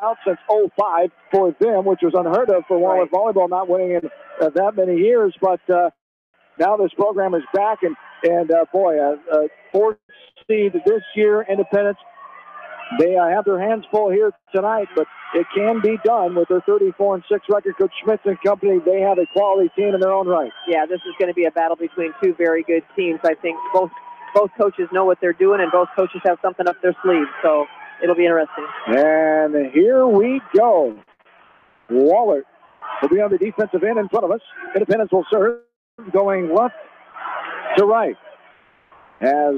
out since '05 for them, which was unheard of for Wahlert volleyball, not winning in that many years. But now this program is back, and boy, fourth seed this year, Independence. They have their hands full here tonight, but it can be done with their 34-6 record. Coach Schmitz and company, they have a quality team in their own right. Yeah, this is going to be a battle between two very good teams. I think both coaches know what they're doing, and both coaches have something up their sleeves, so it'll be interesting. And here we go. Wahlert will be on the defensive end in front of us. Independence will serve, going left to right, as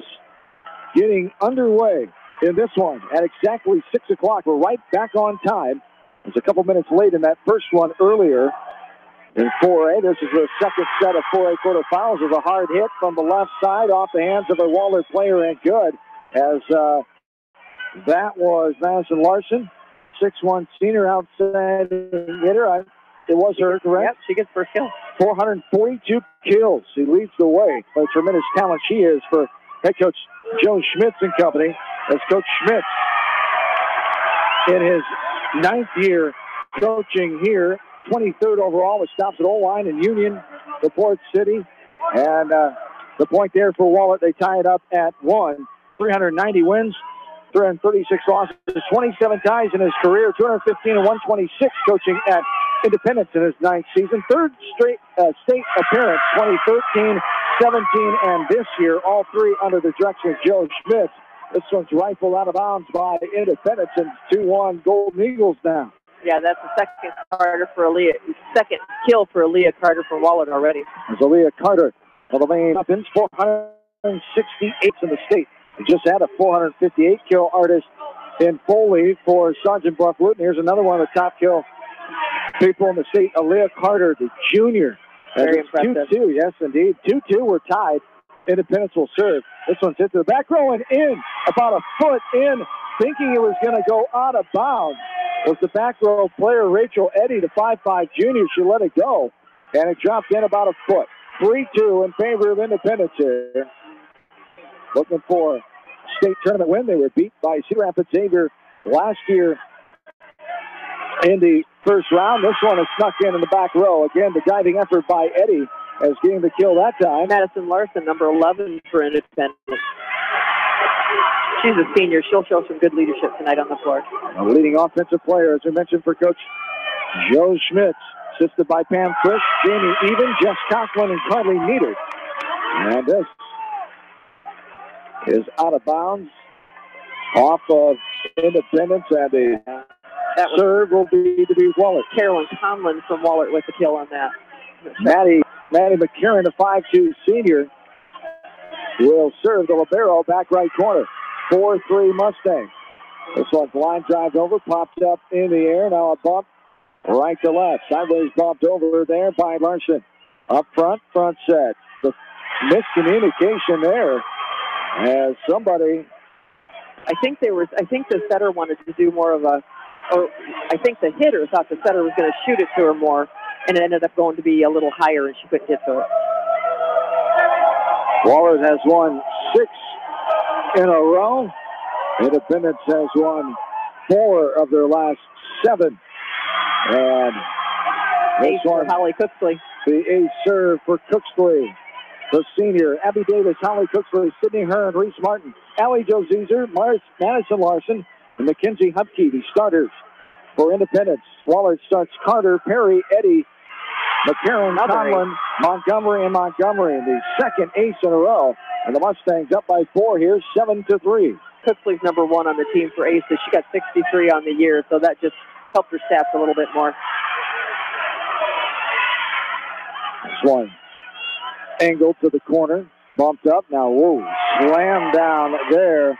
getting underway in this one at exactly 6 o'clock. We're right back on time. It's a couple minutes late in that first one earlier in 4A. This is the second set of 4A quarterfinals. With a hard hit from the left side off the hands of a Wahlert player, and good, as that was Madison Larson, 6'1" senior outside hitter. It was her, correct? Yep, she gets first kill. 442 kills. She leads the way. What a tremendous talent she is for head coach Joe Schmitz and company. As Coach Schmitz, in his 9th year coaching here, 23rd overall, with stops at O-line in Union, LaPorte City. And the point there for Wahlert, they tie it up at 1. 390 wins, 336 losses, 27 ties in his career, 215 and 126 coaching at Independence in his 9th season. 3rd straight state appearance, 2013, 17, and this year, all 3 under the direction of Joe Schmitz. This one's rifled out of bounds by Independence, and 2-1 Golden Eagles now. Yeah, that's the second kill for Aaliyah Carter from Wahlert already. There's Aaliyah Carter of the main offense, 468 in the state. We just had a 458 kill artist in Foley for Sergeant Buff Luton. Here's another one of the top kill people in the state, Aaliyah Carter, the junior. Very impressive. 2-2, yes, indeed. 2-2, we're tied. Independence will serve. This one's hit to the back row and in, about a foot in, thinking it was going to go out of bounds. Was the back row player, Rachel Eddy, the 5'5" junior. She let it go, and it dropped in about a foot. 3-2 in favor of Independence here. Looking for a state tournament win. They were beat by Cedar Rapids Xavier last year in the first round. This one is snuck in the back row. Again, the diving effort by Eddy as getting the kill that time. Madison Larson, number 11 for Independence. She's a senior. She'll show some good leadership tonight on the floor. A leading offensive player, as we mentioned, for Coach Joe Schmitz. Assisted by Pam Frisch, Jamie Even, Jess Conklin, and Carly Nieder. And this is out of bounds off of Independence, and the serve will be Wahlert. Carolyn Conlon from Wahlert with the kill on that. Maddie McCarron, the 5'2" senior, will serve the libero, back right corner. 4-3 Mustang. This one's line drive over, popped up in the air. Now a bump right to left. Sideways bumped over there by Larson. Up front set. The miscommunication there as somebody. I think the setter wanted to do more of I think the hitter thought the setter was going to shoot it to her more, and it ended up going to be a little higher, and she couldn't get to it. Wahlert has won 6 in a row. Independence has won 4 of their last 7. And this one, Holly Cooksley. The ace serve for Cooksley. The senior, Abby Davis, Holly Cooksley, Sydney Hearn, Reese Martin, Allie Jo Zeezer, Madison Larson, and Mackenzie Hupke, the starters for Independence. Wahlert starts Carter, Perry, Eddy, McCarron, Conlon, Montgomery, and Montgomery. The second ace in a row. And the Mustangs up by 4 here, 7-3. Cooksley's number 1 on the team for aces. She got 63 on the year, so that just helped her stats a little bit more. This one angled to the corner, bumped up. Now, whoa, slam down there,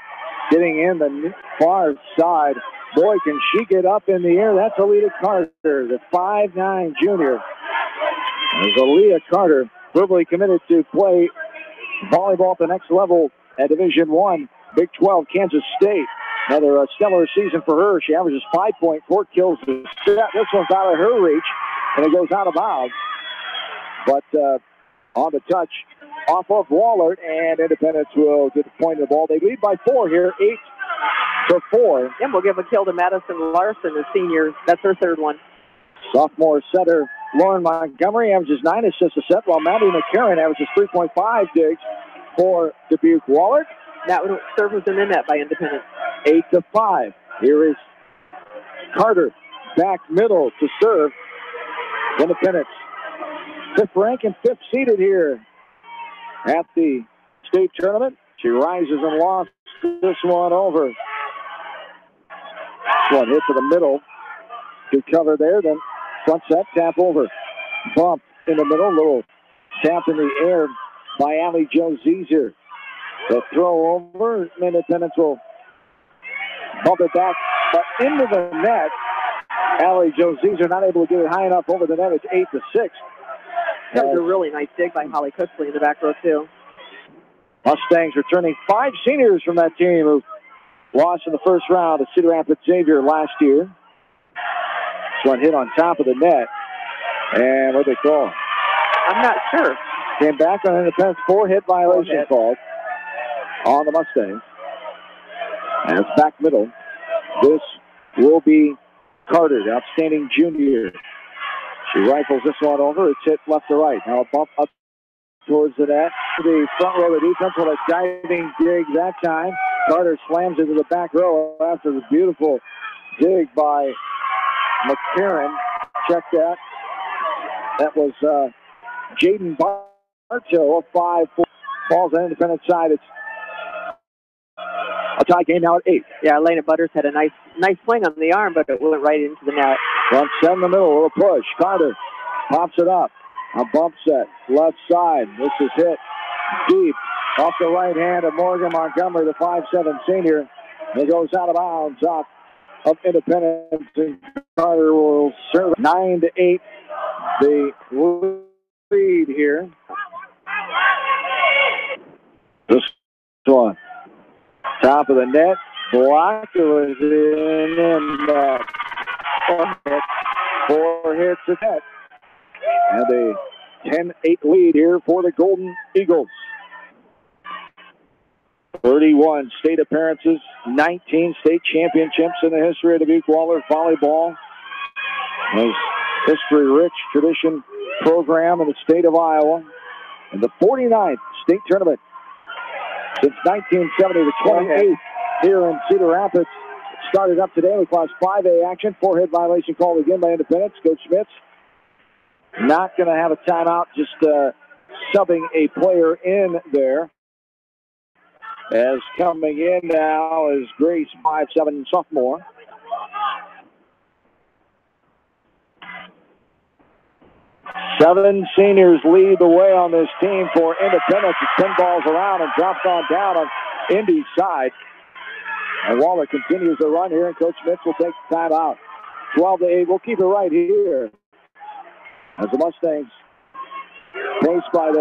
getting in the far side. Boy, can she get up in the air. That's Aaliyah Carter, the 5'9" junior. There's Aaliyah Carter, verbally committed to play volleyball at the next level at Division I, Big 12, Kansas State. Another stellar season for her. She averages 5.4 kills a set. This one's out of her reach, and it goes out of bounds. But on the touch, off of Wahlert, and Independence will get the point of the ball. They lead by 4 here, for 4. And we'll give a kill to Madison Larson, the senior. That's her third one. Sophomore setter Lauren Montgomery averages 9 assists a set, while Maddie McCarron averages 3.5 digs for Dubuque Wahlert. That one serve was in the net by Independence. 8-5. Here is Carter back middle to serve. Independence, 5th ranked and 5th seeded here at the state tournament. She rises and lost this one over. This one hit to the middle. Good cover there. Then front set, tap over. Bump in the middle. Little tap in the air by Allie Jo Zeeser. The throw over. Independence will bump it back, but into the net. Allie Jo Zeeser not able to get it high enough over the net. It's 8-6. That was a really nice dig by Holly Cooksley in the back row, too. Mustangs returning 5 seniors from that team who lost in the first round to Cedar Rapids Xavier last year. This one hit on top of the net. And what they call? I'm not sure. Came back on Independence, 4-hit violation called on the Mustangs. And it's back middle. This will be Carter, the outstanding junior. She rifles this one over. It's hit left to right. Now a bump up towards the net. The front row of the defense with a diving dig that time. Carter slams into the back row after the beautiful dig by McCarron. Check that. That was Jaden Bartow, a 5-4. Falls on Independent side. It's a tie game now at 8. Yeah, Elena Butters had a nice swing on the arm, but it went right into the net. Front set in the middle, a little push. Carter pops it up. A bump set, left side. This is hit deep off the right hand of Morgan Montgomery, the 5'7" senior. It goes out of bounds off of Independence, and Carter will serve 9-8. The lead here. This one. Top of the net. Blocked. It was in 4 hits at net. And a 10-8 lead here for the Golden Eagles. 31 state appearances, 19 state championships in the history of Dubuque Wahlert volleyball. This history-rich tradition program in the state of Iowa. And the 49th state tournament since 1970, the 28th here in Cedar Rapids. Started up today with Class 5A action. 4-hit violation called again by Independence. Coach Schmitz not going to have a timeout, just subbing a player in there. As coming in now is Grace, 5'7" sophomore. Seven seniors lead the way on this team for Independence. It pinballs around and drops on down on Indy's side. And Wahlert continues the run here, and Coach Schmitz will take the timeout. 12-8. We'll keep it right here. As the Mustangs, paced by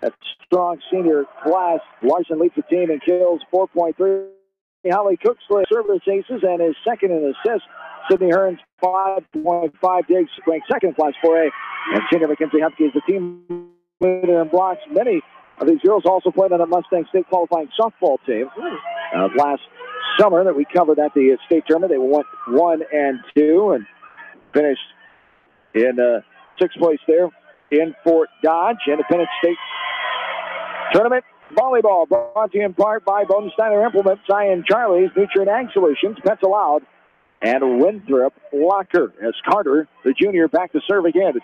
that strong senior class, Larson leads the team and kills 4.3. Holly Cooksley service aces and is second in assists. Sydney Hearns 5.5 digs, ranked second in Class 4A. And senior Mackenzie Hupke is the team leader in blocks. Many of these girls also played on the Mustang State qualifying softball team. Last summer that we covered at the state tournament, they went 1-2 and finished in 6th place there in Fort Dodge. Independence State Tournament volleyball brought to you in part by Bodensteiner Implement, Cyan Charlie's, Nutrient Ag Solutions, Pets Aloud, and Winthrop Locker. As Carter, the junior, back to serve again. The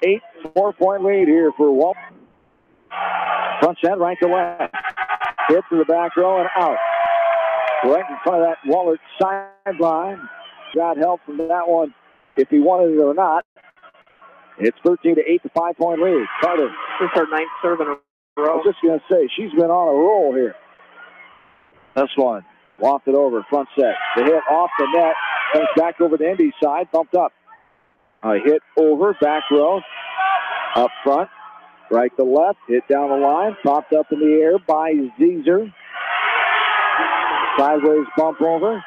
12-8, 4-point lead here for Walt. Front set, right to left. Hit to the back row and out. Right in front of that Wahlert sideline. Got help from that one if he wanted it or not. It's 13-8, the 5-point lead. Carter. This is her 9th serve in a row. I was just going to say, she's been on a roll here. This one, wafted over, front set. The hit off the net, comes back over the Indy side, bumped up. A hit over, back row, up front, right to left, hit down the line, popped up in the air by Zeeser. Sideways bump over.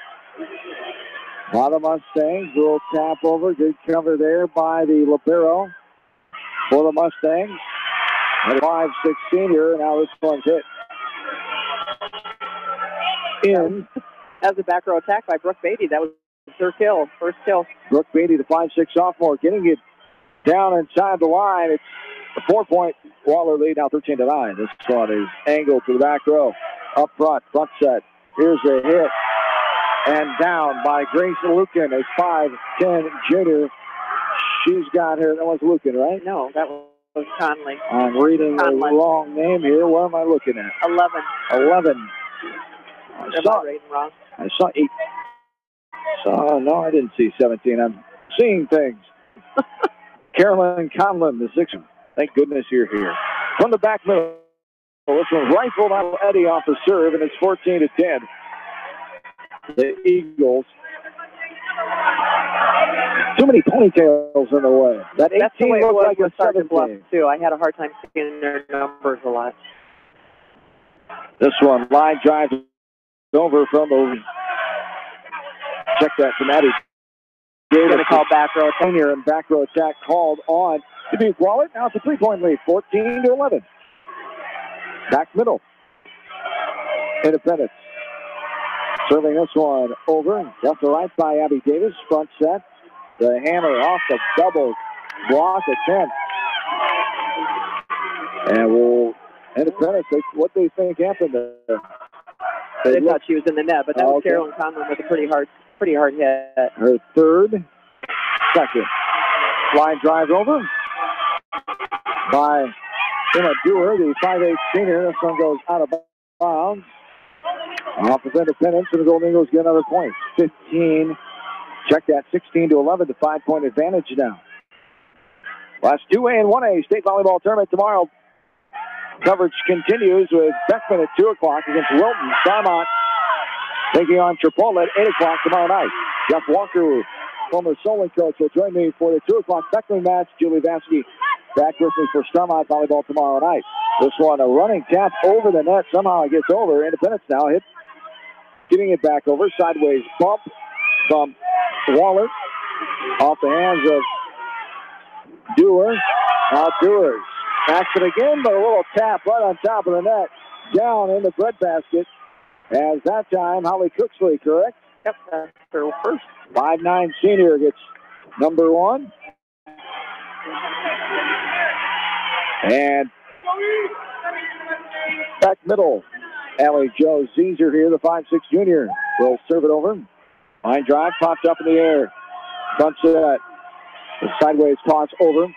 By the Mustangs, little tap over, good cover there by the libero for the Mustangs. And 5'6" senior, now this one's hit in That was a back row attack by Brooke Beatty. That was her kill, first kill. Brooke Beatty, the 5'6" sophomore, getting it down inside the line. It's a 4-point Wahlert lead, now 13-9. This one is angled to the back row. Up front set. Here's a hit. And down by Grace Lucan, a 5'10" junior. She's got her. That was Lucan, right? No, that was Conley. I'm reading the wrong name here. What am I looking at? 11. 11. I saw 8. No, I didn't see 17. I'm seeing things. Carolyn Conlon, the 6th. Thank goodness you're here. From the back middle. This one's rifled out of Eddie off the serve, and it's 14-10. The Eagles. Too many ponytails in the way. That 18 That's the way it was like with a Sergeant Bluff, 17. too. I had a hard time seeing their numbers a lot. This one, line drive over from the. Check that from Eddie. Going to call back row attack. And back row attack called on Dubuque Wahlert. Now it's a 3-point lead, 14-11. Back middle. Independence. Serving this one over. Left to right by Abby Davis. Front set. The hammer off the double block attempt. And Independence, what they think happened there? They thought she was in the net, but that was Carolyn Conlon with a pretty hard hit. Her third, second. Line drive over by Emma Dewar, the 5'8" senior. This one goes out of bounds. Off of Independence, and the Golden Eagles get another point. 15. Check that, 16-11, the 5-point advantage now. Last 2A and 1A state volleyball tournament tomorrow. Coverage continues with Beckman at 2 o'clock against Wilton. Starmont taking on Chipotle at 8 o'clock tomorrow night. Jeff Walker, former Solon coach, will join me for the 2 o'clock Beckman match. Julie Vasky back with me for Starmont volleyball tomorrow night. This one, a running tap over the net. Somehow it gets over. Independence now hit. Getting it back over. Sideways bump from Wahlert. Off the hands of Dewar. Now Dewar backs it again, but a little tap right on top of the net. Down in the breadbasket. As that time, Holly Cooksley, correct? Yep, that's her first. 5'9" senior gets number 1. And back middle. Allie Joe Caesar here, the 5'6" junior. Will serve it over. Line drive, popped up in the air. Front set. The sideways toss over.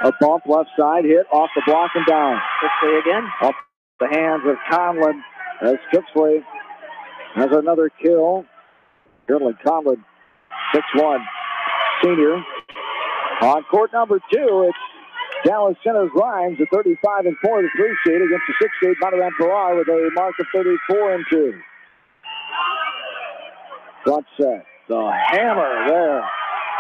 A bump, left side, hit off the block and down. Cooksley again. Off the hands of Conlon as Cooksley has another kill. Carolyn Conlon, 6'1", senior. On court number 2, it's Dallas Center Grimes, a 35-4, the 3 seed against the 6 seed Monterey Farrar with a mark of 34-2. Front set, the hammer there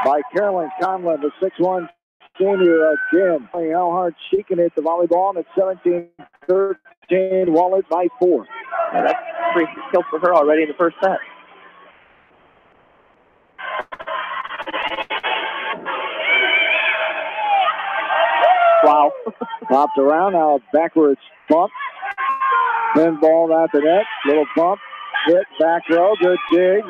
by Carolyn Conlon, the 6'1" senior again. How hard she can hit the volleyball, and it's 17-13, Wahlert by 4. Yeah, that's 3 kills for her already in the first set. Wow. Popped around, now a backwards bump. Then ball at the net, little bump, hit, back row, good dig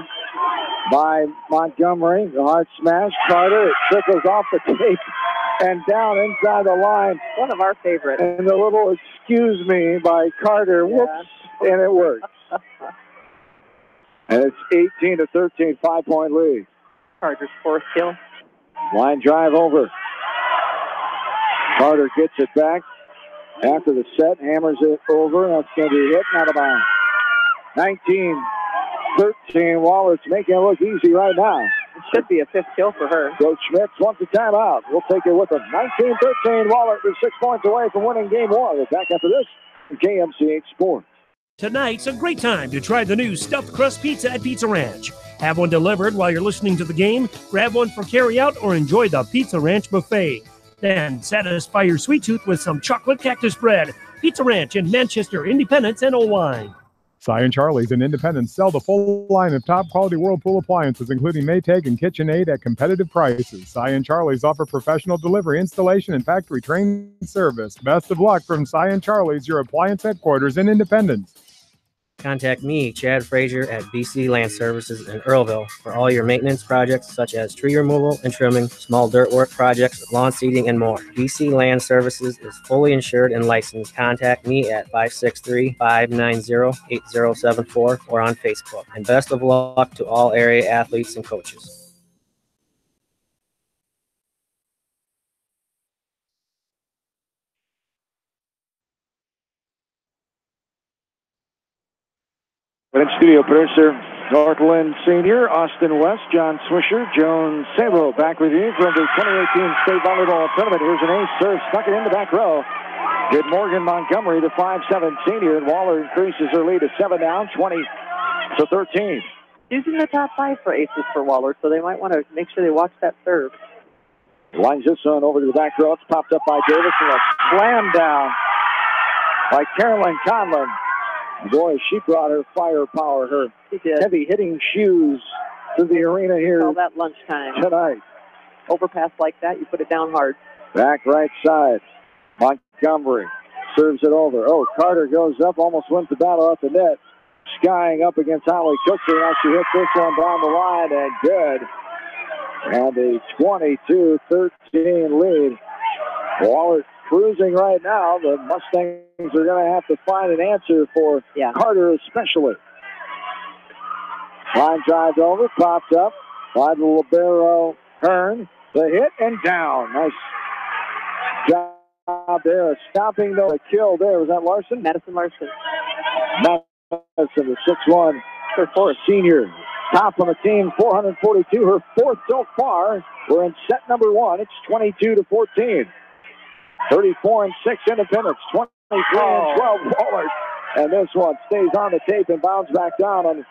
by Montgomery. The hard smash, Carter, it trickles off the tape and down inside the line. One of our favorites. And the little excuse me by Carter, whoops, and it worked. And it's 18-13, 5-point lead. Carter's 4th kill. Line drive over. Carter gets it back after the set, hammers it over. That's going to be hit out of bounds. 19-13, Wahlert's making it look easy right now. It should be a 5th kill for her. Coach Schmitz wants a timeout. We'll take it with him. 19-13, Wahlert is 6 points away from winning game 1. We're back after this from KMCH Sports. Tonight's a great time to try the new stuffed crust pizza at Pizza Ranch. Have one delivered while you're listening to the game, grab one for carryout, or enjoy the Pizza Ranch buffet. Then satisfy your sweet tooth with some chocolate cactus bread. Pizza Ranch in Manchester, Independence, and Owine. Cy and Charlie's in Independence sell the full line of top-quality Whirlpool appliances, including Maytag and KitchenAid at competitive prices. Cy and Charlie's offer professional delivery, installation, and factory-trained service. Best of luck from Cy and Charlie's, your appliance headquarters in Independence. Contact me, Chad Frazier, at BC Land Services in Earlville for all your maintenance projects such as tree removal and trimming, small dirt work projects, lawn seeding, and more. BC Land Services is fully insured and licensed. Contact me at 563-590-8074 or on Facebook. And best of luck to all area athletes and coaches. And studio producer Northland Senior, Austin West, John Swisher, Joan Sabo back with you from the 2018 State Volleyball Tournament. Here's an ace serve, stuck it in the back row. Did Morgan Montgomery, the 5'7" senior, and Wahlert increases her lead to 7 down, 20-13. Using the top 5 for aces for Wahlert, so they might want to make sure they watch that serve. Lines this one over to the back row. It's popped up by Davis and a slam down by Carolyn Conlon. Boy, she brought her firepower, her heavy hitting shoes to the arena here. All that lunchtime tonight. Overpass like that, you put it down hard. Back right side. Montgomery serves it over. Oh, Carter goes up, almost wins the battle off the net. Skying up against Holly Cooksey. Now she hits this one down the line and good. And a 22-13 lead. Wahlert cruising right now. The Mustangs are going to have to find an answer for Carter especially. Line drive over, popped up by the libero Hearn. The hit and down. Nice job there. Stopping the kill there. Was that Larson? Madison Larson. Madison, the 6'1", her fourth senior. Top on the team, 442. Her fourth so far. We're in set number 1. It's 22-14. 34-6 Independence, 23-12 Wahlert. And this one stays on the tape and bounds back down on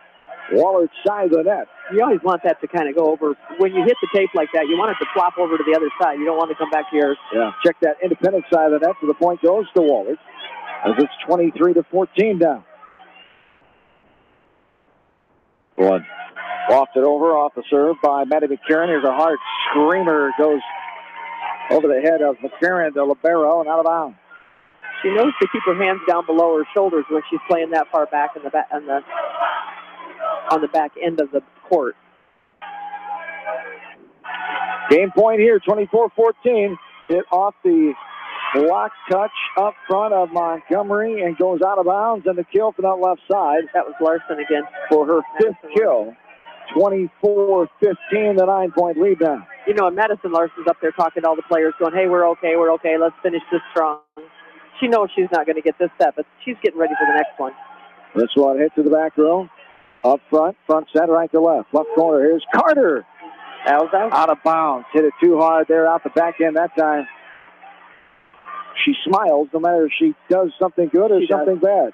Wallert's side of the net. You always want that to kind of go over. When you hit the tape like that, you want it to flop over to the other side. You don't want to come back to yours. Yeah, check that Independence side of the net, so the point goes to Wahlert as it's 23-14 down. One. Lofted over off the serve by Maddie McCarron. Here's a hard screamer. Goes over the head of McCarron, the libero, and out of bounds. She knows to keep her hands down below her shoulders when she's playing that far back in the back on the back end of the court. Game point here, 24-14. Hit off the block touch up front of Montgomery and goes out of bounds, and the kill for that left side. That was Larson again. For her fifth kill. 24-15, the 9-point lead now. You know, and Madison Larson's up there talking to all the players, going, hey, we're okay, let's finish this strong. She knows she's not going to get this set, but she's getting ready for the next one. This one hit to the back row. Up front center, right to left. Left corner, here's Carter. That was out of bounds. Hit it too hard there out the back end that time. She smiles no matter if she does something good or something bad.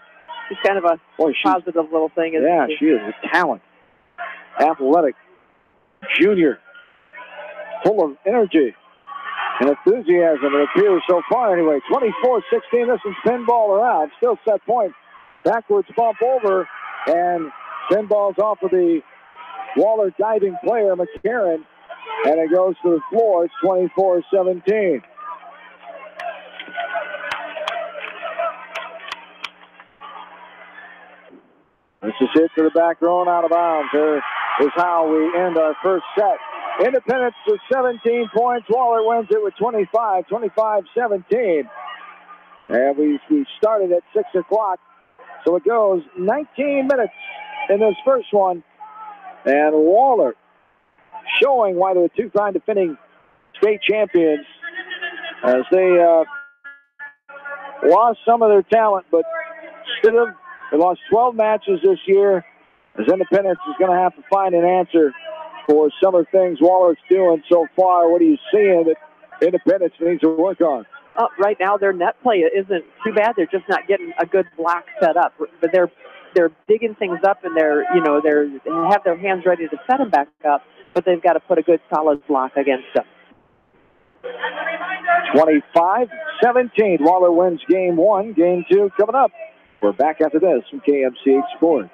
She's kind of a positive little thing. Isn't she? She is a talent. Athletic. Junior. Full of energy and enthusiasm, it appears so far anyway. 24-16, this is pinball around. Still set point. Backwards bump over, and pinball's off of the Wahlert diving player, McCarron, and it goes to the floor. It's 24-17. This is hit to the back row and out of bounds. Here is how we end our first set. Independence with 17 points. Wahlert wins it with 25-17. And we started at 6 o'clock. So it goes 19 minutes in this first one. And Wahlert showing why they're the 2-time defending state champions as they lost some of their talent, but still they lost 12 matches this year, as Independence is going to have to find an answer for some of the things Wallert's doing so far. What are you seeing that Independence needs to work on? Right now, their net play isn't too bad. They're just not getting a good block set up. But they're digging things up, and they have their hands ready to set them back up. But they've got to put a good solid block against them. 25-17. Wahlert wins game 1. Game 2 coming up. We're back after this from KMCH Sports.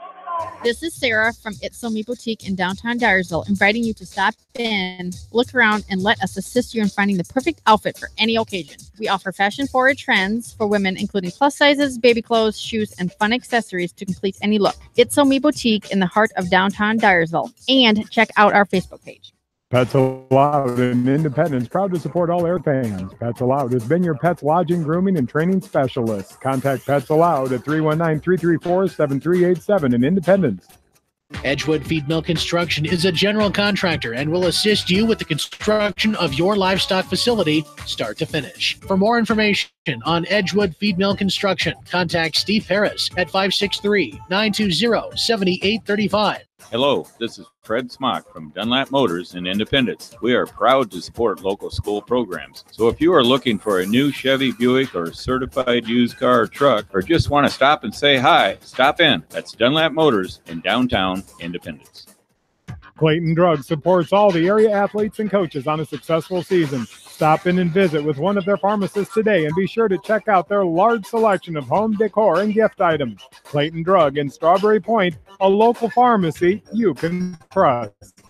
This is Sarah from It's So Me Boutique in downtown Dyersville, inviting you to stop in, look around, and let us assist you in finding the perfect outfit for any occasion. We offer fashion-forward trends for women, including plus sizes, baby clothes, shoes, and fun accessories to complete any look. It's So Me Boutique in the heart of downtown Dyersville. And check out our Facebook page. Pets Allowed in Independence, proud to support all air fans. Pets Allowed has been your pet's lodging, grooming, and training specialist. Contact Pets Allowed at 319-334-7387 in Independence. Edgewood Feed Mill Construction is a general contractor and will assist you with the construction of your livestock facility start to finish. For more information on Edgewood Feed Mill Construction, contact Steve Harris at 563-920-7835. Hello, this is Fred Smock from Dunlap Motors in Independence. We are proud to support local school programs. So if you are looking for a new Chevy, Buick, or certified used car or truck, or just want to stop and say hi, stop in. That's Dunlap Motors in downtown Independence. Clayton Drug supports all the area athletes and coaches on a successful season. Stop in and visit with one of their pharmacists today and be sure to check out their large selection of home decor and gift items. Clayton Drug in Strawberry Point, a local pharmacy you can trust.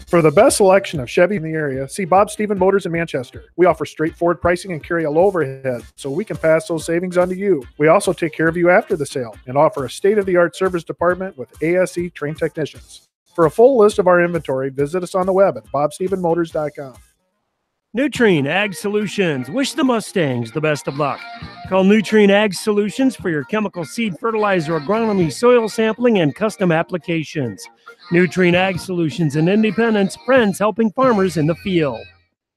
For the best selection of Chevy in the area, see Bob Stephen Motors in Manchester. We offer straightforward pricing and carry a low overhead, so we can pass those savings on to you. We also take care of you after the sale and offer a state-of-the-art service department with ASE trained technicians. For a full list of our inventory, visit us on the web at bobstephenmotors.com. Nutrien Ag Solutions. Wish the Mustangs the best of luck. Call Nutrien Ag Solutions for your chemical seed fertilizer, agronomy, soil sampling, and custom applications. Nutrien Ag Solutions in Independence, friends helping farmers in the field.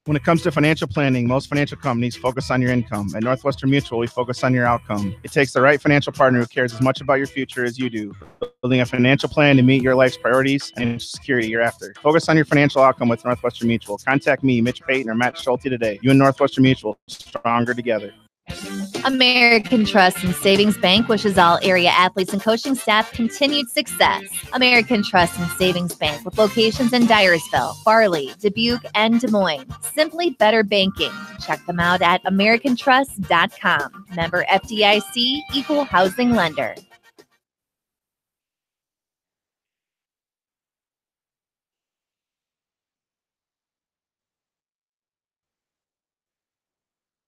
When it comes to financial planning, most financial companies focus on your income. At Northwestern Mutual, we focus on your outcome. It takes the right financial partner who cares as much about your future as you do, building a financial plan to meet your life's priorities and security you're after. Focus on your financial outcome with Northwestern Mutual. Contact me, Mitch Payton, or Matt Schulte today. You and Northwestern Mutual, stronger together. American Trust and Savings Bank wishes all area athletes and coaching staff continued success. American Trust and Savings Bank with locations in Dyersville, Farley, Dubuque, and Des Moines. Simply better banking. Check them out at americantrust.com. Member FDIC, equal housing lender.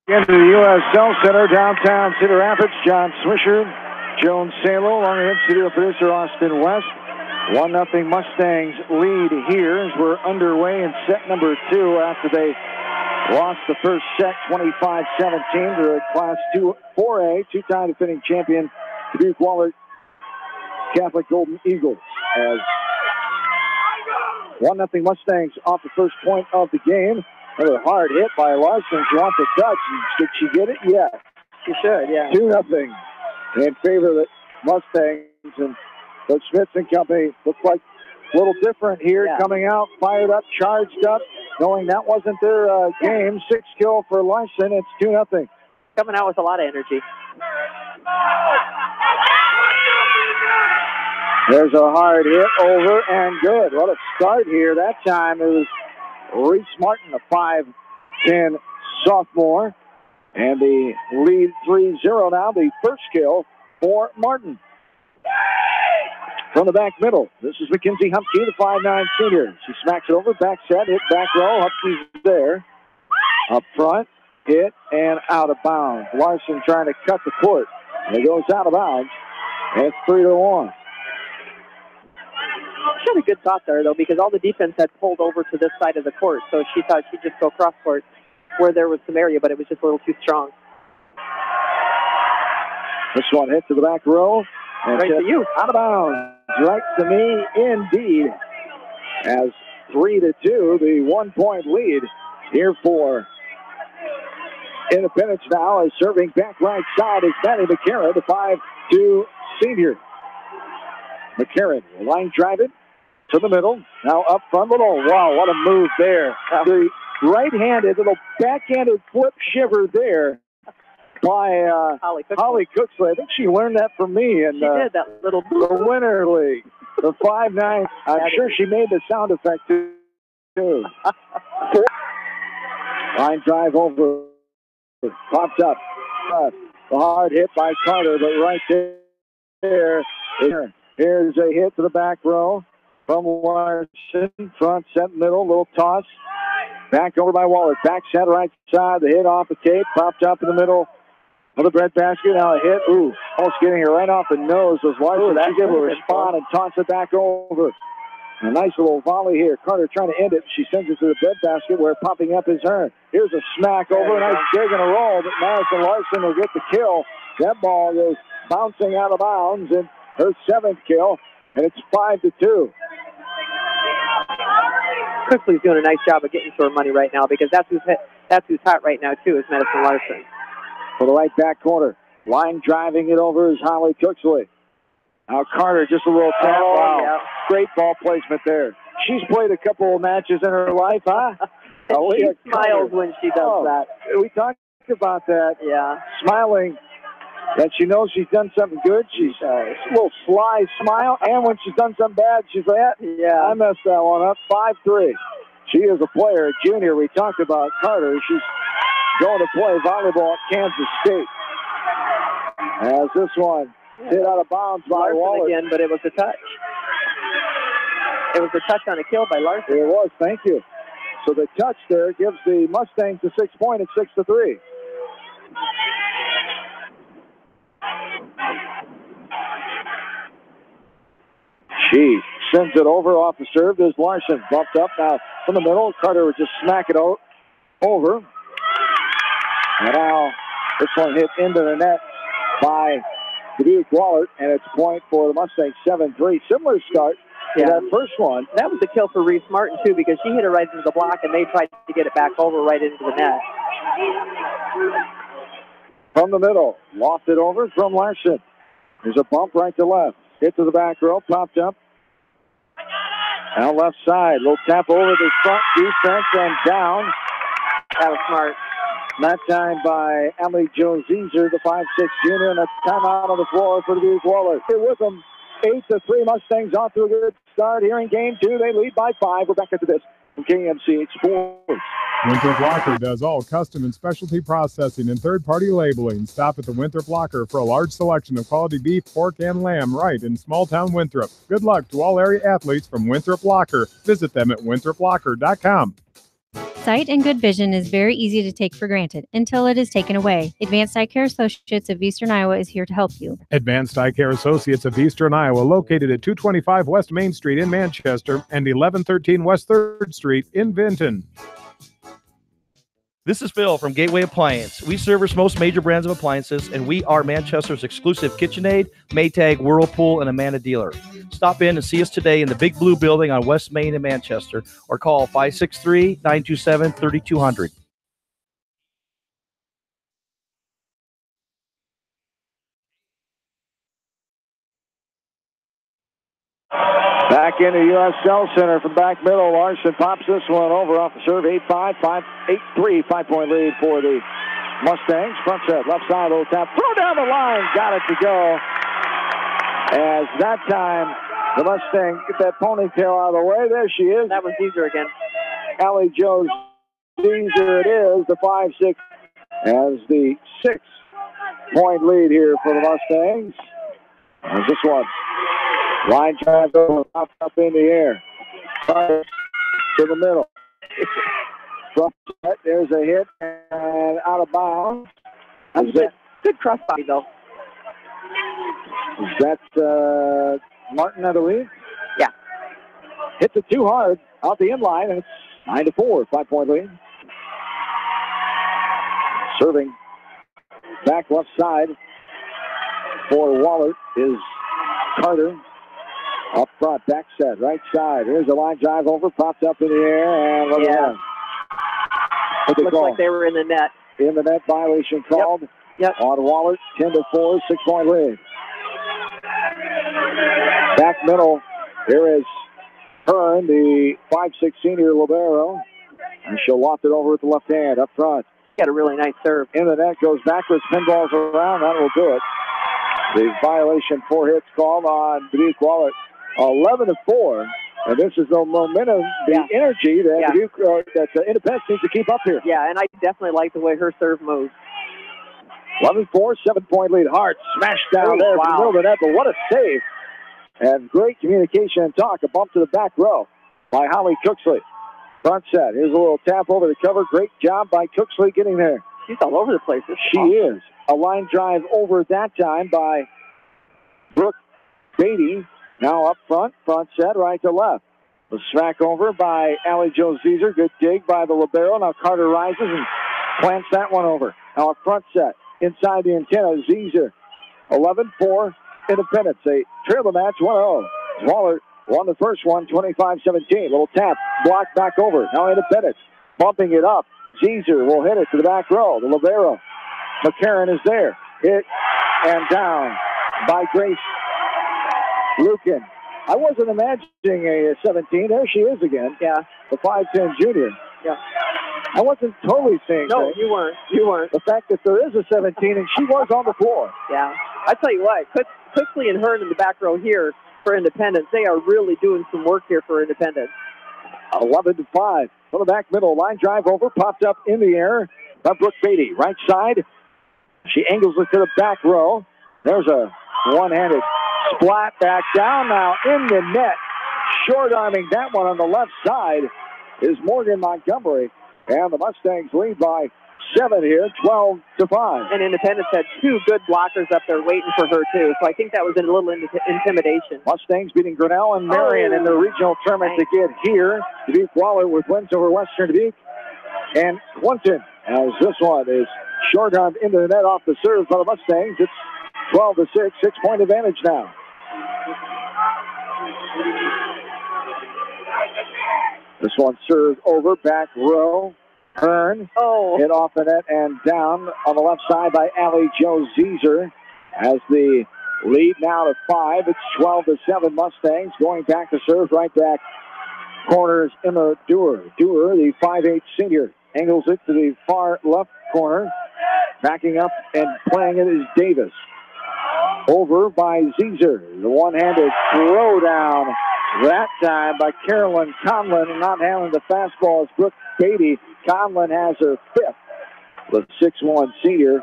Into the USL Center, downtown Cedar Rapids. John Swisher, Joan Salo, along with studio producer Austin West. 1-0 Mustangs lead here as we're underway in set number 2 after they lost the first set 25-17 to the Class 2 4A, two-time defending champion Dubuque Wahlert Catholic Golden Eagles. As 1-0 Mustangs off the first point of the game. Another hard hit by Larson. She wants a touch. Did she get it? Yes. She should, yeah. 2-0 in favor of the Mustangs. And the Smiths and company looks like a little different here, coming out, fired up, charged up, knowing that wasn't their game. 6 kill for Larson. It's 2-0. Coming out with a lot of energy. There's a hard hit over and good. What a start here. That time it was Reese Martin, a 5'10" sophomore. And the lead 3-0 now, the first kill for Martin. From the back middle, this is Mackenzie Humpkey, the 5'9" senior. She smacks it over, back set, hit back row. Humpkey's there. Up front, hit, and out of bounds. Larson trying to cut the court. And it goes out of bounds. And it's 3-1. She had a good thought there, though, because all the defense had pulled over to this side of the court, so she thought she'd just go cross court where there was some area, but it was just a little too strong. This one hit to the back row. And right to you. Out of bounds. Right to me, indeed. As 3-2, the 1-point lead here for Independence now, is serving back right side is Maddie McCarran, the 5'2" senior. McCarran, line drive it to the middle. Now up front. Oh, wow, what a move there. The right-handed, little backhanded flip shiver there by Holly Cooksley. I think she learned that from me in she did, that little the Winter League. The 5'9". I'm sure she made the sound effect too. Line drive over. Pops up. The hard hit by Carter, but right there. Here's a hit to the back row from Larson. Front, set, middle, little toss. Back over by Wahlert. Back set, right side. The hit off the tape. Popped up in the middle of the breadbasket. Now a hit. Ooh, almost getting her right off the nose was Larson. She's able to respond and toss it back over. A nice little volley here. Carter trying to end it. She sends it to the breadbasket where popping up is her. Here's a smack over. Nice dig and a roll, but Madison Larson will get the kill. That ball goes bouncing out of bounds, and her 7th kill, and it's 5-2. Crookley's doing a nice job of getting to her money right now because that's who's hot right now too, is Madison Larson. For the right back corner, line driving it over is Holly Cooksley. Now Carter, just a little tap. Wow, yeah. Great ball placement there. She's played a couple of matches in her life, huh? She smiles when she does that. We talked about that. Yeah. Smiling. That she knows she's done something good. She's a little sly smile. And when she's done something bad, she's like, yeah, I messed that one up. 5-3. She is a player, a junior. We talked about Carter. She's going to play volleyball at Kansas State. As this one hit out of bounds by Wahlert again, but it was a touch. It was a touch on a kill by Larson. It was, thank you. So the touch there gives the Mustangs a 6 point at 6-3. She sends it over off the serve. There's Larson bumped up now from the middle. Carter would just smack it over. And now this one hit into the net by Dubuque Wahlert, and it's point for the Mustangs 7-3. Similar start to that first one. That was the kill for Reese Martin, too, because she hit it right into the block, and they tried to get it back over right into the net. From the middle, lofted over from Larson. There's a bump right to left. Hit to the back row, popped up. Now left side, little tap over the front defense and down. That was smart. That time by Emily Jo Zeeser, the 5'6" junior, and a timeout on the floor for the Dubuque Wahlert. Here with them, 8-3 Mustangs off to a good start here in game 2. They lead by 5. We're back after this from KMC Sports. Winthrop Locker does all custom and specialty processing and third-party labeling. Stop at the Winthrop Locker for a large selection of quality beef, pork, and lamb right in small-town Winthrop. Good luck to all area athletes from Winthrop Locker. Visit them at winthroplocker.com. Sight and good vision is very easy to take for granted until it is taken away. Advanced Eye Care Associates of Eastern Iowa is here to help you. Advanced Eye Care Associates of Eastern Iowa, located at 225 West Main Street in Manchester and 1113 West 3rd Street in Vinton. This is Phil from Gateway Appliance. We service most major brands of appliances, and we are Manchester's exclusive KitchenAid, Maytag, Whirlpool, and Amana dealer. Stop in and see us today in the Big Blue Building on West Main in Manchester, or call 563-927-3200. Back into U.S. Cell Center from back middle. Larson pops this one over off the serve. 8-5, 8-3, 5-point lead for the Mustangs. Front set, left side, little tap. Throw down the line. Got it to go. As that time, the Mustang get that ponytail out of the way. There she is. That was Zeeser again. Allie Jo Zeeser it is, the 5'6", as the 6-point lead here for the Mustangs. There's this one. Line drive over, up in the air. To the middle. Front set, there's a hit and out of bounds. That's good cross body, though. Is that Martin, I believe? Yeah. Hits it too hard out the end line, and it's 9-4, 5-point lead. Serving back left side for Wahlert is Carter. Up front, back set, right side. Here's a line drive over, popped up in the air, and look at that. Looks like they were in the net. In the net, violation called. Yep. On Wahlert, 10-4, 6-point lead. Back middle, here is Hearn, the 5'6" senior libero. And she'll loft it over with the left hand up front. Got a really nice serve. In the net, goes backwards, pinballs around. That will do it. The violation, 4 hits called on Dubuque Wahlert. 11-4, and this is the momentum, the energy that Dubuque, that Independence needs to keep up here. Yeah, and I definitely like the way her serve moves. 11-4, 7-point lead. Hart smashed down there from the middle of the net, but what a save. And great communication and talk. A bump to the back row by Holly Cooksley. Front set. Here's a little tap over the cover. Great job by Cooksley getting there. She's all over the place. She is. A line drive over that time by Brooke Beatty. Now up front. Front set, right to left. The smack over by Allie Jo Zeeser. Good dig by the libero. Now Carter rises and plants that one over. Now a front set. Inside the antenna, Zeeser. 11-4 Independence. They trail the match 1-0. Wahlert won the first one, 25-17. Little tap, block back over. Now Independence bumping it up. Zeeser will hit it to the back row. The libero. McCarron is there. Hit and down by Grace Lukin. I wasn't imagining a 17. There she is again. Yeah. The 5'10 junior. Yeah. I wasn't totally saying No, that. you weren't. You weren't. The fact that there is a 17 and she was on the floor. Yeah. I tell you what, Cooksley and Hearn in the back row here for Independence. They are really doing some work here for Independence. 11-5. From the back middle, line drive over, popped up in the air by Brooke Beatty. Right side, she angles it to the back row. There's a one-handed splat back down now in the net. Short-arming that one on the left side is Morgan Montgomery. And the Mustangs lead by 7 here, 12-5. And Independence had two good blockers up there waiting for her, too. So I think that was a little intimidation. Mustangs beating Grinnell and Marion in the regional tournament to get here. Dubuque Wahlert with wins over Western Dubuque and Clinton. As this one is short-armed into the net off the serve by the Mustangs. It's 12-6, 6-point advantage now. This one served over, back row. Hearn hit off the net and down on the left side by Allie Jo Zeeser. As the lead now to 5, it's 12-7 Mustangs. Going back to serve, right back. Corners Emma Dewar. Dewar, the 5'8 senior, angles it to the far left corner. Backing up and playing it is Davis. Over by Zeeser. The one-handed throw down that time by Carolyn Conlon, and not handling the fastball is Brooke Beatty. Conlon has her 5th. The 6'1 senior.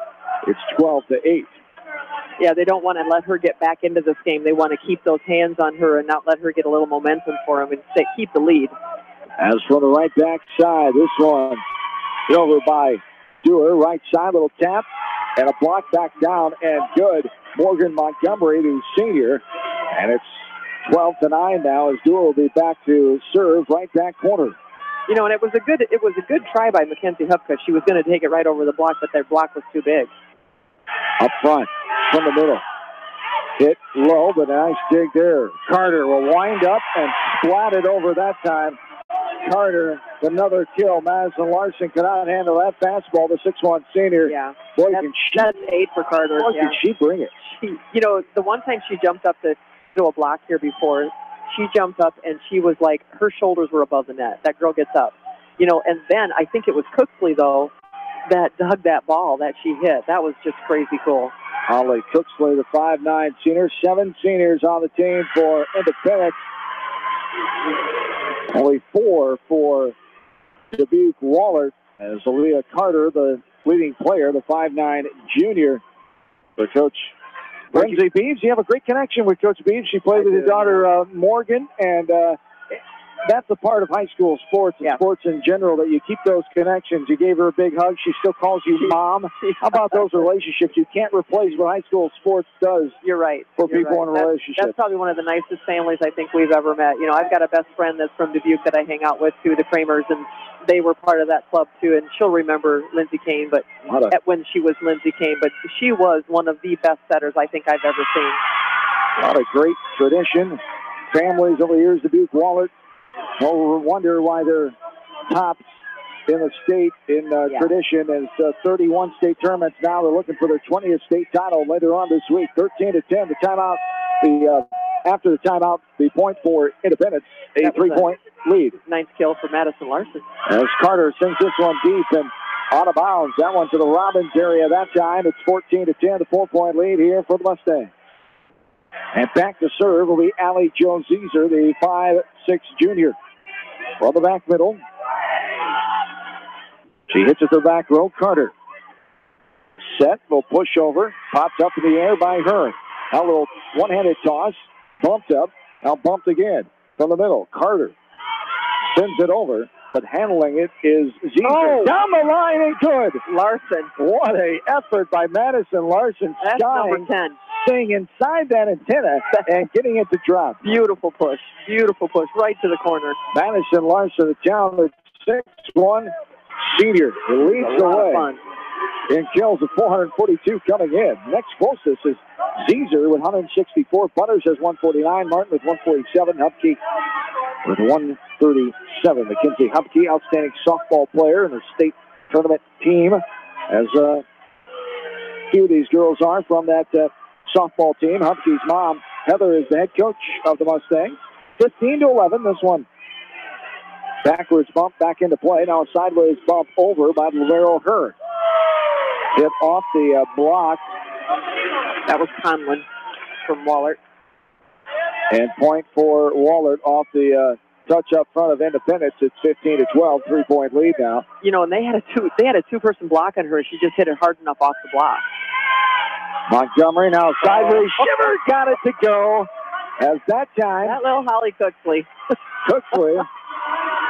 It's 12-8. Yeah, they don't want to let her get back into this game. They want to keep those hands on her and not let her get a little momentum for them and keep the lead. As for the right back side, this one over by Dewar. Right side, little tap and a block back down and good. Morgan Montgomery, the senior, and it's 12-9 now as Dewar will be back to serve right back corner. You know, and it was a good try by Mackenzie Hupka. She was going to take it right over the block, but their block was too big. Up front, from the middle. Hit low, but a nice dig there. Carter will wind up and splat it over that time. Carter, another kill. Madison Larson cannot handle that fastball. The 6'1 senior. Yeah. Boy, that's 8 for Carter. Boy, can she bring it. You know, the one time she jumped up to do a block here before, she jumped up and she was like, her shoulders were above the net. That girl gets up. You know, and then I think it was Cooksley, though, that dug that ball that she hit. That was just crazy cool. Holly Cooksley, the 5'9 senior. 7 seniors on the team for Independence. Only 4 for Dubuque Wahlert, as Aaliyah Carter, the leading player, the 5'9 junior. For Coach Lindsay Beeves, you have a great connection with Coach Beeves. She played with his daughter Morgan, and that's a part of high school sports and sports in general, that you keep those connections. You gave her a big hug. She still calls you Mom. How about those relationships? You can't replace what high school sports does. You're right. For people in relationships. That's probably one of the nicest families I think we've ever met. You know, I've got a best friend that's from Dubuque that I hang out with, too, the Kramers, and they were part of that club, too, and she'll remember Lindsay Kane, but when she was Lindsay Kane, but she was one of the best setters I think I've ever seen. A lot of great tradition. Families over the years, Dubuque Wahlert. No wonder why they're tops in the state in tradition. As 31 state tournaments now. They're looking for their 20th state title later on this week. 13-10. The timeout. After the timeout, the point for Independence, a 3-point lead. Nice kill for Madison Larson. As Carter sends this one deep and out of bounds. That one to the Robbins area that time. It's 14-10. The 4-point lead here for the Mustangs. And back to serve will be Allie Jo Zeeser, the 5'6 junior. From the back middle. She hits it to the back row. Carter. Set, will push over. Popped up in the air by her. A little one-handed toss. Bumped up. Now bumped again from the middle. Carter sends it over, but handling it is Zezer. Oh. Down the line and good. Larson. What a effort by Madison Larson. That's number 10. Staying inside that antenna and getting it to drop. Beautiful push. Beautiful push right to the corner. Madison Larson, the challenger, 6'1", senior, leads the way. In kills of 442 coming in. Next closest is Zezer with 164. Butters has 149. Martin with 147. Hupke with 137. Mackenzie Hupke, outstanding softball player in the state tournament team, as a few of these girls are from that softball team. Hupke's mom, Heather, is the head coach of the Mustangs. 15-11, this one. Backwards bump back into play. Now a sideways bump over by Lavero Hearn. Hit off the block. That was Conlon from Wahlert. And point for Wahlert off the touch up front of Independence. It's 15-12, 3-point lead now. You know, and they had a two-person block on her, and she just hit it hard enough off the block. Montgomery now sideways shiver, got it to go. As that time, that little Holly Cooksley. Cooksley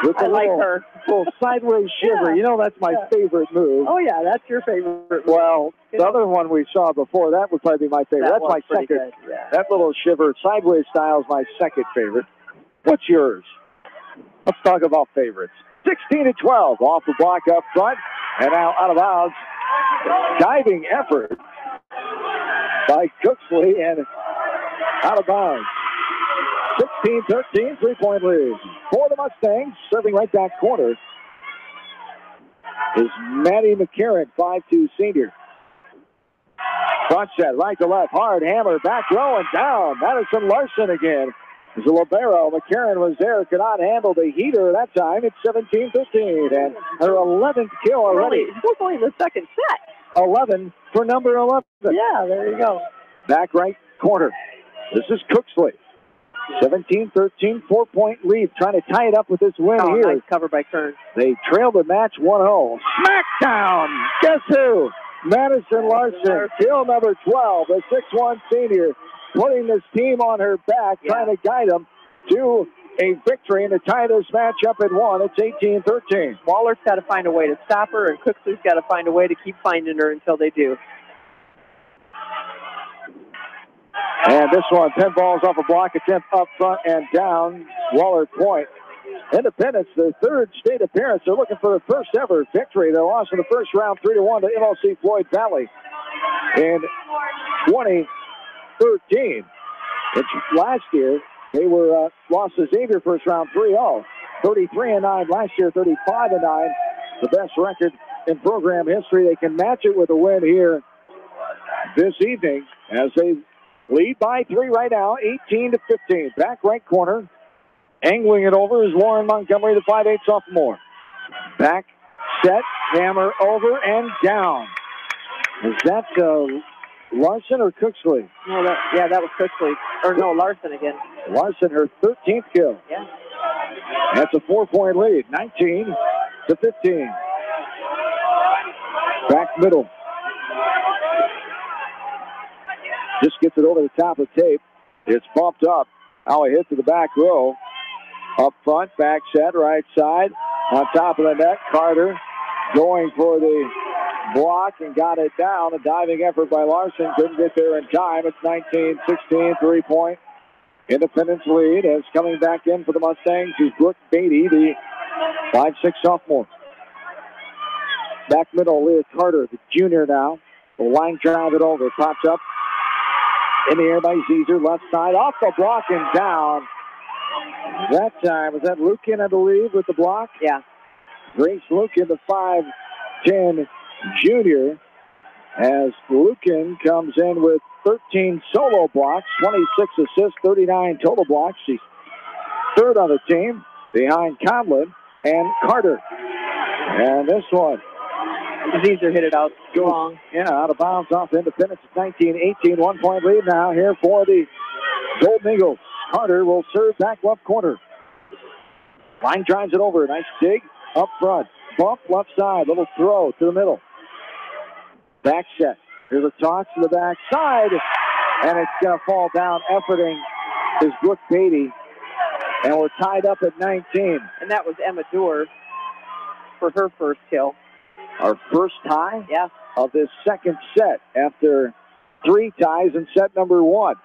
with I like her. Little sideways shiver. Yeah. You know that's my favorite move. Oh yeah, that's your favorite move. Well, the other one we saw before, that would probably be my favorite. That's my second. Good. Yeah. That little shiver sideways style is my second favorite. What's yours? Let's talk about favorites. 16-12 off the block up front, and now out of bounds. Diving effort by Cooksley and out of bounds. 16-13, 3-point lead. For the Mustangs, serving right back corner is Maddie McCarran, 5'2" senior. Front set, right to left, hard hammer, back row and down. Madison Larson again. As a libero, McCarran was there, could not handle the heater that time. It's 17-15, and her 11th kill already. We're only in the second set. 11 for number 11. Yeah, there you go. Back right corner. This is Cooksley. 17-13, 4-point lead. Trying to tie it up with this win here. Nice cover by Kern. They trailed the match 1-0. Smackdown! Guess who? Madison Larson, kill number 12, a 6'1" senior, putting this team on her back, trying to guide them to a victory and to tie this match up at 1. It's 18-13. Waller's got to find a way to stop her, and Cooksley's got to find a way to keep finding her until they do. And this one, 10 balls off a block attempt up front and down. Wahlert point. Independence, their third state appearance. They're looking for their first ever victory. They lost in the first round 3-1 to MLC Floyd Valley in 2013. Last year, they were lost to Xavier first round 3-0. 33-9 last year, 35-9. The best record in program history. They can match it with a win here this evening as they lead by 3 right now, 18-15. Back right corner. Angling it over is Lauren Montgomery, the 5'8" sophomore. Back, set, hammer over, and down. Is that Larson or Cooksley? No, that was Cooksley. Or no, Larson again. Larson, her 13th kill. Yeah. That's a 4-point lead, 19-15. Back middle. Just gets it over the top of the tape. It's bumped up. Now a hit to the back row. Up front, back set, right side. On top of the net, Carter going for the block and got it down. A diving effort by Larson. Couldn't get there in time. It's 19-16, 3-point. Independence lead as coming back in for the Mustangs is Brooke Beatty, the 5'6" sophomore. Back middle, Leah Carter, the junior now. The line drive it over. Pops up in the air by Zezer. Left side, off the block and down. That time, was that Lukin, I believe, with the block? Yeah. Grace Lukin, the 5'10" junior, as Lukin comes in with 13 solo blocks, 26 assists, 39 total blocks. She's third on the team, behind Conlon and Carter. And this one, Zezer hit it out long. Yeah, out of bounds off Independence. It's 19-18, 1-point lead now here for the Golden Eagles. Carter will serve back left corner. Line drives it over. Nice dig up front. Bump left side. Little throw to the middle. Back set. Here's a toss to the back side. And it's going to fall down. Efforting is Brooke Beatty. And we're tied up at 19. And that was Emma Doerr for her first kill. Our first tie Yeah. of this second set after 3 ties in set number 1.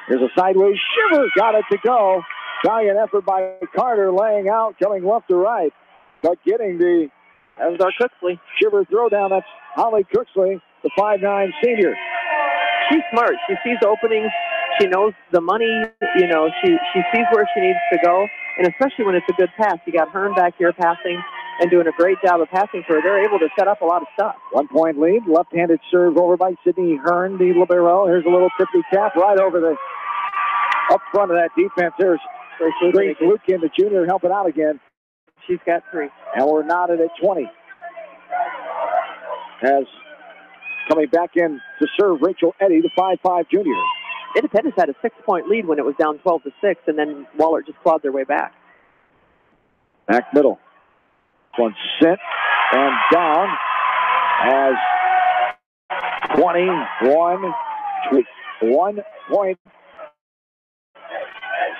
Here's a sideways shiver. Got it to go. Valiant effort by Carter, laying out, coming left to right. But getting the that was our Cooksley shiver throwdown. That's Holly Cooksley, the 5'9" senior. She's smart. She sees openings. She knows the money. You know, she sees where she needs to go. And especially when it's a good pass. You got Hearn back here passing and doing a great job of passing for her. They're able to set up a lot of stuff. 1-point lead. Left-handed serve over by Sydney Hearn, the libero. Here's a little tippy tap right over the up front of that defense. There's Grace Lukin, the junior, helping out again. She's got 3. And we're knotted at 20. As coming back in to serve Rachel Eddy, the 5'5" junior. Independence had a 6-point lead when it was down 12-6, and then Wahlert just clawed their way back. Back middle. One sent and down as 21, 1-point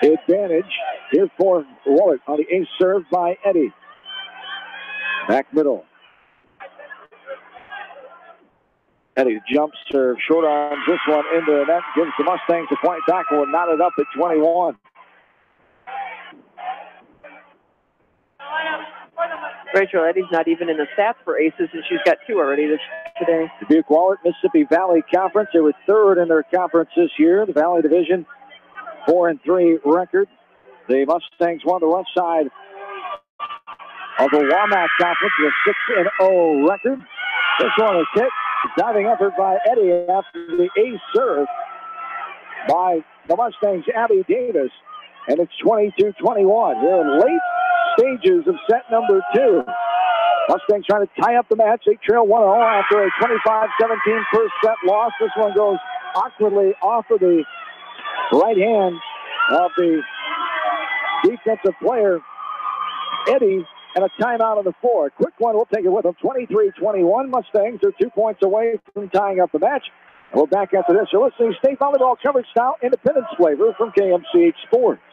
advantage here for Wahlert on the ace serve by Eddy. Back middle. Eddy jump serve, short arms this one into the net, gives the Mustangs a point back, and we're knotted up at 21. Rachel Eddy's not even in the stats for aces, and she's got 2 already today. Dubuque Wahlert, Mississippi Valley Conference. They were 3rd in their conference this year. The Valley Division, 4-3 record. The Mustangs won the left side of the WAMAC Conference with a 6-0 record. This one is hit. Diving effort by Eddy after the ace serve by the Mustangs' Abby Davis. And it's 22-21. We're in late stages of set number 2. Mustangs trying to tie up the match. They trail 1-0 after a 25-17 first set loss. This one goes awkwardly off of the right hand of the defensive player, Eddy, and a timeout on the floor. Quick one, we'll take it with them. 23-21. Mustangs are 2 points away from tying up the match. And we're back after this. You're listening to State Volleyball Coverage Style Independence Flavor from KMCH Sports.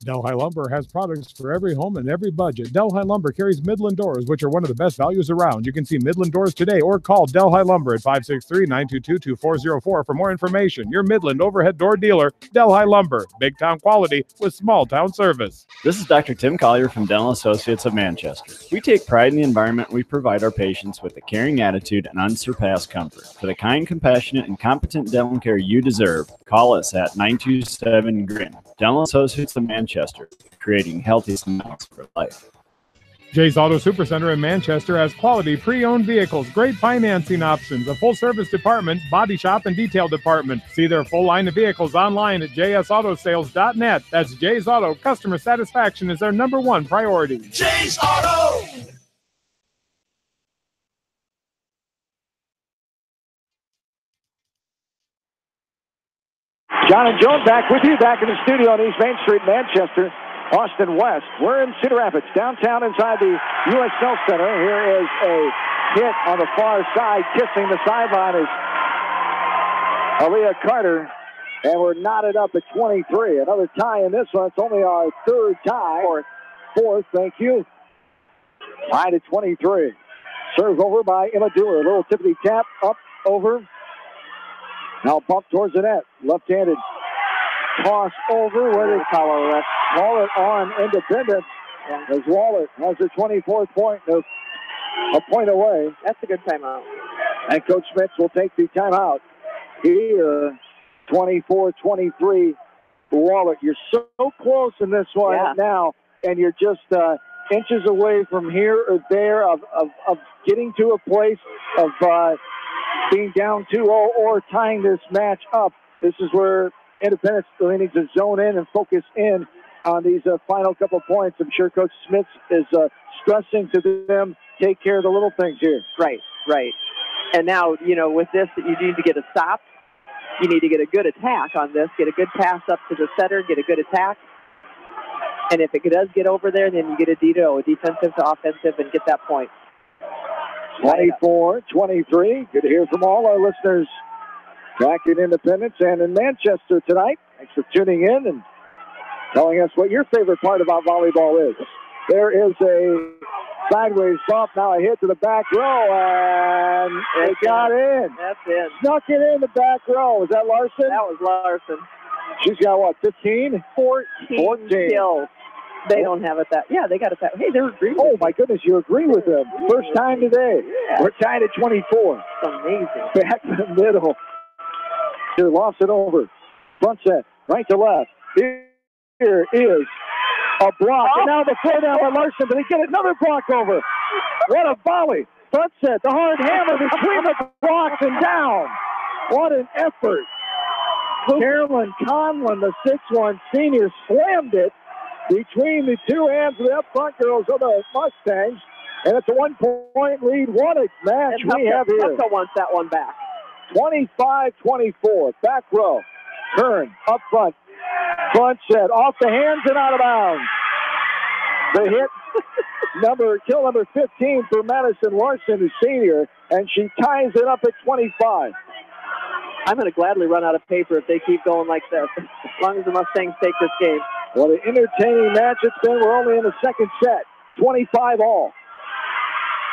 Delhi Lumber has products for every home and every budget. Delhi Lumber carries Midland doors, which are one of the best values around. You can see Midland doors today or call Delhi Lumber at 563-922-2404 for more information. Your Midland overhead door dealer, Delhi Lumber. Big town quality with small town service. This is Dr. Tim Collier from Dental Associates of Manchester. We take pride in the environment we provide our patients with a caring attitude and unsurpassed comfort. For the kind, compassionate, and competent dental care you deserve, call us at 927-GRIN. Dental Associates of Manchester, creating healthy smiles for life. Jay's Auto Supercenter in Manchester has quality pre-owned vehicles, great financing options, a full-service department, body shop, and detail department. See their full line of vehicles online at jsautosales.net. That's Jay's Auto. Customer satisfaction is their #1 priority. Jay's Auto! John and Joan back with you, back in the studio on East Main Street, Manchester, Austin West. We're in Cedar Rapids, downtown inside the U.S. Health Center. Here is a hit on the far side. Kissing the sideline is Aaliyah Carter, and we're knotted up at 23. Another tie in this one. It's only our 3rd tie. Fourth, thank you. Tied at 23. Serve over by Emma Doerr. A little tippity tap up over. Now bump towards the net. Left-handed toss over. Where did Wahlert on Independence? As Wahlert has her 24th point. A point away. That's a good timeout. And Coach Schmitz will take the timeout. Here, 24-23 Wahlert. You're so close in this one now, and you're just inches away from here or there of getting to a place of being down 2-0 or tying this match up. This is where Independence really needs to zone in and focus in on these final couple points. I'm sure Coach Smith is stressing to them, take care of the little things here. Right. And now, with this, you need to get a stop. You need to get a good attack on this, get a good pass up to the setter, get a good attack. And if it does get over there, then you get a defensive to offensive, and get that point. 24-23. Good to hear from all our listeners back in Independence and in Manchester tonight. Thanks for tuning in and telling us what your favorite part about volleyball is. There is a sideways bump. Now a hit to the back row, and it got in. That's it. Snuck it in the back row. Was that Larson? That was Larson. She's got what, 15? 14 kills. They don't have it that. Yeah, they got it that. Hey, they're agreeing. Oh, my goodness, you agree with them. First time today. Yeah. We're tied at 24. That's amazing. Back in the middle. She lost it over. Front set, right to left. Here is a block. And now the throw down by Larson, but they get another block over. What a volley. Front set, the hard hammer between the blocks and down. What an effort. Carolyn Conlon, the 6'1 senior, slammed it between the two hands of the up front girls of the Mustangs. And it's a 1-point lead. What a match we have here. Tucka wants that one back. 25-24. Back row. Turn up front. Front set off the hands and out of bounds. The hit kill number 15 for Madison Larson, the senior, and she ties it up at 25. I'm going to gladly run out of paper if they keep going like this, as long as the Mustangs take this game. What an entertaining match it's been. We're only in the second set. 25 all.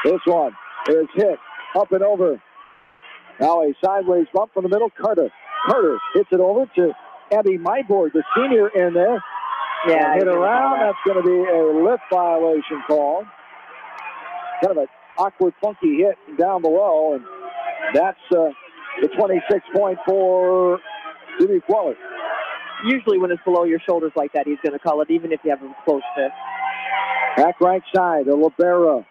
This one is hit up and over. Now a sideways bump from the middle. Carter hits it over to Abby Myborg, the senior, in there. Yeah, hit around. That's going to be a lift violation call. Kind of an awkward, funky hit down below, and that's the 26 point for Dubuque Wahlert. Usually when it's below your shoulders like that, he's going to call it, even if you have a close fist. Back right side, the libero.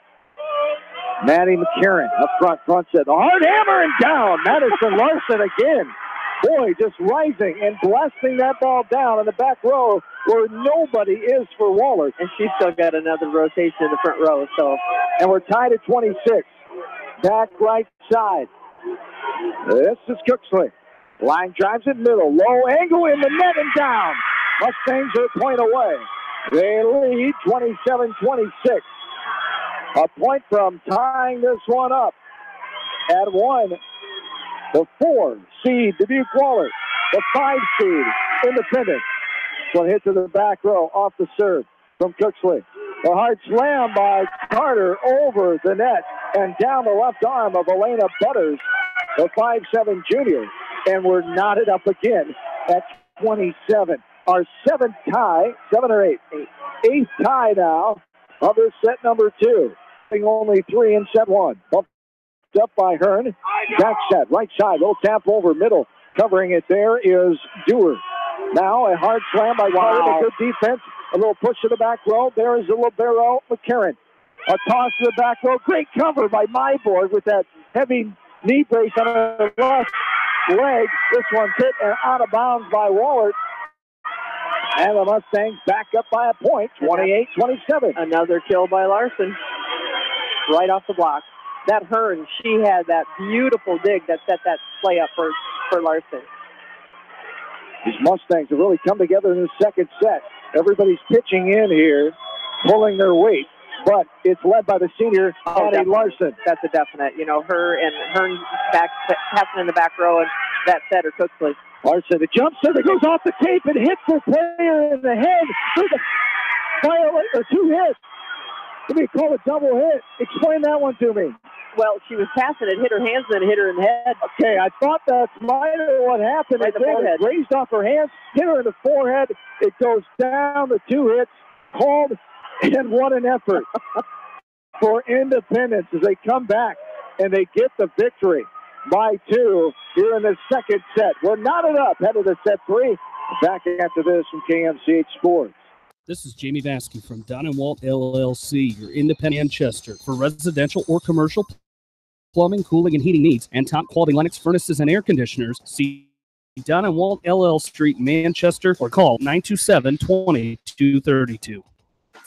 Maddie McCarron up front set. The hard hammer and down. Madison Larson again. Boy, just rising and blasting that ball down in the back row where nobody is for Wahlert. And she's still got another rotation in the front row. And we're tied at 26. Back right side. This is Cooksley. Line drives it middle. Low angle in the net and down. Mustangs are a point away. They lead 27-26. A point from tying this one up at 1. The 4 seed Dubuque Wahlert. The 5 seed Independent. One hit to the back row off the serve from Cooksley. A hard slam by Carter over the net and down the left arm of Elena Butters, the 5'7 junior. And we're knotted up again at 27. Our 7th tie, 7 or 8? 8th tie now of this set number 2. Only 3 in set 1. Bumped up by Hearn. Back set, right side, little tap over middle. Covering it there is Dewar. Now a hard slam by Wahlert. A good defense. A little push to the back row. There is the libero, McCarron. A toss to the back row. Great cover by Myborg with that heavy knee brace on her left leg. This one's hit and out of bounds by Wahlert. And the Mustangs back up by a point, 28-27. Another kill by Larson. Right off the block. That Hearn, she had that beautiful dig that set that play up for Larson. These Mustangs have really come together in the second set. Everybody's pitching in here, pulling their weight, but it's led by the senior, Patty Larson. That's a definite. You know, her and Hearn passing in the back row, and that set her Cooksley. Larson, the jump serve that goes off the tape and hits the player in the head. Two hits. Let me call a double hit. Explain that one to me. Well, she was passing it, hit her hands, and then hit her in the head. Okay, I thought that's might have what happened. Right, it raised off her hands, hit her in the forehead. It goes down, the 2 hits, called, and what an effort for Independence as they come back and they get the victory by 2 here in the second set. We're knotted up, headed to set 3. Back after this from KMCH Sports. This is Jamie Vasky from Don & Walt LLC, your independent Manchester. For residential or commercial plumbing, cooling, and heating needs, and top-quality Lennox furnaces and air conditioners, see Don & Walt LL Street, Manchester, or call 927-2232.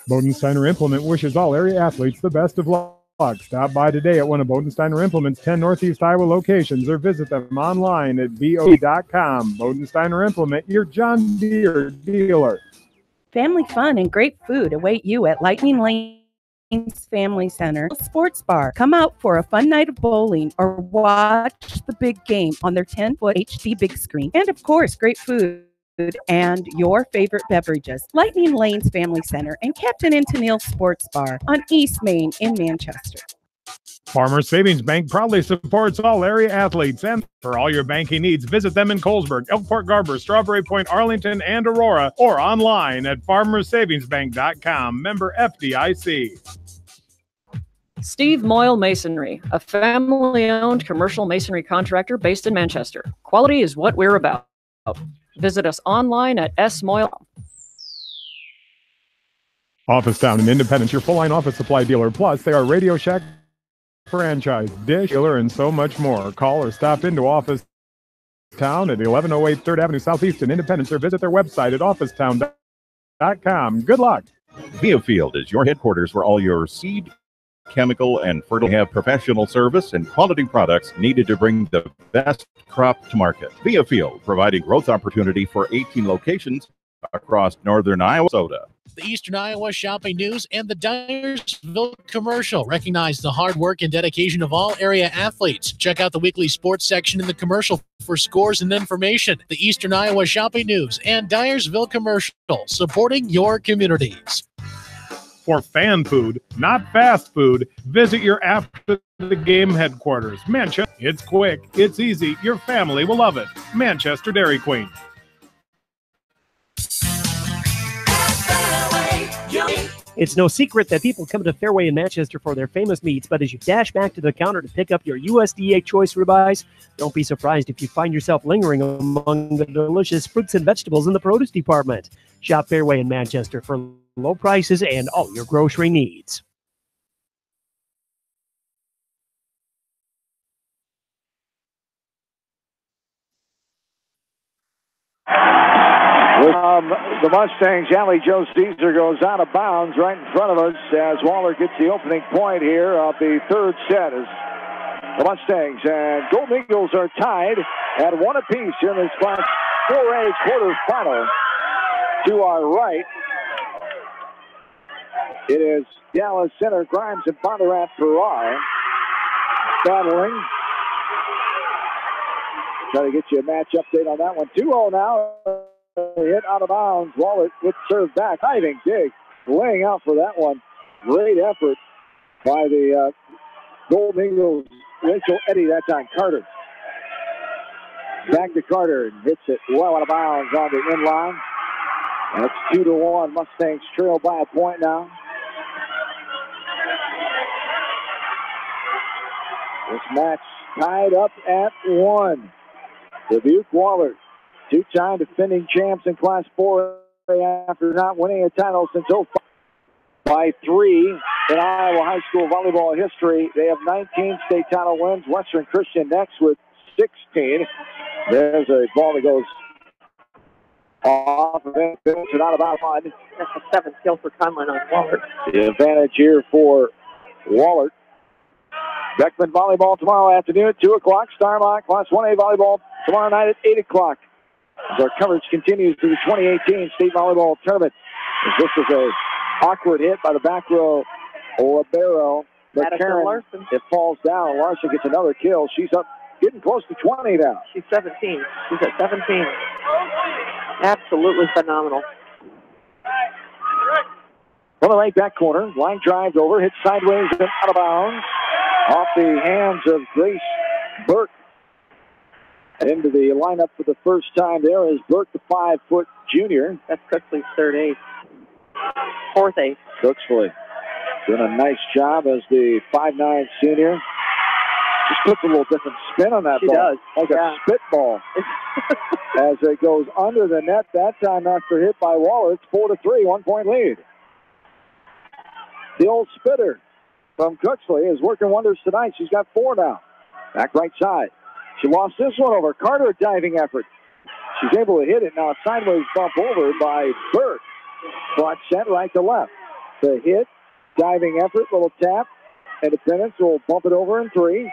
Bodensteiner Implement wishes all area athletes the best of luck. Stop by today at one of Bodensteiner Implement's 10 Northeast Iowa locations or visit them online at BOD.com. Bodensteiner Implement, your John Deere dealer. Family fun and great food await you at Lightning Lane's Family Center Sports Bar. Come out for a fun night of bowling or watch the big game on their 10-foot HD big screen. And of course, great food and your favorite beverages. Lightning Lanes Family Center and Captain and Tennille Sports Bar on East Main in Manchester. Farmers Savings Bank proudly supports all area athletes, and for all your banking needs, visit them in Colesburg, Elkport Garber, Strawberry Point, Arlington, and Aurora, or online at farmersavingsbank.com. Member FDIC. Steve Moyle Masonry, a family-owned commercial masonry contractor based in Manchester. Quality is what we're about. Visit us online at smoyle. Office Town in Independence, your full-line office supply dealer. Plus, they are Radio Shack franchise, dish dealer, and so much more. Call or stop into Office Town at 1108 3rd Avenue Southeast in Independence, or visit their website at officetown.com. Good luck. Viafield is your headquarters for all your seed, chemical, and fertilizer. Have professional service and quality products needed to bring the best crop to market. Viafield, providing growth opportunity for 18 locations across northern Iowa. The Eastern Iowa Shopping News and the Dyersville Commercial recognize the hard work and dedication of all area athletes. Check out the weekly sports section in the commercial for scores and information. The Eastern Iowa Shopping News and Dyersville Commercial, supporting your communities. For fan food, not fast food, visit your after the game headquarters. Manchester, it's quick, it's easy, your family will love it. Manchester Dairy Queen. It's no secret that people come to Fairway in Manchester for their famous meats, but as you dash back to the counter to pick up your USDA choice ribeyes, don't be surprised if you find yourself lingering among the delicious fruits and vegetables in the produce department. Shop Fairway in Manchester for low prices and all your grocery needs. The Mustangs, Allie Joe Caesar goes out of bounds right in front of us as Wahlert gets the opening point here of the third set. As the Mustangs and Golden Eagles are tied at one apiece in this Class 4A quarterfinal. To our right, it is Dallas Center, Grimes, and Bondurant Farrar battling. Try to get you a match update on that one. 2-0 now. Hit out of bounds. Wahlert with serve back. Diving dig. Laying out for that one. Great effort by the Golden Eagles. Rachel Eddy that time. Carter. Back to Carter and hits it well out of bounds on the inline. And it's 2-1. Mustangs trail by a point now. This match tied up at 1. Dubuque Wahlert, two-time defending champs in Class 4 after not winning a title since 2005 by 3 in Iowa high school volleyball history. They have 19 state title wins. Western Christian next with 16. There's a ball that goes off of it, and out of bounds. That's a 7 kill for Conlon on Wahlert. The advantage here for Wahlert. Beckman volleyball tomorrow afternoon at 2 o'clock. Starmont Class 1A volleyball tomorrow night at 8 o'clock. As our coverage continues to the 2018 state volleyball tournament. This is a awkward hit by the back row libero. But Karen, Larson. It falls down. Larson gets another kill. She's up, getting close to 20 now. She's 17. She's at 17. Absolutely phenomenal. From the right back corner, line drives over, hits sideways and out of bounds. Off the hands of Grace Burke. Into the lineup for the first time there is Burke, the 5-foot junior. That's Cooksley's third ace. Fourth ace. Cooksley doing a nice job as the 5'9" senior. Just puts a little different spin on that ball. She does. Like a spitball. As it goes under the net that time after hit by Wahlert. It's 4-3, 1 point lead. The old spitter from Cooksley is working wonders tonight. She's got 4 now. Back right side. She lost this one over. Carter, diving effort. She's able to hit it now. Sideways bump over by Burke. Front set right to left. The hit, diving effort, little tap. Independence will bump it over in 3.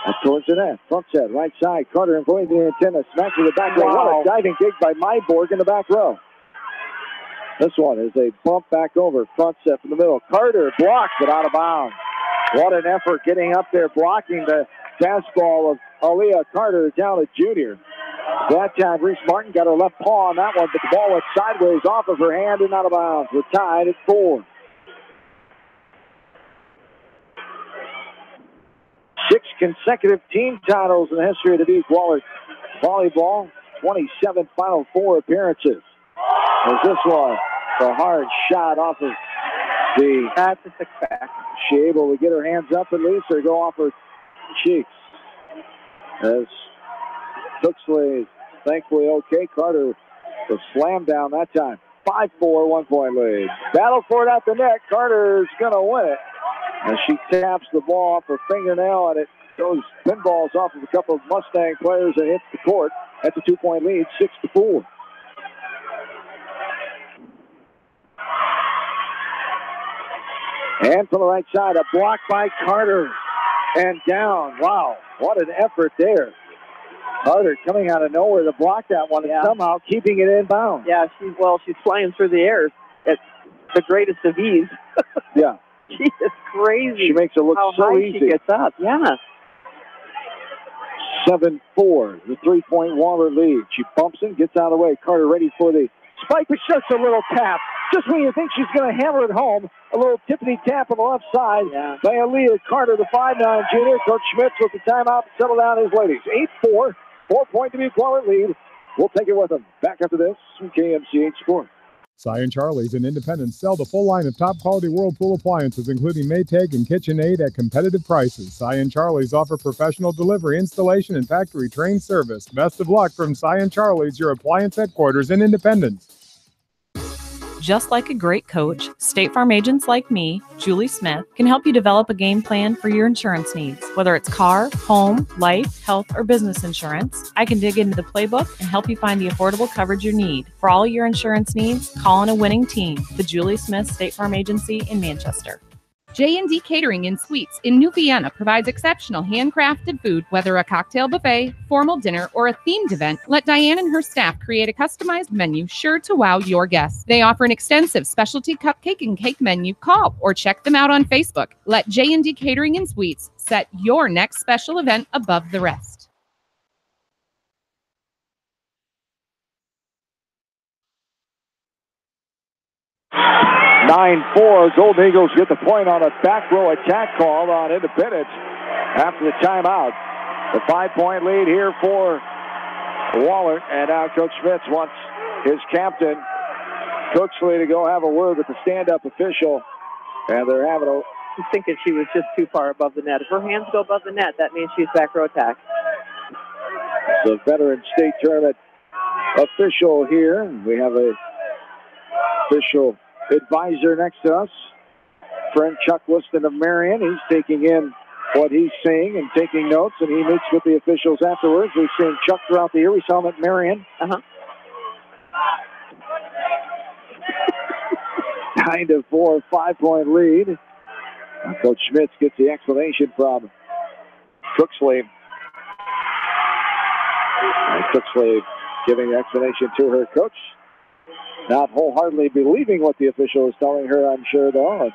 Up towards the net. Front set, right side. Carter avoiding the antenna. Smack to the back row. What a diving dig by Myborg in the back row. This one is a bump back over. Front set from the middle. Carter blocks it out of bounds. What an effort getting up there, blocking the fastball of Aaliyah Carter down at junior. That time, Reese Martin got her left paw on that one, but the ball went sideways off of her hand and out of bounds. We're tied at 4. 6 consecutive team titles in the history of the Dubuque Wahlert volleyball. 27 Final Four appearances. As this one, the hard shot off of the... That's a six-pack. She able to get her hands up at least or go off her cheeks. As Cooksley is thankfully okay. Carter was slammed down that time. 5-4, 1-point lead. Battle for it at the net. Carter's going to win it. And she taps the ball off her fingernail, and it goes pinballs off of a couple of Mustang players and hits the court. That's a 2-point lead, 6-4. And from the right side, a block by Carter. And down. Wow, what an effort there. Carter coming out of nowhere to block that one and somehow keeping it in bounds. Yeah, she's flying through the air at the greatest of ease. Yeah. She is crazy. She makes it look how so high easy. She gets up, yeah. 7-4, the 3-point Wahlert lead. She bumps in, gets out of the way. Carter ready for the spike, but just a little tap. Just when you think she's going to hammer it home, a little tippity tap on the left side by Aaliyah Carter, the 5'9" junior. Coach Schmitz with the timeout to settle down his ladies. 8-4, 4-point Dubuque Wahlert lead. We'll take it with them. Back after this from KMCH Sports. Cy and Charlie's in Independence sell the full line of top-quality Whirlpool appliances, including Maytag and KitchenAid at competitive prices. Cy and Charlie's offer professional delivery, installation, and factory-trained service. Best of luck from Cy and Charlie's, your appliance headquarters in Independence. Just like a great coach, State Farm agents like me, Julie Smith, can help you develop a game plan for your insurance needs. Whether it's car, home, life, health, or business insurance, I can dig into the playbook and help you find the affordable coverage you need. For all your insurance needs, call on a winning team. The Julie Smith State Farm Agency in Manchester. J&D Catering and Suites in New Vienna provides exceptional handcrafted food, whether a cocktail buffet, formal dinner, or a themed event. Let Diane and her staff create a customized menu sure to wow your guests. They offer an extensive specialty cupcake and cake menu. Call or check them out on Facebook. Let J&D Catering and Suites set your next special event above the rest. 9-4, Golden Eagles get the point on a back row attack call on Independence after the timeout. The 5-point lead here for Wahlert, and now Coach Schmitz wants his captain, Cooksley, to go have a word with the stand-up official, and they're having a... She's thinking she was just too far above the net. If her hands go above the net, that means she's back row attack. The veteran state tournament official here. We have a official advisor next to us, friend Chuck Liston of Marion. He's taking in what he's seeing and taking notes, and he meets with the officials afterwards. We've seen Chuck throughout the year. We saw him at Marion. 9-4, 5-point lead. Coach Schmitz gets the explanation from Cooksley. And Cooksley giving the explanation to her coach. Not wholeheartedly believing what the official is telling her, I'm sure, though.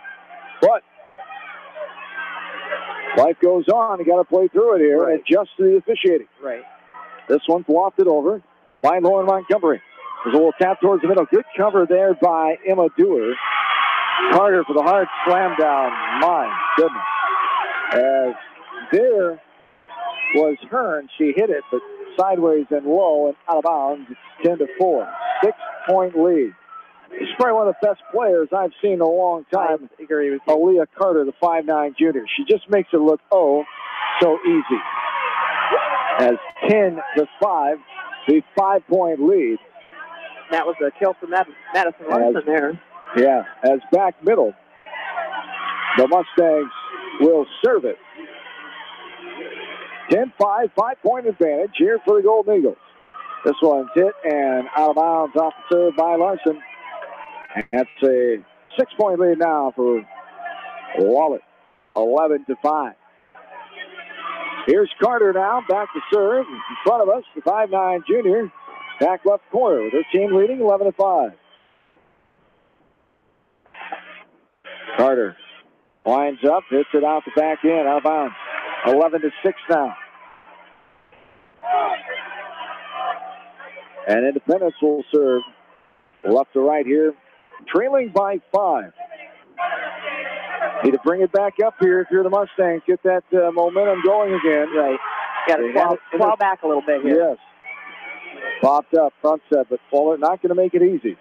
But life goes on. You got to play through it here and adjust to the officiating. Right. This one's lofted over by Lauren Montgomery. There's a little tap towards the middle. Good cover there by Emma Dewar. Carter for the hard slam down. My goodness. As there was Hearn. She hit it, but sideways and low and out of bounds. It's 10-4. 6-point lead. She's probably one of the best players I've seen in a long time. I agree with you. Aaliyah Carter, the 5'9" junior. She just makes it look, so easy. As 10-5, the 5-point lead. That was a kill for Madison Larson there. Yeah, as back middle, the Mustangs will serve it. 10-5, 5-point advantage here for the Golden Eagles. This one's hit and out of bounds off the serve by Larson. And that's a 6-point lead now for Wahlert. 11-5. Here's Carter now, back to serve. In front of us, the 5'9" junior. Back left corner with her team leading 11-5. Carter winds up, hits it out the back end, out of bounds. 11-6 now. And Independence will serve left to right here, trailing by 5. Need to bring it back up here if you're the Mustangs. Get that momentum going again. Right. Got to claw back a little bit here. Yes. Popped up, front set, but Wahlert not going to make it easy.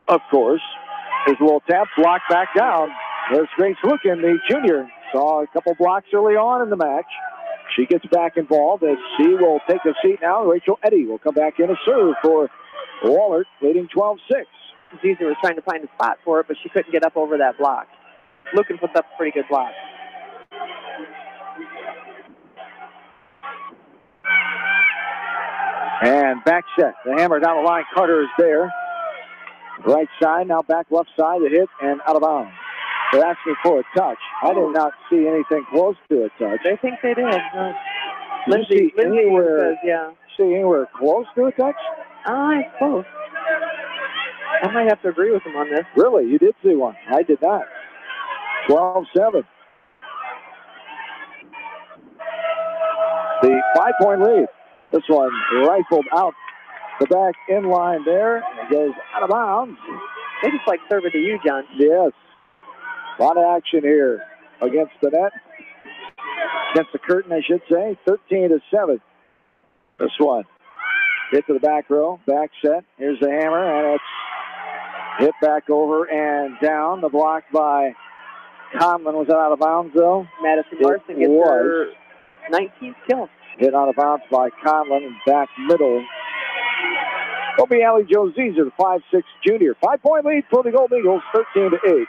Of course, there's a little tap, blocked back down. There's Grace Lucan, the junior. Saw a couple blocks early on in the match. She gets back involved as she will take a seat now. Rachel Eddy will come back in a serve for Wahlert, leading 12-6. Ziza was trying to find a spot for it, but she couldn't get up over that block. Lucan puts up a pretty good block. And back set. The hammer down the line. Carter is there. Right side, now back left side. The hit and out of bounds. They're asking for a touch. I did not see anything close to a touch. I think they did. Lindsay anywhere, says, yeah. See anywhere close to a touch? I suppose. I might have to agree with him on this. Really? You did see one. I did not. 12-7. The 5-point lead. This one rifled out the back in line there. It goes out of bounds. They just like serve it to you, John. Yes. A lot of action here against the net. Against the curtain, I should say. 13-7. This one. Hit to the back row. Back set. Here's the hammer, and it's hit back over and down. The block by Conlon was out of bounds, though. Madison Larson gets her 19th kill. Hit out of bounds by Conlon and back middle. Will be Allie Jo Ziza, the 5'6" junior. 5-point lead for the Gold Eagles, 13-8.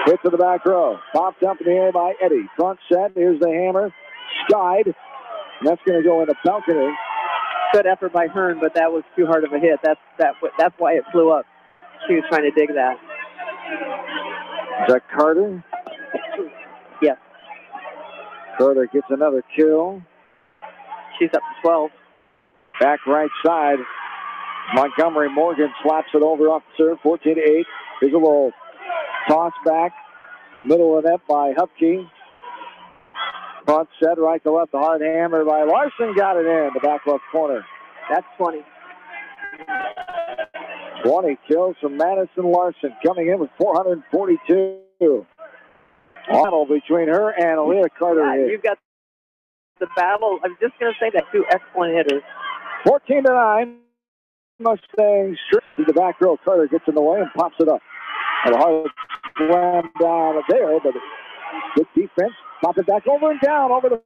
Hit to the back row. Popped up in the air by Eddy. Front set. Here's the hammer. Skied. And that's going to go in the balcony. Good effort by Hearn, but that was too hard of a hit. That's why it flew up. She was trying to dig that. Is that Carter? Yes. Carter gets another kill. She's up to 12. Back right side. Montgomery Morgan slaps it over off the serve. 14-8. Here's a little toss back. Middle of the net by Hupke. Front set right to left. The hard hammer by Larson. Got it in the back left corner. That's 20. 20 kills from Madison Larson, coming in with 442. Battle between her and Aaliyah Carter. Yeah, you've got the battle. I'm just going to say that two excellent hitters. 14-9. Mustangs to the back row. Carter gets in the way and pops it up. And a hard slam down there, but good defense. Pop it back over and down over the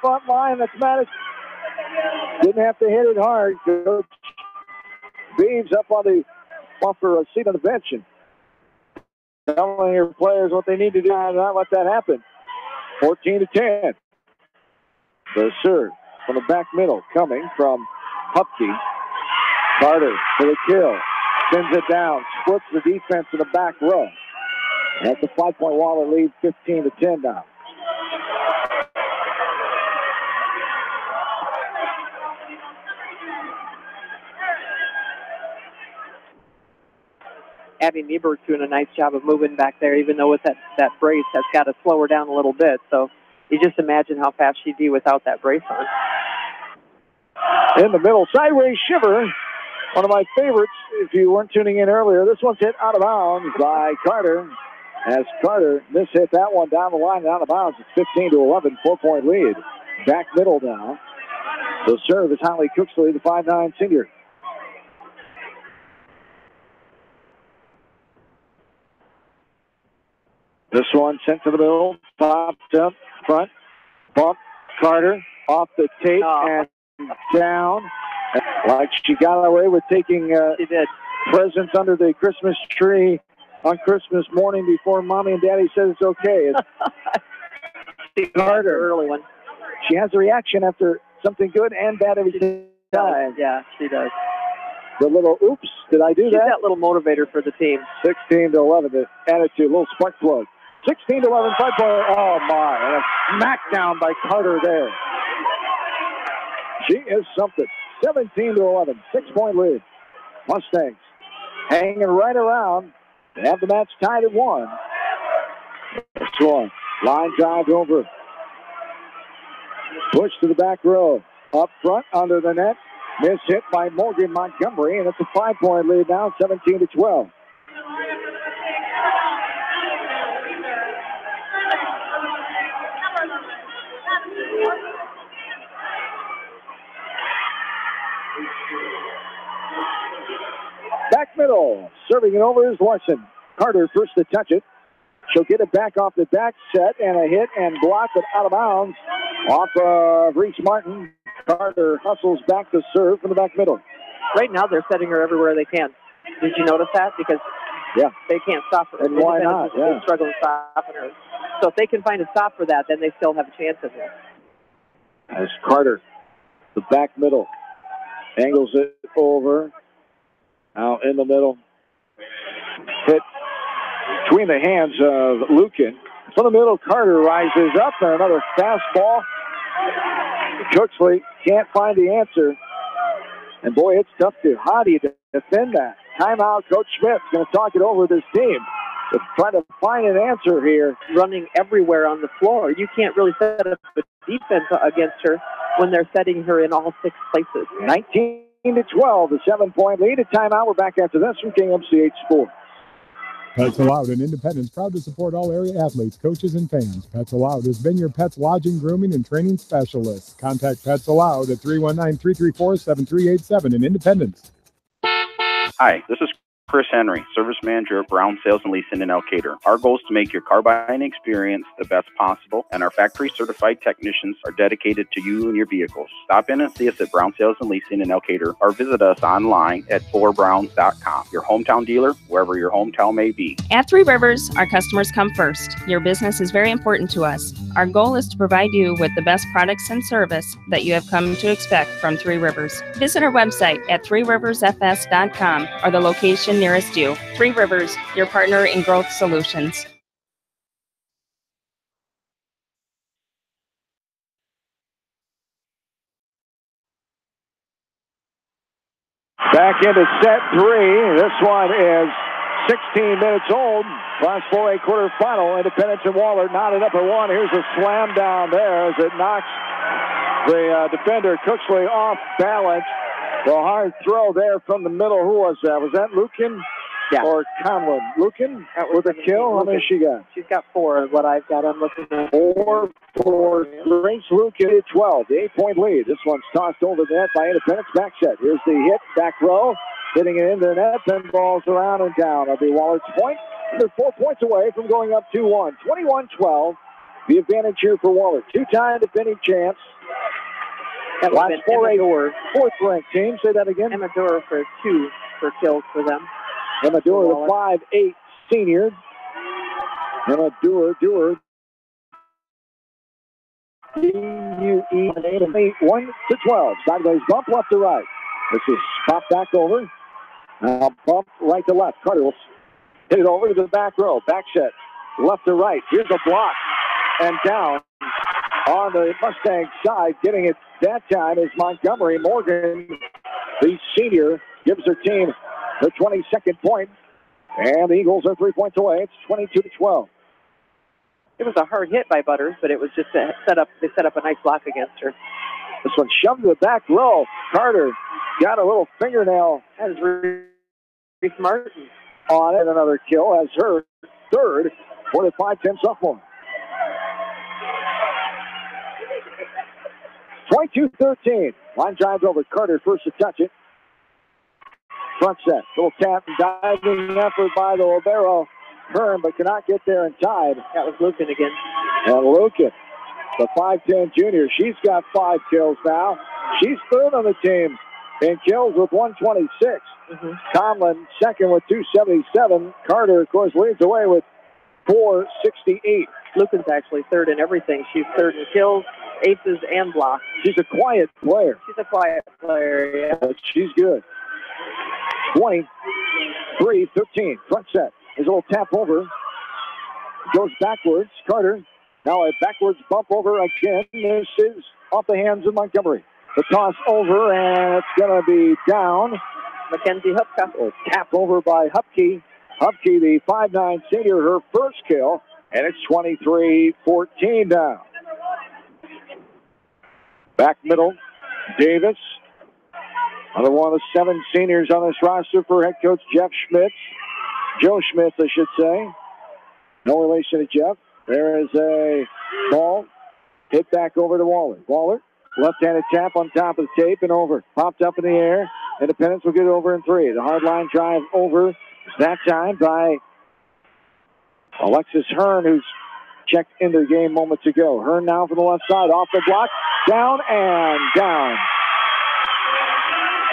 front line. That's Madison. Didn't have to hit it hard. Coach Beeves up on the for a seat on the bench and telling your players what they need to do and not let that happen. 14-10. The serve from the back middle coming from Hupke. Carter for the kill. Sends it down. Splits the defense in the back row. That's a 5-point Wahlert lead, 15-10 now. Abby Nieberg's doing a nice job of moving back there, even though with that brace, that's got to slow her down a little bit. So you just imagine how fast she'd be without that brace on. In the middle, sideways shiver. One of my favorites, if you weren't tuning in earlier. This one's hit out of bounds by Carter. As Carter mishit that one down the line and out of bounds. It's 15-11, 4-point lead. Back middle now. The serve is Holly Cooksley, the 5'9" senior. This one sent to the middle, popped up front, bump, Carter off the tape and down. Like she got away with taking presents under the Christmas tree on Christmas morning before Mommy and Daddy said it's okay. It's Carter. Early one. She has a reaction after something good and bad every time. Yeah, she does. The little oops, did I do She's that little motivator for the team. 16-11, the attitude, little spark plug. 16-11, 5-point. Oh, my. And a smackdown by Carter there. She is something. 17-11, 6-point lead. Mustangs hanging right around. They have the match tied at 1. This one, line drive over. Push to the back row. Up front, under the net. Miss hit by Morgan Montgomery, and it's a 5-point lead now, 17-12. Back middle, serving it over is Larson. Carter first to touch it. She'll get it back off the back set, and a hit and block it out of bounds off of Reese Martin. Carter hustles back to serve from the back middle. Right now, they're setting her everywhere they can. Did you notice that? Because they can't stop her. And why not? They struggle stopping her. So if they can find a stop for that, then they still have a chance in there. As Carter, the back middle, angles it over. Out in the middle. Hit between the hands of Lukin. From the middle, Carter rises up, and another fastball. Cooksley can't find the answer. And boy, it's tough to how do you defend that? Timeout, Coach Schmidt's going to talk it over with his team. To try to find an answer here. Running everywhere on the floor. You can't really set up a defense against her when they're setting her in all 6 places. 19-12, the 7-point lead. A timeout. We're back after this from KMCH Sports. Pets Allowed in Independence, proud to support all area athletes, coaches, and fans. Pets Allowed has been your pet's lodging, grooming, and training specialist. Contact Pets Allowed at 319-334-7387 in Independence. Hi, this is Chris Henry, Service Manager at Brown Sales and Leasing in Elkader. Our goal is to make your car buying experience the best possible, and our factory-certified technicians are dedicated to you and your vehicles. Stop in and see us at Brown Sales and Leasing in Elkader, or visit us online at 4browns.com. Your hometown dealer, wherever your hometown may be. At Three Rivers, our customers come first. Your business is very important to us. Our goal is to provide you with the best products and service that you have come to expect from Three Rivers. Visit our website at threeriversfs.com or the location nearest you. Three Rivers, your partner in growth solutions. Back into set 3. This one is 16 minutes old. Class 4A quarterfinal. Independence and Wahlert knotted up at 1. Here's a slam down there as it knocks the defender Cooksley off balance. The hard throw there from the middle. Who was that? Was that Lukin or Conlon? Lukin with a kill? How many she got? She's got 4 is what I've got. I'm looking at 4 for Grace Lukin at 12. The 8-point lead. This one's tossed over the net by Independence. Back set. Here's the hit. Back row. Hitting it into the net. Pinballs around and down. It'll be Wallert's point. They're 4 points away from going up 2-1. 21-12. The advantage here for Wahlert. 2-time defending champs. That Last would have been 4A fourth-ranked team. Say that again. Emma Doerr for 2 for kills for them. Emma Doerr, the 5'8" senior. Emma Doerr. DUE 1-12. Sideways bump left to right. This is popped back over. Now bump right to left. Carter will hit it over to the back row. Back set. Left to right. Here's a block. And down on the Mustang side. Getting it that time is Montgomery. Morgan, the senior, gives her team the 22nd point. And the Eagles are 3 points away. It's 22-12. It was a hard hit by Butters, but it was just a set up. They set up a nice block against her. This one shoved to the back row. Carter got a little fingernail. That is Reese Martin on it. Another kill as her third for the 5'10" sophomore. 22-13. Line drives over. Carter first to touch it. Front set. Little tap and diving effort by the libero. Kern, but cannot get there in time. That was Lukin again. And Lukin, the 5'10" junior. She's got 5 kills now. She's third on the team in kills with 126. Conlon second with 277. Carter, of course, leads away with 468. Lukin's actually third in everything. She's third in kills, aces, and blocks. She's a quiet player. She's a quiet player, yeah. But she's good. 23-13. Front set. There's a little tap over. Goes backwards. Carter. Now a backwards bump over again. This is off the hands of Montgomery. The toss over, and it's going to be down. Mackenzie Hupke. A tap over by Hupke. Hupke, the 5'9" senior, her first kill. And it's 23-14 down. Back middle. Davis. Another one of the 7 seniors on this roster for head coach Jeff Schmitz. Joe Schmitz, I should say. No relation to Jeff. There is a ball hit back over to Wahlert. Wahlert, left-handed tap on top of the tape and over. Popped up in the air. Independence will get it over in 3. The hard line drive over that time by Alexis Hearn, who's checked into the game moments ago. Hearn now from the left side, off the block, down and down.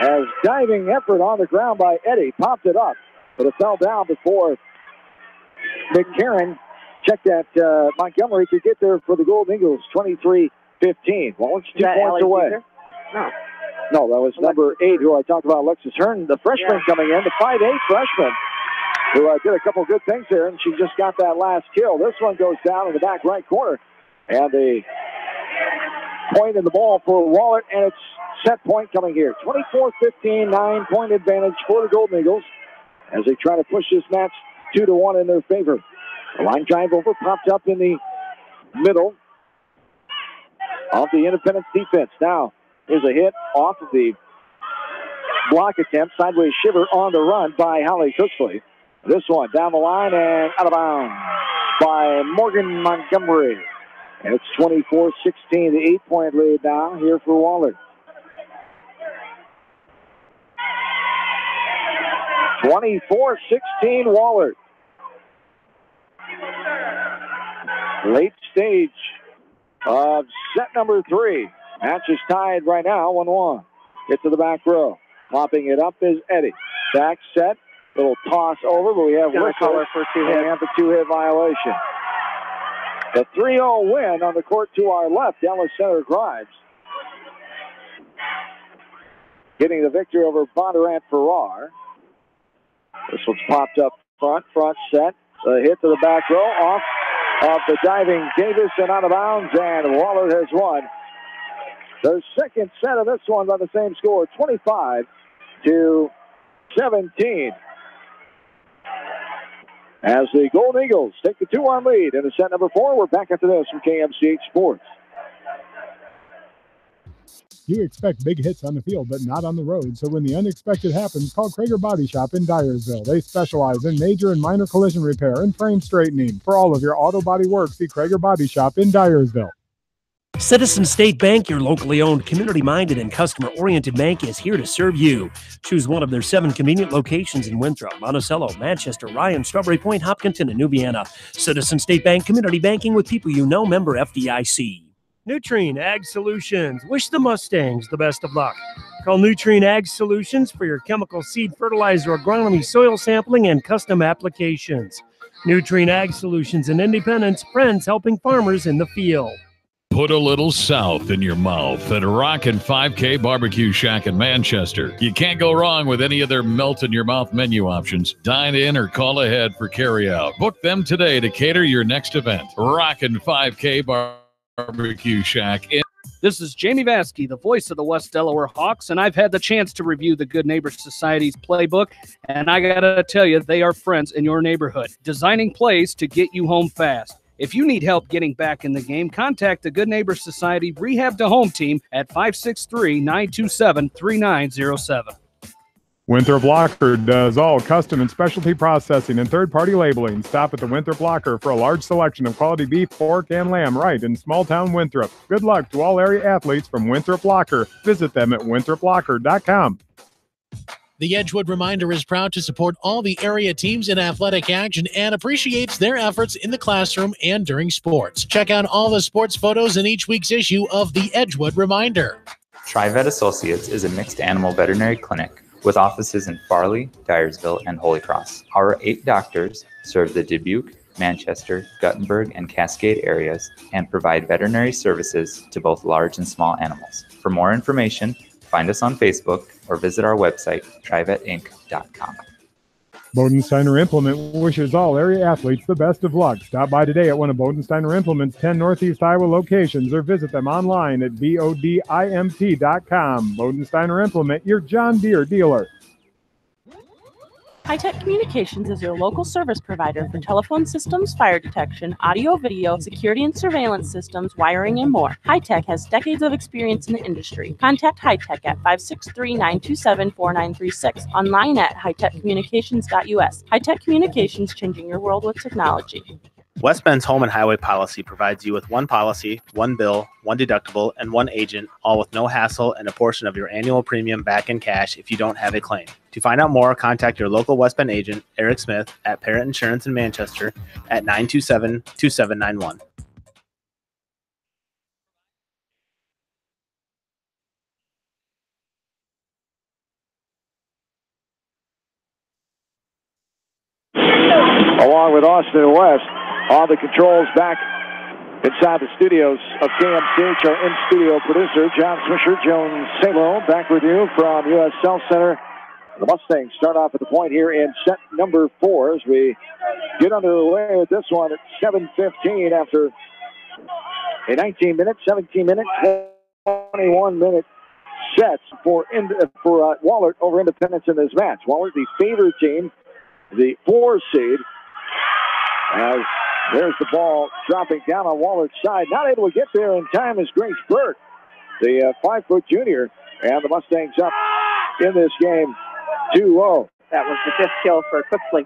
As diving effort on the ground by Eddie, popped it up, but it fell down before McCarron checked that Montgomery could get there for the Golden Eagles, 23-15. Well, it's 2 points away. No, that was number 8, who I talked about, Alexis Hearn, the freshman coming in, the 5'8" freshman, who did a couple good things there, and she just got that last kill. This one goes down in the back right corner, and the point in the ball for Wahlert, and it's set point coming here. 24-15, 9-point advantage for the Golden Eagles as they try to push this match 2-1 in their favor. The line drive over, popped up in the middle of the Independence defense. Now, here's a hit off of the block attempt, sideways shiver on the run by Holly Cooksley. This one down the line and out of bounds by Morgan Montgomery. And it's 24-16, the 8-point lead now here for Wahlert. 24-16 Wahlert. Late stage of set number 3. Match is tied right now, 1-1. Get to the back row. Popping it up is Eddie. Back set. Little toss over, but we have whistle for 2-hit and the 2-hit violation. The 3-0 win on the court to our left, Dallas Center Grimes. Getting the victory over Bondurant Farrar. This one's popped up front set. A hit to the back row, off of the diving Davis and out of bounds, and Wahlert has won their second set of this one by the same score, 25-17. As the Golden Eagles take the 2-1 lead in the set number 4, we're back after this from KMCH Sports. You expect big hits on the field, but not on the road. So when the unexpected happens, call Krager Body Shop in Dyersville. They specialize in major and minor collision repair and frame straightening. For all of your auto body work, see Krager Body Shop in Dyersville. Citizen State Bank, your locally owned, community-minded, and customer-oriented bank, is here to serve you. Choose one of their 7 convenient locations in Winthrop, Monticello, Manchester, Ryan, Strawberry Point, Hopkinton, and New Vienna. Citizen State Bank, community banking with people you know, member FDIC. Nutrien Ag Solutions. Wish the Mustangs the best of luck. Call Nutrien Ag Solutions for your chemical seed, fertilizer, agronomy, soil sampling, and custom applications. Nutrien Ag Solutions in Independence, friends helping farmers in the field. Put a little south in your mouth at Rockin' 5K Barbecue Shack in Manchester. You can't go wrong with any of their melt-in-your-mouth menu options. Dine in or call ahead for carry-out. Book them today to cater your next event. Rockin' 5K Barbecue Shack. This is Jamie Vaskey, the voice of the West Delaware Hawks, and I've had the chance to review the Good Neighbor Society's playbook, and I gotta tell you, they are friends in your neighborhood, designing plays to get you home fast. If you need help getting back in the game, contact the Good Neighbor Society Rehab to Home team at 563-927-3907. Winthrop Locker does all custom and specialty processing and third-party labeling. Stop at the Winthrop Locker for a large selection of quality beef, pork, and lamb right in small-town Winthrop. Good luck to all area athletes from Winthrop Locker. Visit them at winthroplocker.com. The Edgewood Reminder is proud to support all the area teams in athletic action and appreciates their efforts in the classroom and during sports. Check out all the sports photos in each week's issue of the Edgewood Reminder. TriVet Associates is a mixed animal veterinary clinic with offices in Farley, Dyersville, and Holy Cross. Our 8 doctors serve the Dubuque, Manchester, Guttenberg, and Cascade areas and provide veterinary services to both large and small animals. For more information, find us on Facebook or visit our website, trivetinc.com. Bodensteiner Implement wishes all area athletes the best of luck. Stop by today at one of Bodensteiner Implement's 10 Northeast Iowa locations or visit them online at bodimp.com. Bodensteiner Implement, your John Deere dealer. High-Tech Communications is your local service provider for telephone systems, fire detection, audio, video, security and surveillance systems, wiring, and more. High-Tech has decades of experience in the industry. Contact High-Tech at 563-927-4936, online at hightechcommunications.us. High-Tech Communications, changing your world with technology. West Bend's home and highway policy provides you with one policy, one bill, one deductible, and one agent, all with no hassle and a portion of your annual premium back in cash if you don't have a claim. To find out more, contact your local West Bend agent, Eric Smith, at Parrott Insurance in Manchester at 927-2791. Along with Austin West, on the controls back inside the studios of KMCH, our in-studio producer, John Swisher, Joan Salo, back with you from U.S. South Center. The Mustangs start off at the point here in set number 4 as we get underway with this one at 7:15 after a 19-minute, 17-minute, 21-minute sets for Wahlert over Independence in this match. Wahlert, the favored team, the 4 seed, as there's the ball dropping down on Wallert's side. Not able to get there in time is Grace Burke, the 5-foot junior, and the Mustangs up in this game 2-0. That was the 5th kill for Cooksley.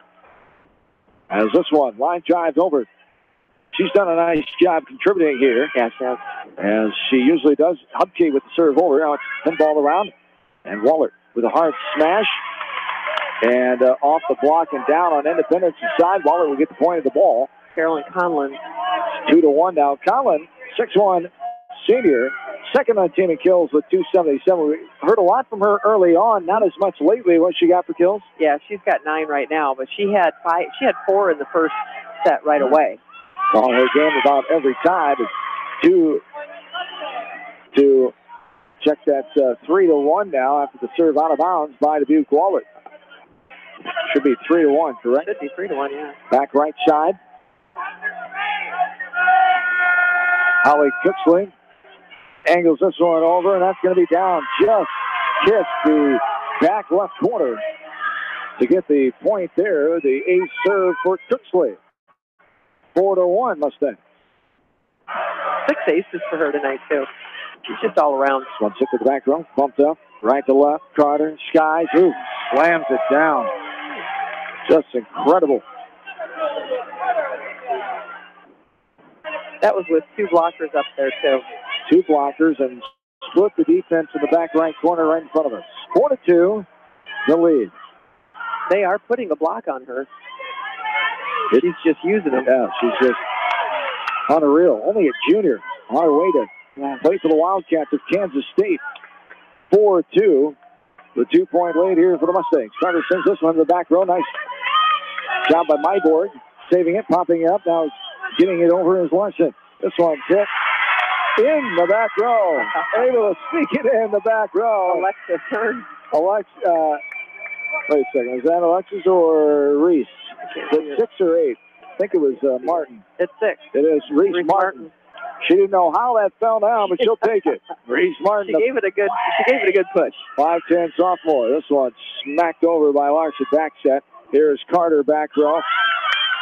As this one, line drives over. She's done a nice job contributing here. Yes, as she usually does. Hubkey with the serve over. Now it's pinball around. And Wahlert with a hard smash. And off the block and down on Independence's side. Wahlert will get the point of the ball. Carolyn Conlon. 2-1 now. Conlon, 6'1", senior. Second on team in kills with 277. We heard a lot from her early on. Not as much lately. What she got for kills? Yeah, she's got 9 right now, but she had 5. She had 4 in the first set right away. Well, her game about every time is to check that 3-1 now after the serve out of bounds by Dubuque Wahlert. Should be 3-1, correct? Should be 3-1, yeah. Back right side. Holly Cooksley angles this one over, and that's going to be down. Just hit the back left corner to get the point there. The ace serve for Cooksley. 4-1 Mustang. 6 aces for her tonight, too. She's just all around. One hit to the back row, bumped up, right to left. Carter, skies, slams it down. Just incredible. That was with 2 blockers up there, too. 2 blockers and split the defense in the back right corner right in front of us. 4-2, the lead. They are putting a block on her. She's just using them. Yeah, she's just unreal. Only a junior on her way to play for the Wildcats of Kansas State. 4-2. The 2-point lead here for the Mustangs. Carter sends this one to the back row. Nice job by Myborg. Saving it, popping it up. Now getting it over is Larson. This one's hit in the back row. Able to sneak it in the back row. Alexa Turn. Wait a second. Is that Alexis or Reese? Is it 6 or 8? I think it was Martin. It's 6. It is Reese Martin. She didn't know how that fell down, but she'll take it. Reese Martin. She gave it a good push. 5'10" sophomore. This one smacked over by Larson back set. Here's Carter back row.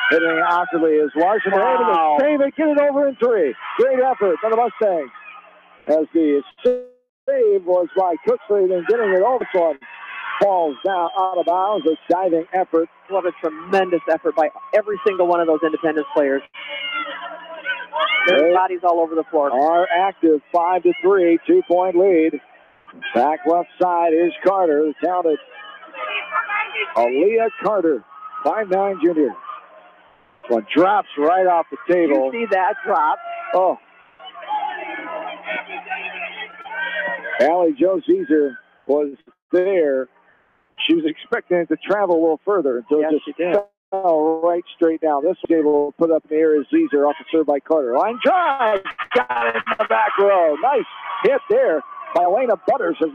Hitting awkwardly is Larson. Able to save it, get it over in 3. Great effort by the Mustangs. As the save was by Cooksley, then getting it over. This one falls down out of bounds. A diving effort. What a tremendous effort by every single one of those Independence players. There's bodies all over the floor. Are active, 5-3, 2-point lead. Back left side is Carter, the talented Aaliyah Carter, 5'9" junior. One drops right off the table. You see that drop? Oh. Allie Jo Caesar was there. She was expecting it to travel a little further until it just fell right straight down. This was able to put up in the air is Caesar off the serve by Carter. Line drive. Got it in the back row. Nice hit there by Elena Butters. As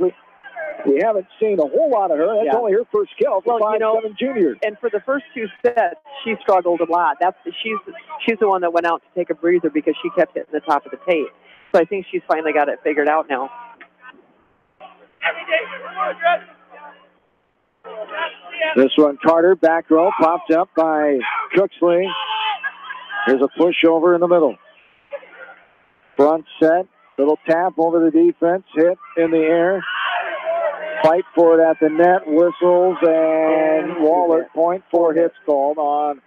we haven't seen a whole lot of her. That's only her first kill for 5'7" junior. And for the first 2 sets, she struggled a lot. She's the one that went out to take a breather because she kept hitting the top of the tape. So I think she's finally got it figured out now. This one, Carter, back row, popped up by Cooksley. Here's a pushover in the middle. Front set, little tap over the defense, hit in the air. Fight for it at the net, whistles, and Wahlert point. 4 hits called on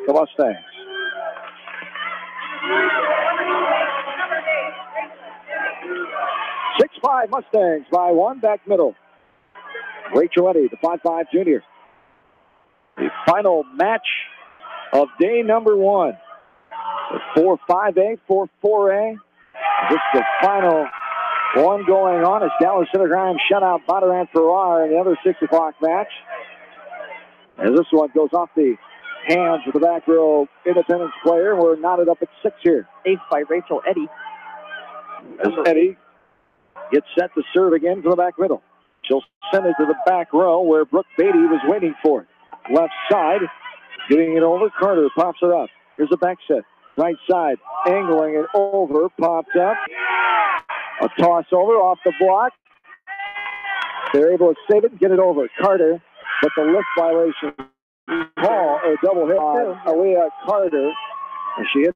the Mustangs. Six-5 Mustangs by 1, back middle. Rachel Eddy, the 5'5" junior. The final match of day number 1. The 4-5A, 4-4A. This is the final one going on as Dallas Center Grimes shut out Badaran Farrar in the other 6 o'clock match. As this one goes off the hands of the back row Independence player. We're knotted up at 6 here. Ace by Rachel Eddy. As Eddy gets set to serve again for the back middle. She'll send it to the back row where Brooke Beatty was waiting for it. Left side, getting it over. Carter pops it up. Here's the back set. Right side, angling it over, popped up. A toss over off the block. They're able to save it and get it over. Carter, but the lift violation call, or double hit on Aaliyah Carter. And she hit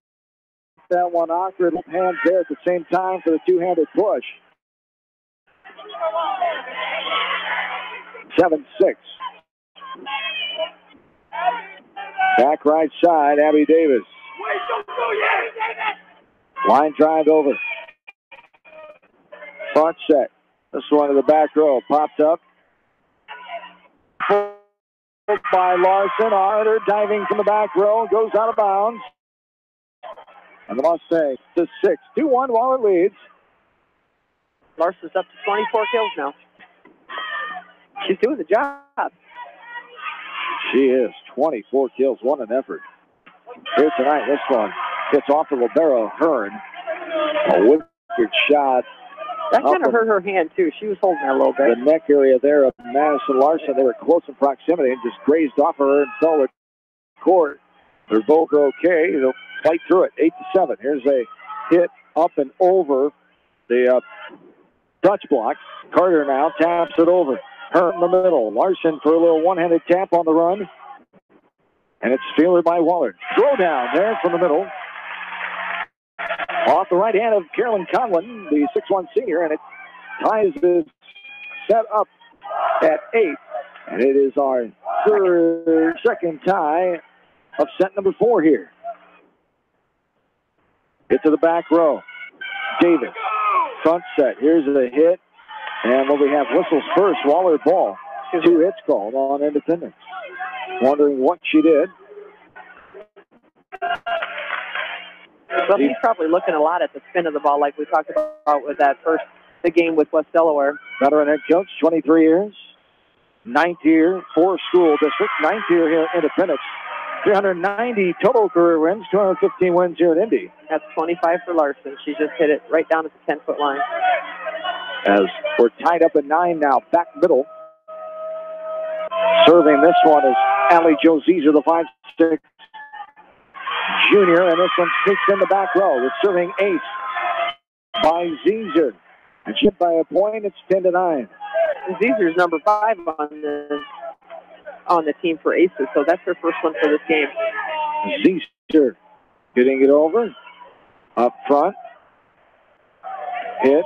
that one awkward hands there at the same time for the two-handed push. 7-6. Back right side, Abby Davis. Line drive over. Front set. This one to the back row. Popped up. By Larson. Arter diving from the back row. Goes out of bounds. And the Mustangs to 6. 2-1 Wahlert leads. Larson's up to 24 kills now. She's doing the job. She is. 24 kills. What an effort. Here tonight, this one hits off the libero, Hearn. A wicked shot. That kind of hurt her hand, too. She was holding her a little bit. The neck area there of Madison Larson. They were close in proximity and just grazed off of her and fell to court. They're both okay. They'll fight through it. 8-7. Here's a hit up and over the touch block. Carter now taps it over. Hearn in the middle. Larson for a little one-handed tap on the run. And it's fielded by Wahlert. Throw down there from the middle. Off the right hand of Carolyn Conlon, the 6'1 senior, and it ties this set up at 8. And it is our second tie of set number 4 here. Get to the back row. Davis, front set. Here's a hit. And what we have whistles first, Wahlert ball. 2 hits called on Independence. Wondering what she did. Well, he's probably looking a lot at the spin of the ball like we talked about with the game with West Delaware. Veteran head coach, 23 years. 9th year for school district. 9th year here at Independence. 390 total career wins, 215 wins here at Indy. That's 25 for Larson. She just hit it right down at the 10-foot line. As we're tied up at 9 now, back middle. Serving this one is Allie Jo Zeeser, the 5'6" junior, and this one sneaks in the back row. It's serving ace by Zeeser. And shipped by a point, it's 10-9. Zeeser's number 5 on the team for aces, so that's her first one for this game. Zeeser getting it over. Up front. Hit.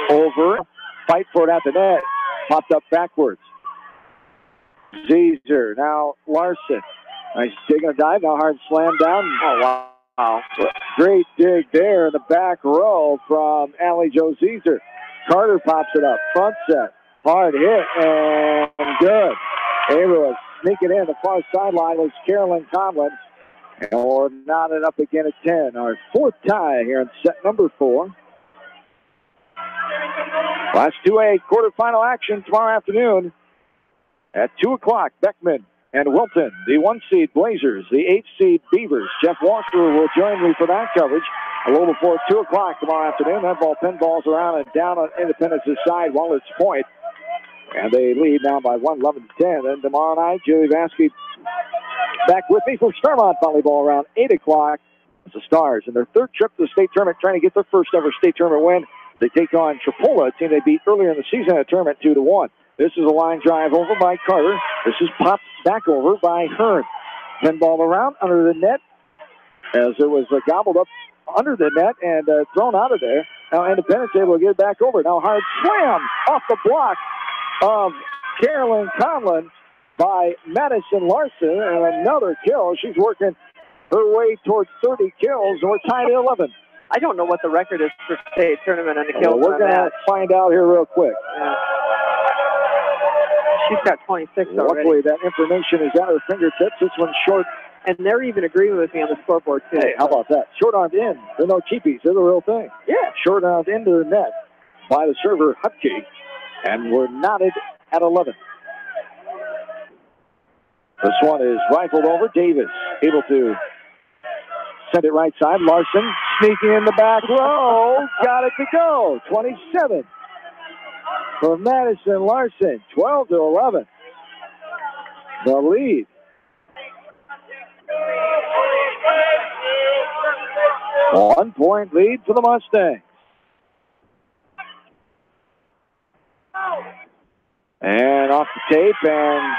Over. Fight for it at the net. Popped up backwards. Zeeser. Now Larson. Nice digging a dive. Now hard slam down. Oh, wow. Great dig there in the back row from Allie Jo Zeeser. Carter pops it up. Front set. Hard hit and good. Able to sneak it in. The far sideline was Carolyn Conlon. And we're knotted up again at 10. Our 4th tie here in set number 4. Last 2A quarterfinal action tomorrow afternoon at 2 o'clock. Beckman and Wilton, the 1-seed Blazers, the 8-seed Beavers. Jeff Walker will join me for that coverage a little before 2 o'clock tomorrow afternoon. That ball pinballs around and down on Independence's side, Wallert's point. And they lead now by 1, 11-10. And tomorrow night, Julie Vasky back with me for Starmont volleyball around 8 o'clock. It's the Stars in their 3rd trip to the state tournament, trying to get their first ever state tournament win. They take on Tripola, a team they beat earlier in the season at a tournament 2-1. This is a line drive over by Carter. This is popped back over by Hearn. Pinball around under the net as it was gobbled up under the net and thrown out of there. Now Independence able to get it back over. Now hard slam off the block of Carolyn Conlon by Madison Larson, and another kill. She's working her way towards 30 kills, and we're tied at 11. I don't know what the record is for state tournament on the kills. We're going to find out here real quick. Yeah. She's got 26 already. Luckily, that information is at her fingertips. This one's short. And they're even agreeing with me on the scoreboard, too. Hey, how about that? Short armed in. They're no cheapies. They're the real thing. Yeah. Short armed into the net by the server, Hutke. And we're knotted at 11. This one is rifled over. Davis able to send it right side. Larson sneaking in the back row. Got it to go. 27 for Madison Larson. 12 to 11. The lead. One-point lead for the Mustangs. And off the tape and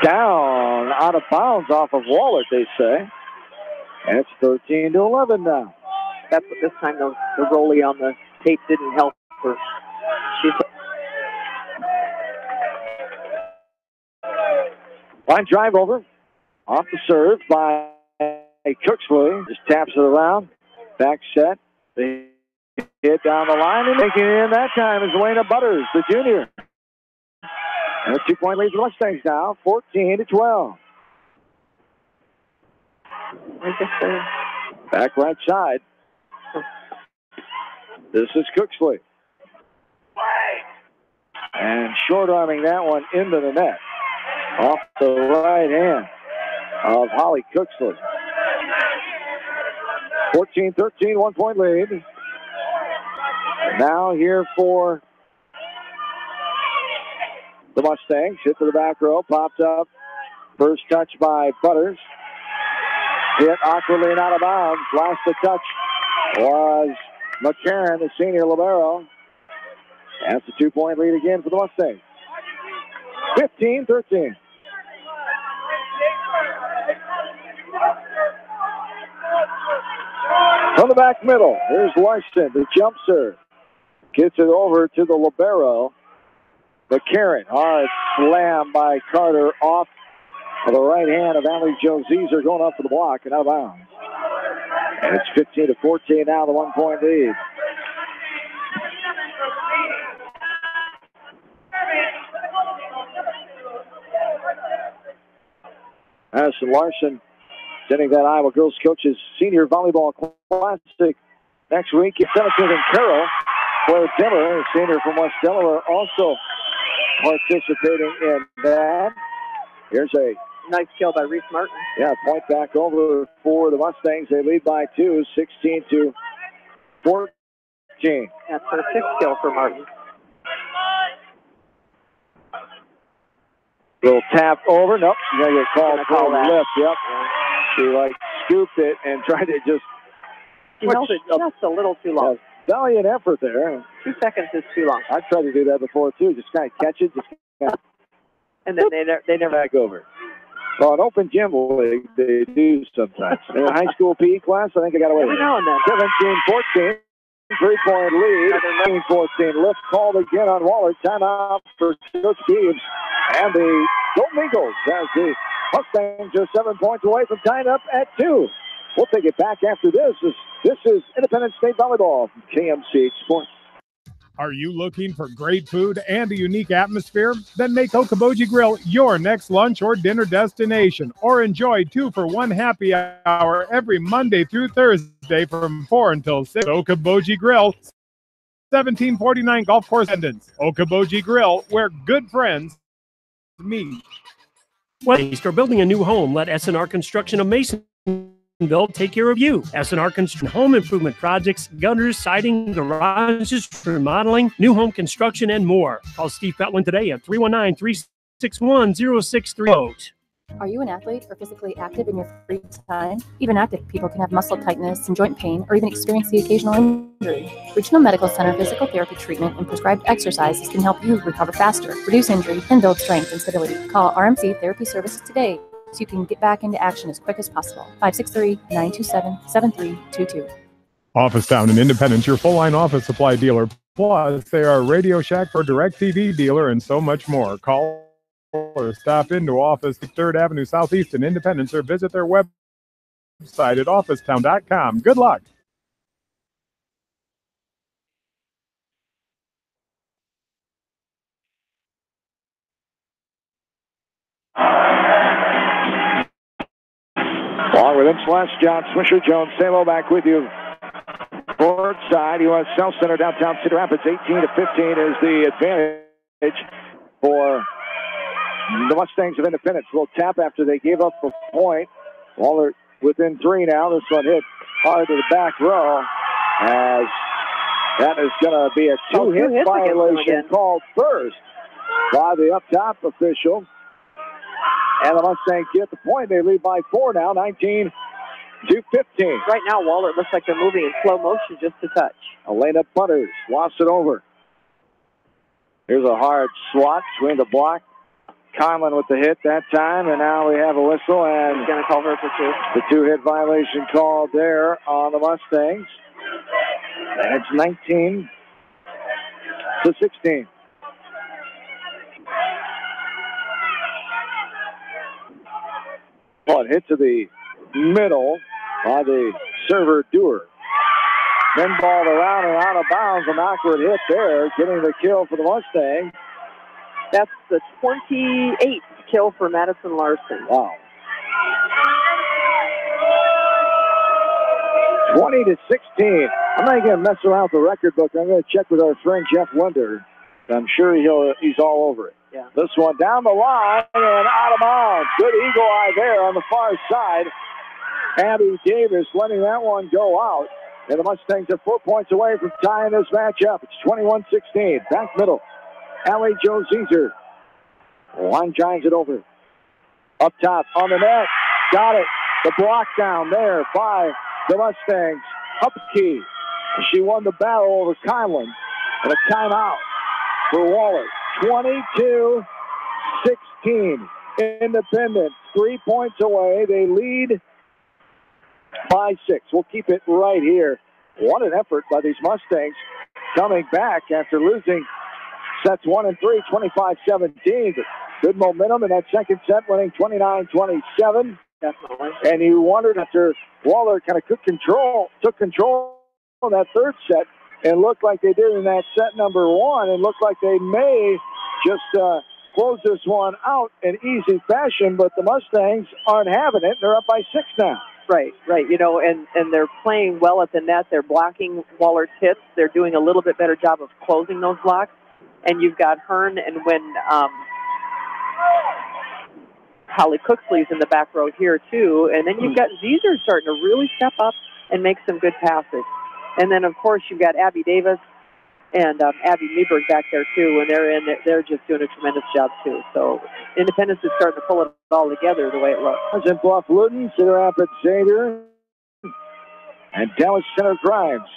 down out of bounds off of Wahlert, they say. And it's 13 to 11 now. That's what this time the rollie on the tape didn't help her. Line drive over. Off the serve by Cooksley. Just taps it around. Back set. They hit down the line, and making it in that time is Elena Butters, the junior. And a 2-point lead for the Mustangs now, 14 to 12. Back right side. This is Cooksley. And short arming that one into the net. Off the right hand of Holly Cooksley. 14-13, 1-point lead. Now here for the Mustangs. Hit to the back row, popped up. First touch by Butters. Hit awkwardly and out of bounds. Last to touch was McCarron, the senior libero. That's a 2-point lead again for the Mustangs. 15-13. From the back middle, here's Larson, the jump serve. Gets it over to the libero. McCarron, hard slam by Carter off of the right hand of Allie Jo Zeeser, going up for the block and out of bounds. And it's 15-14 now, the 1-point lead. Madison Larson sending that Iowa Girls Coaches Senior Volleyball Classic next week. It's 17th and Carroll. Blair Timmer, a senior from West Delaware, also participating in that. Here's a nice kill by Reese Martin. Yeah, point back over for the Mustangs. They lead by 2, 16-14. That's her 6th kill for Martin. Little tap over. Nope, she's going to get called for the lift. Yep. She scooped it and tried to just... She held it just a little too long. Valiant effort there. 2 seconds is too long. I've tried to do that before, too. Just kind of catch it. And then they never back over. Well, an open gym league, they do sometimes. In a high school PE class, I think I got away with it. Every now and then. 17-14. 3-point lead. 19-14. Lift called again on Wahlert. Timeout for Coach Beeves. And the Golden Eagles as the Mustangs are 7 points away from tying up at 2. We'll take it back after this. This is Independence State Volleyball from KMCH Sports. Are you looking for great food and a unique atmosphere? Then make Okoboji Grill your next lunch or dinner destination, or enjoy 2-for-1 happy hour every Monday through Thursday from 4 until 6. Okoboji Grill, 1749 Golf Course attendance. Okoboji Grill, where good friends meet. Waste or building a new home, let SNR Construction of Masonville take care of you. SNR Construction home improvement projects, gutters, siding, garages, remodeling, new home construction, and more. Call Steve Fetlin today at 319-361-0630. Are you an athlete or physically active in your free time? Even active people can have muscle tightness and joint pain or even experience the occasional injury. Regional Medical Center physical therapy treatment and prescribed exercises can help you recover faster, reduce injury, and build strength and stability. Call RMC Therapy Services today so you can get back into action as quick as possible. 563-927-7322. Officetown in Independence, your full-line office supply dealer. Plus, they are a Radio Shack for DirecTV dealer and so much more. Call or stop into office at 3rd Avenue Southeast in Independence or visit their website at officetown.com. Good luck. Along with him, Slash, John Swisher, Jones, Salo back with you. Forward side, U.S. South Center, downtown Cedar Rapids, 18-15 is the advantage for the Mustangs of Independence. A little tap after they gave up a point. Wahlert within 3 now. This one hit hard to the back row as that is going to be a two-hit violation called first by the up-top official. And the Mustangs get the point. They lead by 4 now, 19-15. Right now, Wahlert looks like they're moving in slow motion just a touch. Elena Butters lost it over. Here's a hard swat between the block. Conlon with the hit that time, and now we have a whistle, and he's going to call her for 2. The 2-hit violation called there on the Mustangs. And it's 19-16. Well, it hit to the middle by the server Dewar. Then balled around and out of bounds. An awkward hit there, getting the kill for the Mustangs. That's the 28th kill for Madison Larson. Wow. 20-16. I'm not going to mess around with the record book. I'm going to check with our friend Jeff Linder. I'm sure he's all over it. Yeah. This one down the line and out of bounds. Good eagle eye there on the far side. Abby Davis letting that one go out. And the Mustangs are 4 points away from tying this matchup. It's 21-16. Back middle. Allie Jo Zeezer. One giants it over. Up top on the net. Got it. The block down there by the Mustangs. Hupke. She won the battle over Conlon. And a timeout for Wahlert. 22-16. Independence 3 points away. They lead by 6. We'll keep it right here. What an effort by these Mustangs coming back after losing sets 1 and 3, 25-17. Good momentum in that second set, winning 29-27. Definitely. And you wondered after Wahlert kind of took control of that third set and looked like they did in that set number 1 and looked like they may just close this one out in easy fashion, but the Mustangs aren't having it. They're up by 6 now. Right. You know, and they're playing well at the net. They're blocking Wahlert's hits. They're doing a little bit better job of closing those blocks. And you've got Hearn and when Holly Cooksley's in the back row here, too. And then you've got Zeezer starting to really step up and make some good passes. And then, of course, you've got Abby Davis and Abby Meberg back there, too. And they're just doing a tremendous job, too. So Independence is starting to pull it all together the way it looks. That's in Bluff Luton, Cedar Rapids Xavier, and Dallas Center Grimes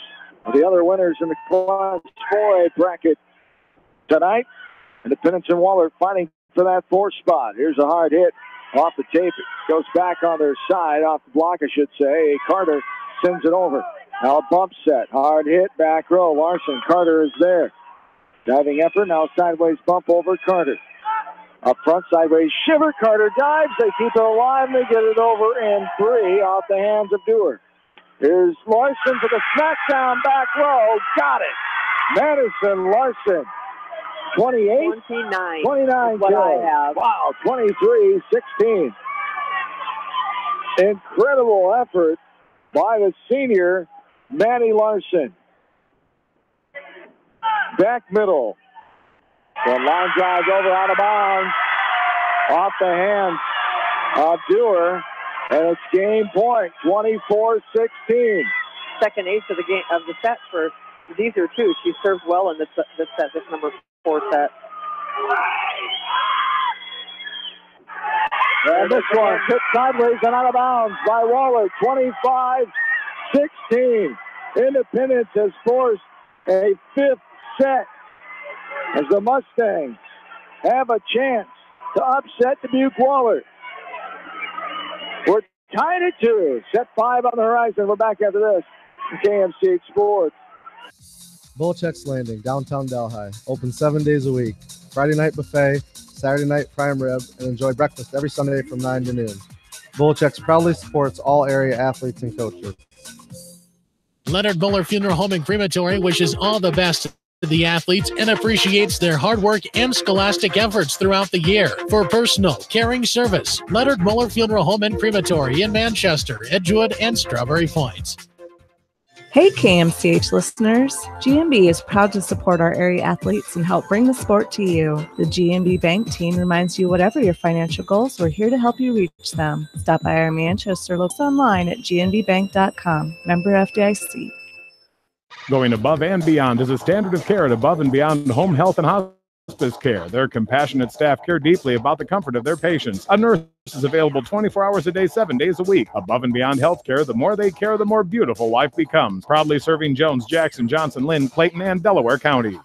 are the other winners in the Class 4A bracket tonight. Independence and Wahlert fighting for that 4th spot. Here's a hard hit off the tape. It goes back on their side, off the block, I should say. Carter sends it over. Now a bump set. Hard hit, back row. Larson. Carter is there. Diving effort. Now sideways bump over Carter. Up front, sideways shiver. Carter dives. They keep it alive. They get it over in 3 off the hands of Dewar. Here's Larson for the smackdown back row. Got it. Madison Larson. 29 what I have. Wow, 23-16. Incredible effort by the senior, Maddie Larson. Back middle. The line drives over out of bounds. Off the hands of Dewar. And it's game point, 24-16. Second ace of the game of the set for Zeezer, too. She served well in this set, this number 4 set. And this one hit sideways and out of bounds by Wahlert. 25-16. Independence has forced a fifth set as the Mustangs have a chance to upset Dubuque Wahlert. We're tied at 2. Set 5 on the horizon. We're back after this in KMCH Sports. Volchek's Landing, downtown Delhi. Open 7 days a week. Friday night buffet, Saturday night prime rib, and enjoy breakfast every Sunday from 9 to noon. Volchek's proudly supports all area athletes and coaches. Leonard Muller Funeral Home and Crematory wishes all the best to the athletes and appreciates their hard work and scholastic efforts throughout the year. For personal, caring service, Leonard Muller Funeral Home and Crematory in Manchester, Edgewood, and Strawberry Point. Hey KMCH listeners, GMB is proud to support our area athletes and help bring the sport to you. The GMB Bank team reminds you whatever your financial goals, we're here to help you reach them. Stop by our Manchester looks online at gnbbank.com. Member FDIC. Going above and beyond is a standard of care at Above and Beyond Home Health and Hospice Care. Their compassionate staff care deeply about the comfort of their patients. A nurse is available 24 hours a day, 7 days a week. Above and Beyond Healthcare, the more they care, the more beautiful life becomes. Proudly serving Jones, Jackson, Johnson, Lynn, Clayton, and Delaware counties.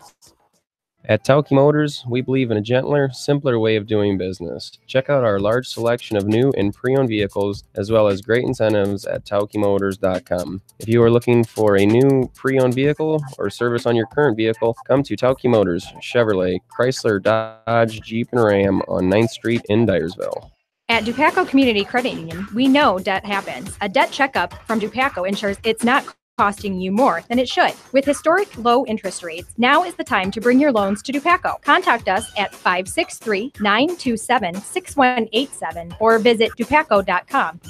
At Tauke Motors, we believe in a gentler, simpler way of doing business. Check out our large selection of new and pre-owned vehicles, as well as great incentives at TaukeMotors.com. If you are looking for a new pre-owned vehicle or service on your current vehicle, come to Tauke Motors, Chevrolet, Chrysler, Dodge, Jeep, and Ram on 9th Street in Dyersville. At Dupaco Community Credit Union, we know debt happens. A debt checkup from Dupaco ensures it's not costing you more than it should. With historic low interest rates, now is the time to bring your loans to Dupaco. Contact us at 563-927-6187 or visit dupaco.com.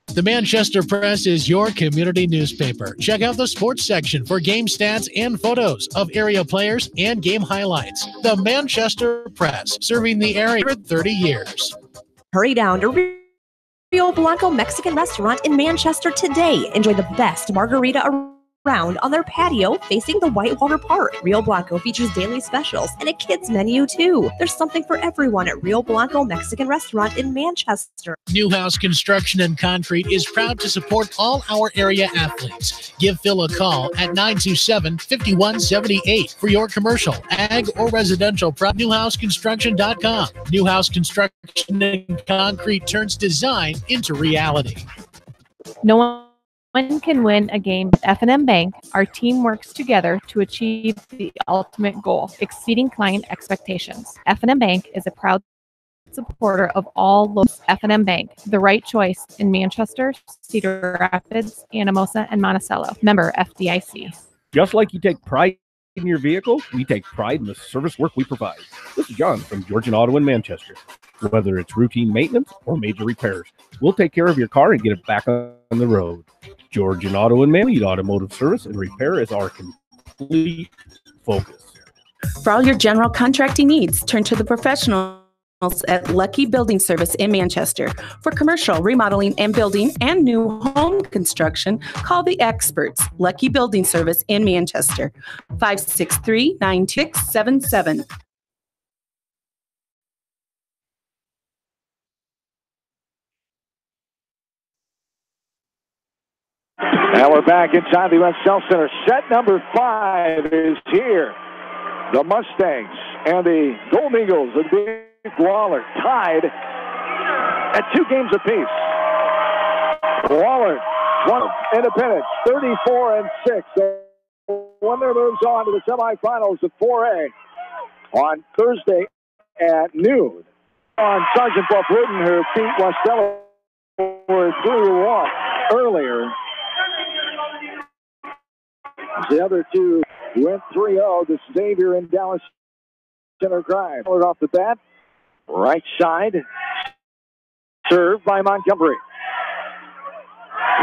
The Manchester Press is your community newspaper. Check out the sports section for game stats and photos of area players and game highlights. The Manchester Press, serving the area for 30 years. Hurry down to Rio Blanco Mexican restaurant in Manchester today. Enjoy the best margarita around on their patio facing the Whitewater Park. Rio Blanco features daily specials and a kids menu too. There's something for everyone at Rio Blanco Mexican restaurant in Manchester. Newhouse Construction and Concrete is proud to support all our area athletes. Give Phil a call at 927-5178 for your commercial, ag, or residential prep. NewhouseConstruction.com. Newhouse Construction and Concrete turns design into reality. No one can win a game with F&M Bank. Our team works together to achieve the ultimate goal, exceeding client expectations. F&M Bank is a proud supporter of all local F&M Bank, the right choice in Manchester, Cedar Rapids, Anamosa, and Monticello. Member FDIC. Just like you take pride in your vehicle, we take pride in the service work we provide. This is John from Georgian Auto in Manchester. Whether it's routine maintenance or major repairs, we'll take care of your car and get it back on the road. Georgian Auto in Manly, automotive service and repair is our complete focus. For all your general contracting needs, turn to the professionals at Lucky Building Service in Manchester. For commercial, remodeling and building and new home construction, call the experts. Lucky Building Service in Manchester. 563-9677. And we're back inside the West South Center. Set number 5 is here. The Mustangs and the Gold Eagles of Dubuque Wahlert tied at 2 games apiece. Wahlert, one of Independence, 34-6. The winner moves on to the semifinals of 4A on Thursday at noon. On Sergeant Buff Wooden, who beat Westello for 3-1 earlier. The other two went 3-0 to Xavier and Dallas Center Drive. Off the bat, right side, served by Montgomery.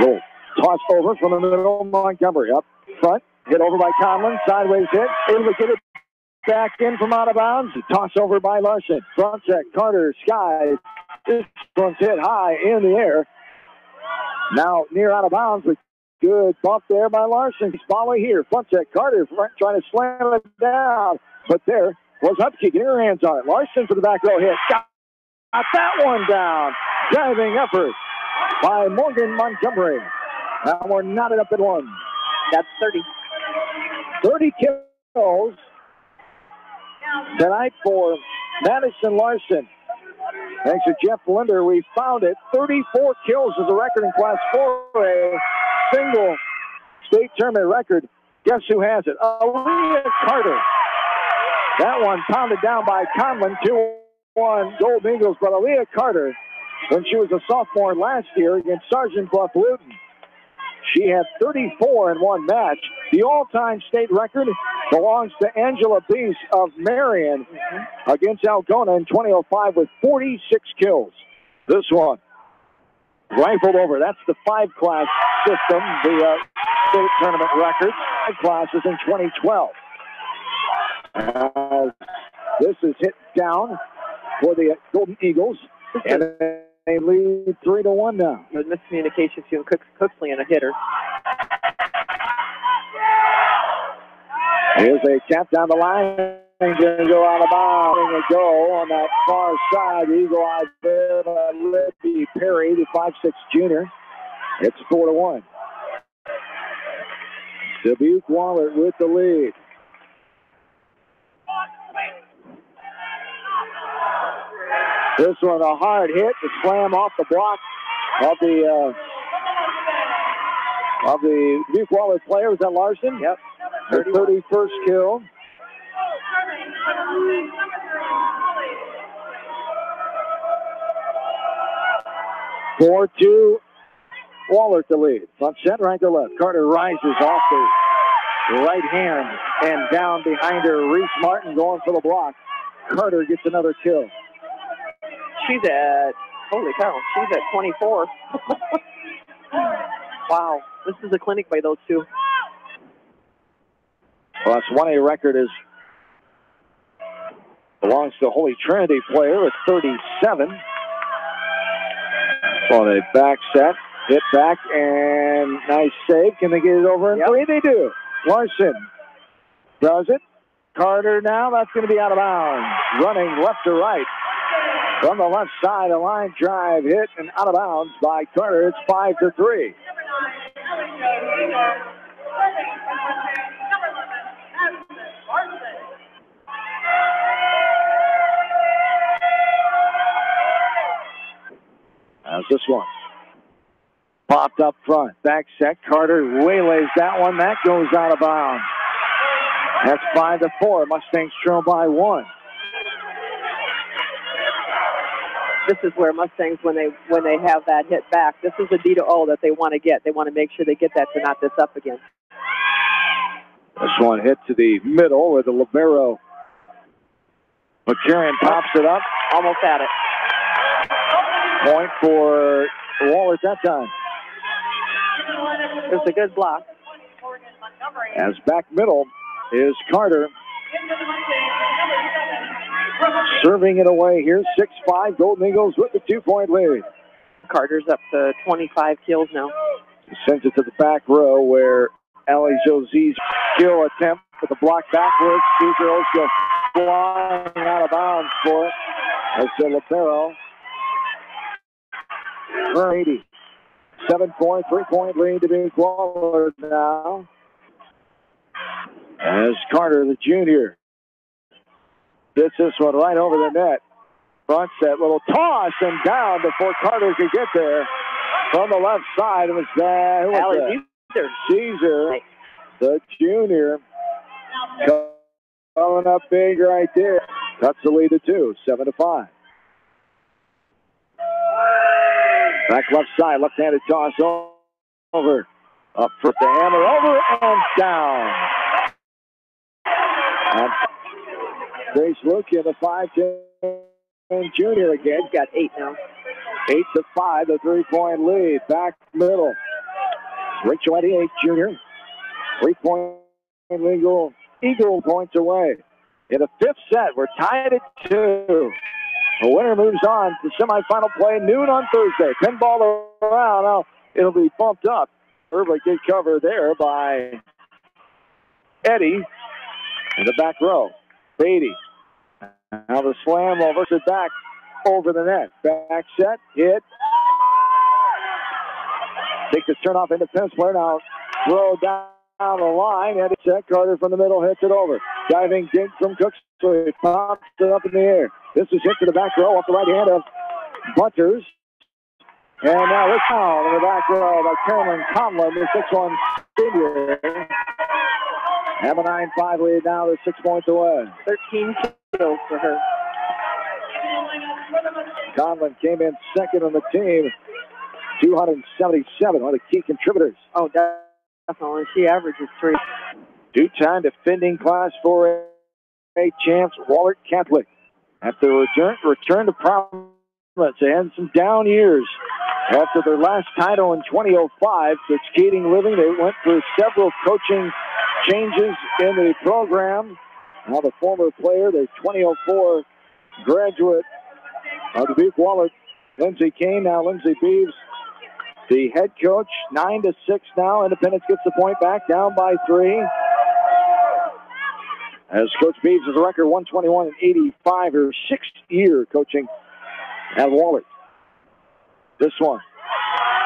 Little toss over from the middle, Montgomery up front, hit over by Conlon, sideways hit, able to get it back in from out of bounds. Toss over by Larson. Front check, Carter, Sky. This one's hit high in the air. Now near out of bounds with good bump there by Larson. He's following here. Front check, Carter trying to slam it down. But there was Hupke getting her hands on it. Larson for the back row hit. Got that one down. Diving effort by Morgan Montgomery. Now we're knotted up at one. That's 30. 30 kills tonight for Madison Larson. Thanks to Jeff Linder, we found it. 34 kills is the record in Class 4A. Single state tournament record. Guess who has it? Aaliyah Carter. That one pounded down by Conlon. 2-1 Golden Eagles. But Aaliyah Carter, when she was a sophomore last year against Sergeant Bluff Luton, she had 34 in one match. The all-time state record belongs to Angela Beese of Marion against Algona in 2005 with 46 kills. This one rifled over. That's the 5-class system, the state tournament record. 5 classes in 2012. This is hit down for the Golden Eagles, and they lead 3-1 now. There's miscommunication between Cooksley and a hitter. Here's a tap down the line. Going to go out of bounds. A goal on that far side. Eagle eye there by Libby Perry, the 5'6" junior. It's 4-1. Dubuque Wahlert with the lead. This one a hard hit to slam off the block of the Dubuque Wahlert player. Was that Larson? Yep. Her 31st kill. Four to Wahlert to lead. Front set, right to left. Carter rises off the right hand and down behind her. Reese Martin going for the block. Carter gets another kill. She's at, holy cow, she's at 24. Wow, this is a clinic by those two. Class 1A record belongs to Holy Trinity player with 37. On a back set, hit back, and nice save. Can they get it over in three? They do. Larson does it. Carter now, that's going to be out of bounds. Running left to right. From the left side, a line drive hit and out of bounds by Carter. It's 5-3. As this one popped up front. Back set. Carter waylays that one. That goes out of bounds. That's 5-4. Mustangs trail by 1. This is where Mustangs, when they have that hit back, this is a D-0 that they want to get. They want to make sure they get that to knot this up again. This one hit to the middle where the libero McCarran pops it up. Almost at it. Point for Wahlert that time. It's a good block. As back middle is Carter. Serving it away here. 6-5 Golden Eagles with the 2-point lead. Carter's up to 25 kills now. Sends it to the back row where Allie Josie's kill attempt for the block backwards. Two girls go flying out of bounds for it. As the libero. 80. 7-point, 3-point lead to Dubuque Wahlert now. As Carter, the junior, gets this one right over the net. Front set, little toss and down before Carter could get there. From the left side, it was Allie Caesar, the junior, coming up big right there. Cuts the lead to 2, 7-5. Back left side, left-handed toss over. Up for the hammer, over and down. And Grace Lucia, the 5'10" junior again. He's got 8 now. 8-5, the 3-point lead. Back middle. Rachel Eddy, 8 junior. 3-point Eagle points away. In the 5th set, we're tied at 2. The winner moves on to semifinal play noon on Thursday. Pinball around. Now it'll be bumped up. Early good cover there by Eddy in the back row. Beatty. Now the slam over to back over the net. Back set, hit. Takes a turn off Independence player. Now throw down the line. And it's set. Carter from the middle hits it over. Diving dig from Cooks. So he pops it up in the air. This is hit to the back row off the right hand of Bunters. And now this foul in the back row by Carolyn Conlon, the 6'1" senior. Have a 9-5 lead now. They're 6 points away. 13 kills for her. Conlon came in second on the team. 277, one of the key contributors. Oh, definitely. She averages 3. Two-time defending Class 4A champs, Wahlert Catholic. After return to prominence, they had some down years. After their last title in 2005, their skating living, they went through several coaching changes in the program. Now the former player, the 2004 graduate of Dubuque Wahlert, Lindsey Kane, now Lindsey Beeves, the head coach. 9-6 now. Independence gets the point back, down by 3. As Coach Beeves has a record 121-85, her 6th year coaching at Wahlert. This one,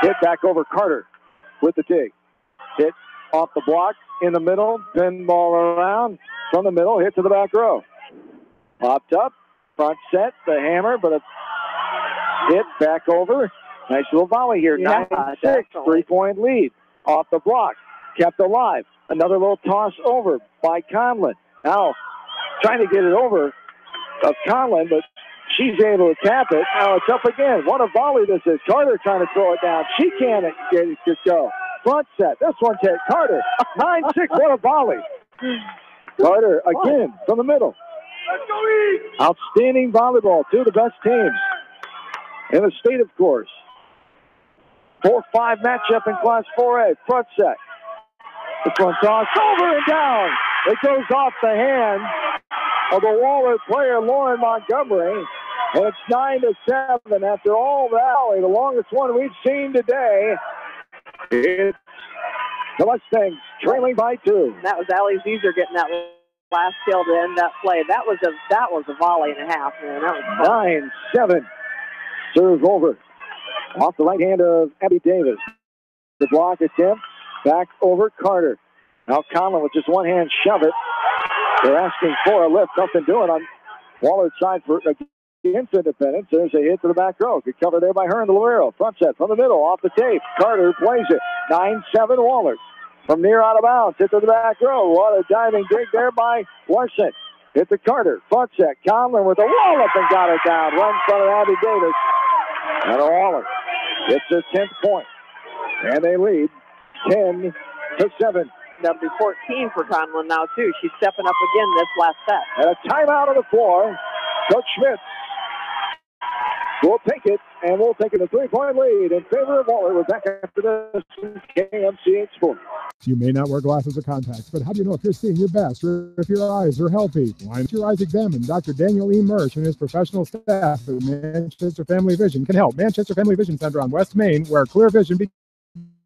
hit back over Carter with the dig. Hit off the block in the middle, pinball around from the middle, hit to the back row. Popped up, front set, the hammer, but a hit back over. Nice little volley here, 9-6, 3-point lead. Off the block, kept alive. Another little toss over by Conlon. Now, trying to get it over of Conlon, but she's able to tap it. Now it's up again. What a volley this is. Carter trying to throw it down. She can't get it to go. Front set. This one's hit. Carter, 9-6. What a volley. Carter again from the middle. Outstanding volleyball. Two of the best teams in the state, of course. 4-5 matchup in Class 4A. Front set. This one tossed over and down. It goes off the hand of the Wahlert player, Lauren Montgomery. And it's 9-7 after all that. The longest one we've seen today. It's the Mustangs trailing by 2. That was Allie Zeeser getting that last kill to end that play. That was a volley and a half, man. That was 9-7. Serve over. Off the right hand of Abby Davis. The block attempt. Back over Carter. Now Conlon with just one hand shove it. They're asking for a lift. Nothing doing on Waller's side for against Independence. There's a hit to the back row. Good cover there by her and the Libero. Front set from the middle. Off the tape. Carter plays it. 9-7 Wahlert. From near out of bounds. Hit to the back row. What a diving dig there by Larson. Hit to Carter. Front set. Conlon with a wallop and got it down. Right in front of Abby Davis. And Wahlert gets their 10th point. And they lead 10-7. That'll be 14 for Conlon now, too. She's stepping up again this last set. And a timeout on the floor. Coach Schmitz will take it, and we'll take it a 3-point lead in favor of Wahlert. We're back after this KMCH Sports. You may not wear glasses or contacts, but how do you know if you're seeing your best or if your eyes are healthy? Why don't your eyes examined? Dr. Daniel E. Mersch and his professional staff at Manchester Family Vision can help. Manchester Family Vision Center on West Main, where clear vision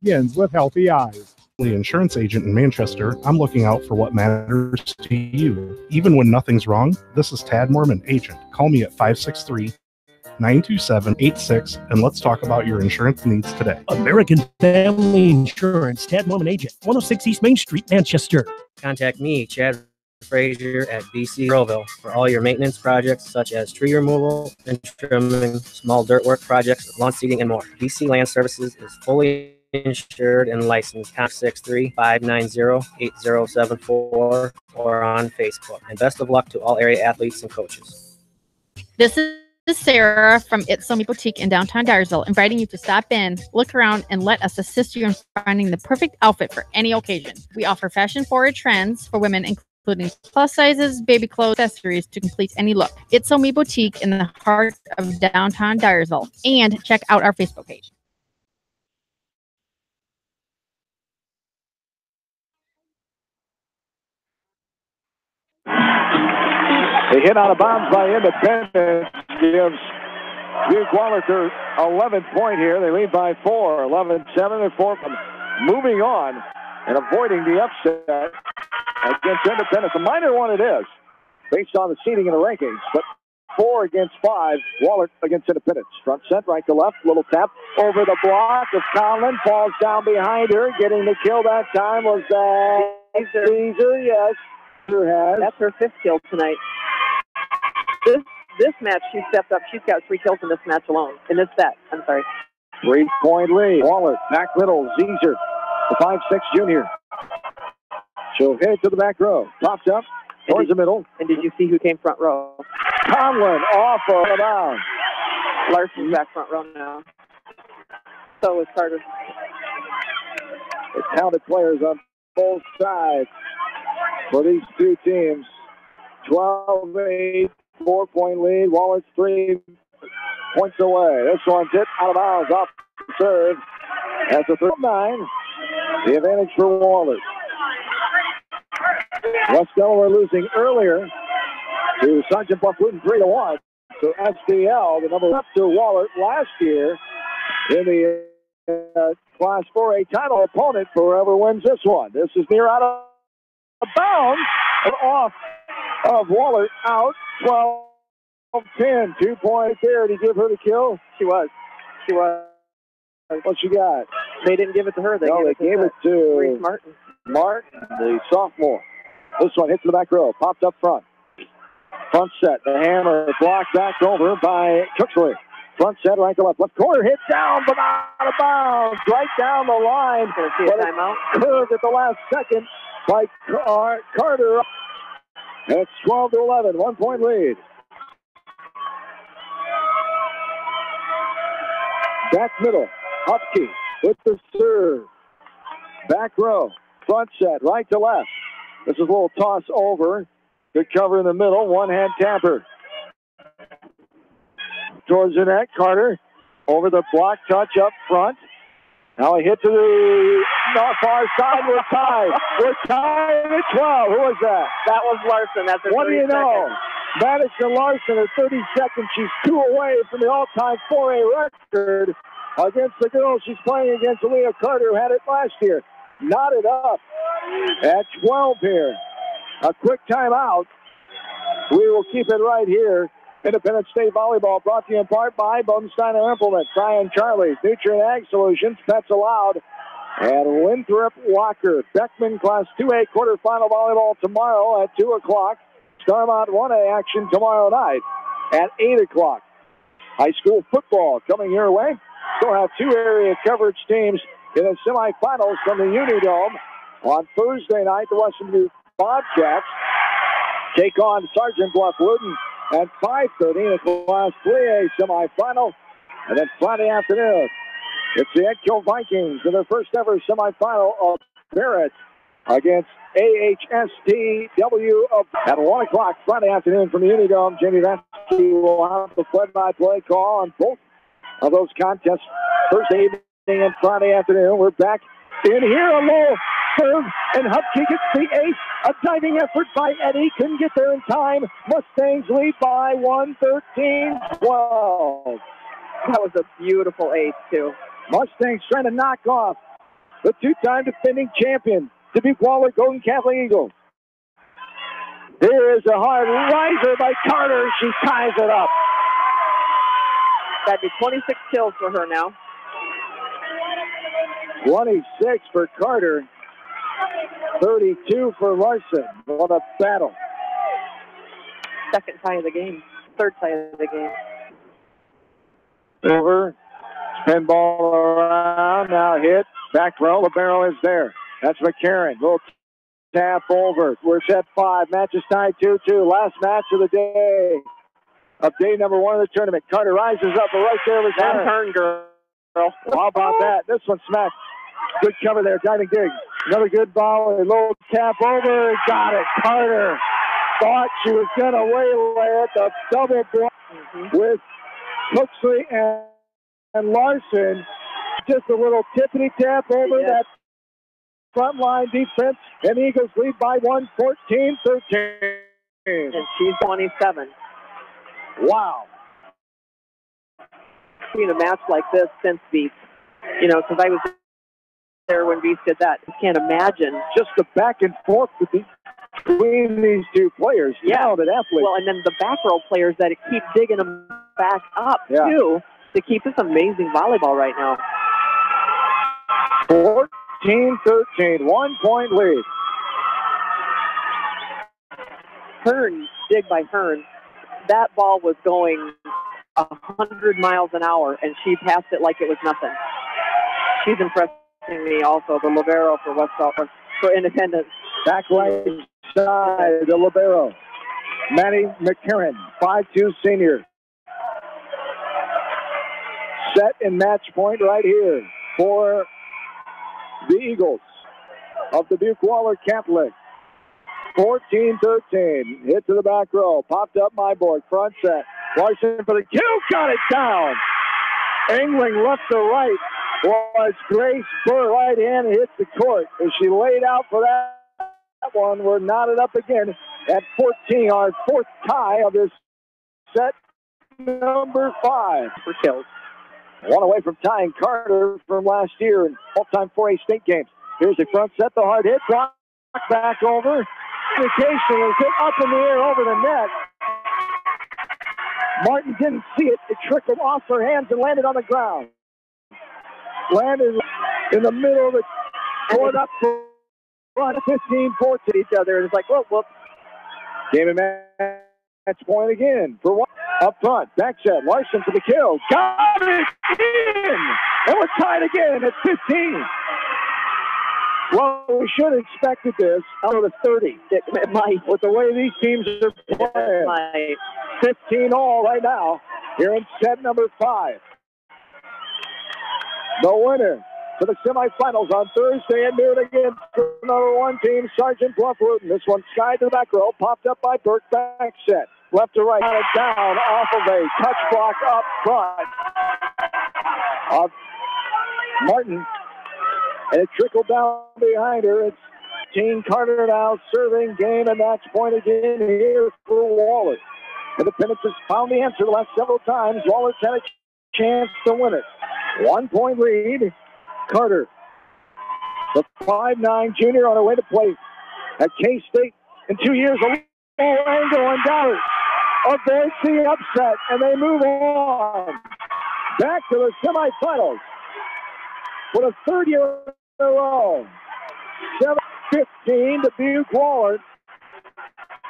begins with healthy eyes. The insurance agent in Manchester, I'm looking out for what matters to you. Even when nothing's wrong, this is Tad Mormon, agent. Call me at 563-927-86, and let's talk about your insurance needs today. American Family Insurance, Tad Mormon Agent, 106 East Main Street, Manchester. Contact me, Chad Frazier at BC Groville, for all your maintenance projects such as tree removal and trimming, small dirt work projects, lawn seeding, and more. BC Land Services is fully insured and licensed. Contact 63590-8074 or on Facebook. And best of luck to all area athletes and coaches. This is Sarah from It's So Me Boutique in downtown Dyersville, inviting you to stop in, look around, and let us assist you in finding the perfect outfit for any occasion. We offer fashion-forward trends for women, including plus sizes, baby clothes, accessories to complete any look. It's So Me Boutique in the heart of downtown Dyersville. And check out our Facebook page. A hit out of bounds by Independence gives Dubuque Wahlert their 11th point here. They lead by 4, 11-7. They're 4 from moving on and avoiding the upset against Independence. A minor one it is, based on the seeding and the rankings, but 4 against 5. Wahlert against Independence. Front set, right to left. Little tap over the block of Conlon. Falls down behind her. Getting the kill that time was that Caesar. Yes. That's her 5th kill tonight. This match, she stepped up. She's got 3 kills in this match alone. In this set, I'm sorry. 3-point lead. Wahlert, back middle. Caesar, the 5'6" junior. She'll head to the back row. Pops up towards the middle. And did you see who came front row? Conlon off of the bounds. Larson's back front row now. So is Carter. It's talented players on both sides for these two teams. 12-8, 4-point lead. Wallert's 3 points away. This one's hit out of bounds off the serve. That's a 3-9. The advantage for Wahlert. West Delaware losing earlier to Sergeant Bluff Luton 3-1. So SDL, the number up to Wahlert last year in the Class 4A title opponent for whoever wins this one. This is near out of bounds and off of Wahlert out 12-10. 2 points there. Did you give her the kill? She was. What she got? They didn't give it to her. They gave it to Reese Martin. Martin, the sophomore. This one hits the back row. Popped up front. Front set. The hammer blocked back over by Cooksley. Front set, right to left. Left corner hit down, but out of bounds. Right down the line. Gonna see a timeout. Curved at the last second by Carter. And it's 12-11. 1 point lead. Back middle. Hupke with the serve. Back row. Front set, right to left. This is a little toss over. Good cover in the middle. One-hand tamper. Towards the net. Carter over the block. Touch up front. Now a hit to the far side. We're tied. We're tied at 12. Who was that? That was Larson. That's what do you know? Madison Larson at 30 seconds. She's 2 away from the all-time 4A record against the girl she's playing against, Leah Carter, who had it last year. Knotted up at 12 here. A quick timeout. We will keep it right here. Independence State Volleyball brought to you in part by Bodensteiner Implement, Cyan Charlie, Nutrient Ag Solutions, Pets Allowed, and Winthrop Walker. Beckman Class 2A quarterfinal volleyball tomorrow at 2 o'clock. Starmont 1A action tomorrow night at 8 o'clock. High school football coming your way. Still have 2 area coverage teams in the semifinals from the Unidome. On Thursday night, the Western Dubuque Bobcats take on Sergeant Bluff Luton at 5:30 in the Class 3A semifinal. And then Friday afternoon, it's the Edco Vikings in their first ever semifinal of Barrett against AHSTW at 1 o'clock Friday afternoon from the Unidome. Jamie Vansky will have the play-by-play call on both of those contests Thursday evening and Friday afternoon. We're back in here. A low serve, and Hupke gets the ace. A diving effort by Eddie. Couldn't get there in time. Mustangs lead by 1, 13-12. That was a beautiful ace, too. Mustangs trying to knock off the 2-time defending champion, Dubuque Wahlert Golden Catholic Eagles. Here is a hard riser by Carter. She ties it up. That'd be 26 kills for her now. 26 for Carter. 32 for Larson. What a battle. Second tie of the game. Third tie of the game. Over. Spin ball around. Now hit. Back row. The barrel is there. That's McCarron. Little tap over. We're set 5. Match is tied 2-2. Last match of the day. Of day number 1 of the tournament. Carter rises up, but right there was that turn, girl. Well, how about that? This one smacked. Good cover there. Diving dig. Another good ball. A low tap over. Got it. Carter thought she was going to waylay it. The double block with Cooksley and Larson. Just a little tippity tap over that front line defense. And the Eagles lead by 1, 14-13. And she's 27. Wow. Seen a match like this since Beast. You know, because I was there when Beast did that. I can't imagine. Just the back and forth with the between these two players. Talented athletes. Well, and then the back row players that keep digging them back up, too, to keep this amazing volleyball right now. 14-13, 1 point lead. Hearn, dig by Hearn. That ball was going 100 miles an hour, and she passed it like it was nothing. She's impressing me also, the libero for West Salt for Independence. Back right side, the libero. Maddie McCarran, 5'2" senior. Set and match point right here for the Eagles of the Dubuque Wahlert Catholic. 14-13. Hit to the back row. Popped up my board. Front set. Larson for the kill. Got it down. Angling left to right was Grace Burr. Right hand hit the court. As she laid out for that one, we're knotted up again at 14. Our fourth tie of this set number 5 for kills. One away from tying Carter from last year in all-time 4A state games. Here's the front set. The hard hit. Block back over. Communication is hit up in the air over the net. Martin didn't see it. It trickled off her hands and landed on the ground. Landed in the middle of the court up front, 15-14 each other. And it's like, whoop. Game and match point again for one. Up front, back set. Larson for the kill. Got it in! And we're tied again at 15. Well, we should have expected this out of the 30. It might. With the way these teams are playing. 15 all right now here in set number 5. The winner for the semifinals on Thursday at noon against the number 1 team, Sergeant Bluff Luton. This one sky to the back row, popped up by Burke, back set. Left to right, got it down off of a touch block up front of Martin. And it trickled down behind her. It's Teen Carter now serving game and match point again here for Wahlert. Independence has found the answer the last several times. Waller's had a chance to win it. 1 point lead. Carter, the 5'9" junior on her way to play at K-State in 2 years. A little angle and down. Avoids the upset, and they move on. Back to the semifinals for the third year in a row. 7-15 to Dubuque Wahlert.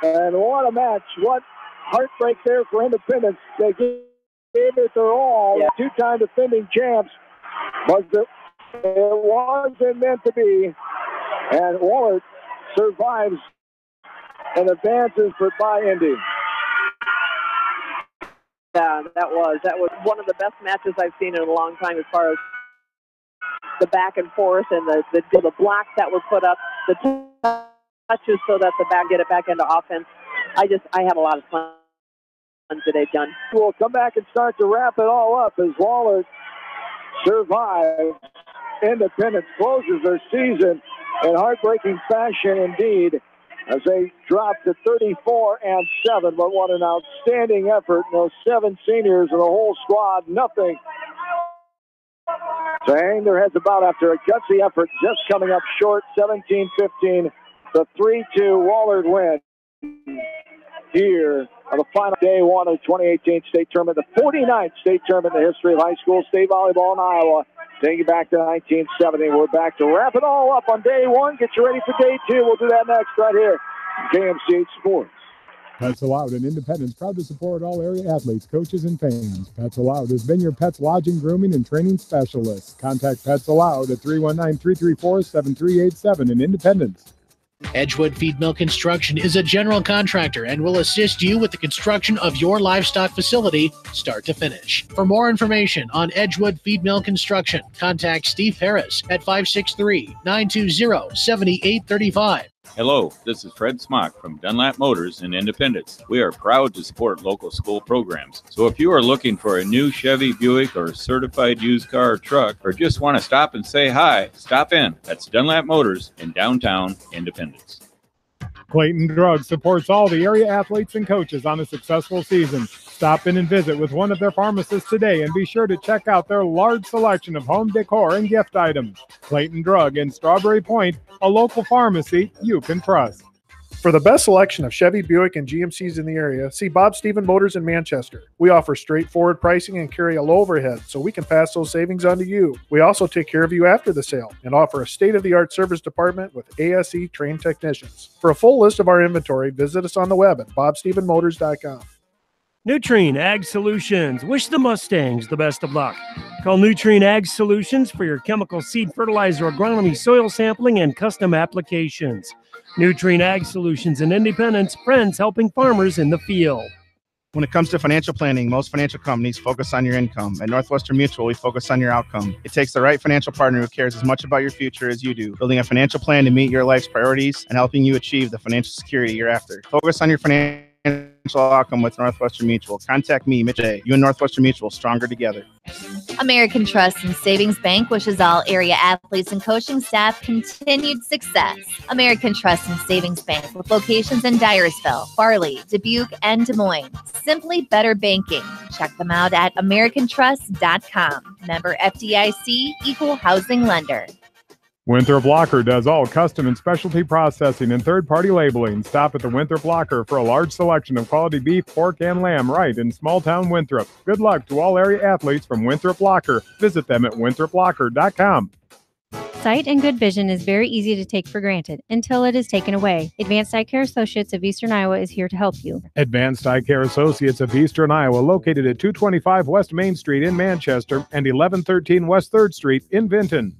And what a match. What heartbreak there for Independence. They gave it their all. Yeah. 2-time defending champs. It wasn't meant to be. And Wahlert survives and advances for by Indy. Yeah, that was one of the best matches I've seen in a long time as far as the back and forth and the blocks that were put up, the touches so that the back get it back into offense. I had a lot of fun today, John. We'll come back and start to wrap it all up as Wahlert survives. Independence closes their season in heartbreaking fashion indeed, as they dropped to 34-7. But what an outstanding effort. Those 7 seniors and the whole squad, nothing to hang their heads about after a gutsy effort, just coming up short. 17-15, the 3-2 Wahlert win here on the final day 1 of the 2018 state tournament, the 49th state tournament in the history of high school state volleyball in Iowa. Taking you back to 1970. We're back to wrap it all up on day 1. Get you ready for day 2. We'll do that next right here on KMCH Sports. Pets Allowed and Independence, proud to support all area athletes, coaches, and fans. Pets Allowed has been your pet's lodging, grooming, and training specialist. Contact Pets Allowed at 319-334-7387 in Independence. Edgewood Feed Mill Construction is a general contractor and will assist you with the construction of your livestock facility, start to finish. For more information on Edgewood Feed Mill Construction, contact Steve Harris at 563-920-7835. Hello, this is Fred Smock from Dunlap Motors in Independence. We are proud to support local school programs. So if you are looking for a new Chevy, Buick, or certified used car or truck, or just want to stop and say hi, stop in. That's Dunlap Motors in downtown Independence. Clayton Drug supports all the area athletes and coaches on a successful season. Stop in and visit with one of their pharmacists today and be sure to check out their large selection of home decor and gift items. Clayton Drug in Strawberry Point, a local pharmacy you can trust. For the best selection of Chevy, Buick, and GMCs in the area, see Bob Stephen Motors in Manchester. We offer straightforward pricing and carry a low overhead, so we can pass those savings on to you. We also take care of you after the sale and offer a state-of-the-art service department with ASE trained technicians. For a full list of our inventory, visit us on the web at bobstephenmotors.com. Nutrien Ag Solutions. Wish the Mustangs the best of luck. Call Nutrien Ag Solutions for your chemical seed fertilizer, agronomy, soil sampling, and custom applications. Nutrien Ag Solutions and Independence, friends helping farmers in the field. When it comes to financial planning, most financial companies focus on your income. At Northwestern Mutual, we focus on your outcome. It takes the right financial partner who cares as much about your future as you do, building a financial plan to meet your life's priorities and helping you achieve the financial security you're after. Focus on your financial outcome with Northwestern Mutual. Contact me, Mitch A. You and Northwestern Mutual, stronger together. American Trust and Savings Bank wishes all area athletes and coaching staff continued success. American Trust and Savings Bank with locations in Dyersville, Farley, Dubuque, and Des Moines. Simply better banking. Check them out at americantrust.com. Member FDIC, equal housing lender. Winthrop Locker does all custom and specialty processing and third-party labeling. Stop at the Winthrop Locker for a large selection of quality beef, pork, and lamb right in small-town Winthrop. Good luck to all area athletes from Winthrop Locker. Visit them at winthroplocker.com. Sight and good vision is very easy to take for granted until it is taken away. Advanced Eye Care Associates of Eastern Iowa is here to help you. Advanced Eye Care Associates of Eastern Iowa, located at 225 West Main Street in Manchester and 1113 West 3rd Street in Vinton.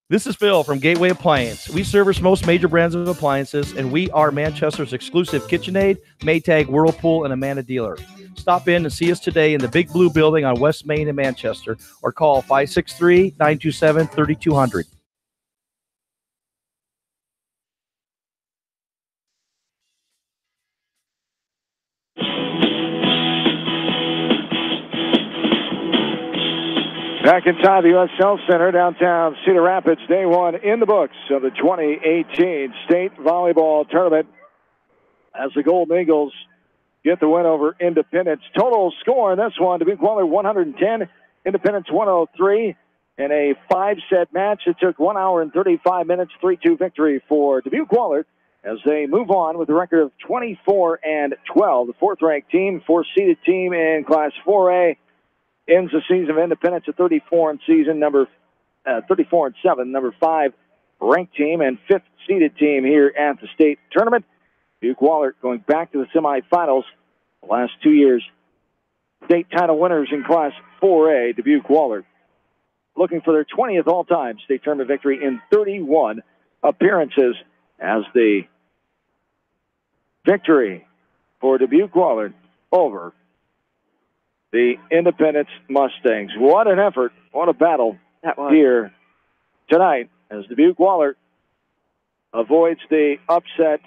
This is Phil from Gateway Appliance. We service most major brands of appliances, and we are Manchester's exclusive KitchenAid, Maytag, Whirlpool, and Amana dealer. Stop in and see us today in the Big Blue Building on West Main in Manchester, or call 563-927-3200. Back inside the U.S. Health Center, downtown Cedar Rapids, day one in the books of the 2018 State Volleyball Tournament as the Golden Eagles get the win over Independence. Total score in this one, Dubuque Wahlert 110, Independence 103, in a 5-set match. It took 1 hour and 35 minutes, 3-2 victory for Dubuque Wahlert as they move on with a record of 24-12. The fourth-ranked team, fourth-seeded team in Class 4A, ends the season of Independence at 34-7, number 5 ranked team and fifth-seeded team here at the state tournament. Dubuque Wahlert going back to the semifinals the last 2 years. State title winners in Class 4A, Dubuque Wahlert, looking for their 20th all-time state tournament victory in 31 appearances as the victory for Dubuque Wahlert over the Independence Mustangs. What an effort, what a battle here tonight as Dubuque Wahlert avoids the upset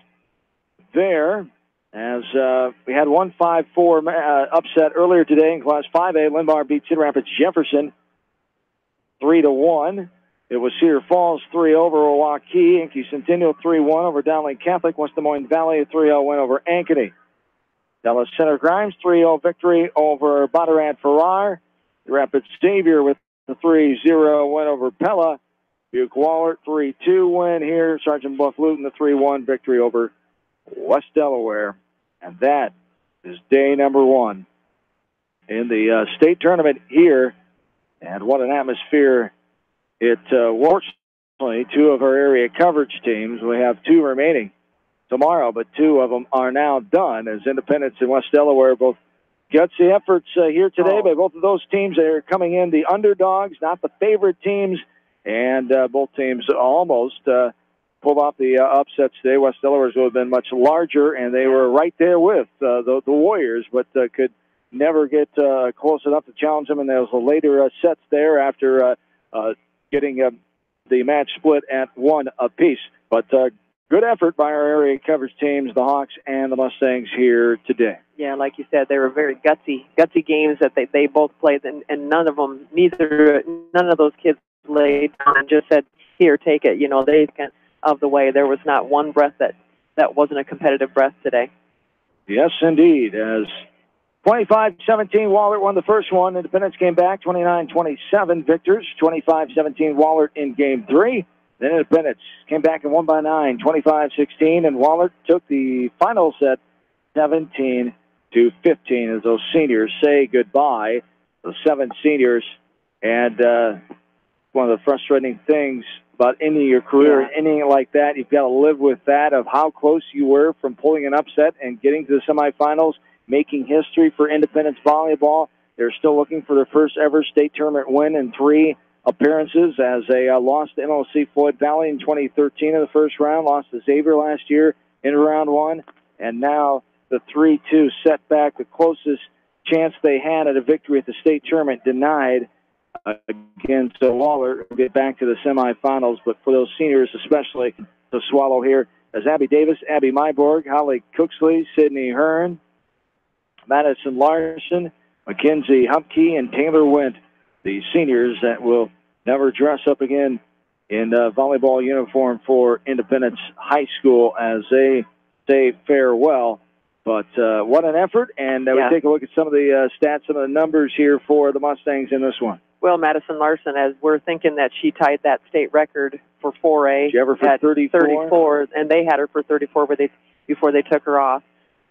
there, as we had 1-5-4 upset earlier today in Class 5A. Linbar beat Cedar Rapids Jefferson 3-1. It was Cedar Falls 3 over Waukee, Inky Centennial 3-1 over Dowling Catholic, West Des Moines Valley a 3-0 win over Ankeny. Dallas Center Grimes 3-0 victory over Botterad Farrar. Rapids Xavier with the 3-0 win over Pella. Dubuque Wahlert 3-2 win here. Sergeant Bluff Luton the 3-1 victory over West Delaware. And that is day number one in the state tournament here. And what an atmosphere it was. Two of our area coverage teams. We have two remaining tomorrow, but two of them are now done as Independence and West Delaware both gutsy efforts here today by both of those teams. They're coming in the underdogs, not the favorite teams, and both teams almost pulled off the upsets today. West Delaware's would have been much larger, and they were right there with the Warriors, but could never get close enough to challenge them, and there was a later sets there after getting the match split at 1 apiece. But good effort by our area coverage teams, the Hawks and the Mustangs here today. Yeah, like you said, they were very gutsy games that they both played, and none of those kids laid down and just said, "Here, take it." You know, they got of the way. There was not one breath that wasn't a competitive breath today. Yes, indeed. As 25-17, Wahlert won the first one. Independence came back 29-27 victors. 25-17 Wahlert in game 3. Then Independence came back and won by 9, 25-16, and Wahlert took the final set 17-15 as those seniors say goodbye. The 7 seniors, and one of the frustrating things about ending your career, ending it like that, you've got to live with that of how close you were from pulling an upset and getting to the semifinals, making history for Independence volleyball. They're still looking for their first ever state tournament win in 3 appearances as they lost to MLC Floyd Valley in 2013 in the first round, lost to Xavier last year in round 1, and now the 3-2 setback, the closest chance they had at a victory at the state tournament denied against Wahlert. We'll get back to the semifinals, but for those seniors especially to swallow here as Abby Davis, Abby Myborg, Holly Cooksley, Sydney Hearn, Madison Larson, Mackenzie Hupke, and Taylor Went, the seniors that will never dress up again in volleyball uniform for Independence High School as they say farewell. But what an effort, and we take a look at some of the stats, some of the numbers here for the Mustangs in this one. Well, Madison Larson, as we're thinking that she tied that state record for 4A. She had her for 34, and they had her for 34 before they took her off.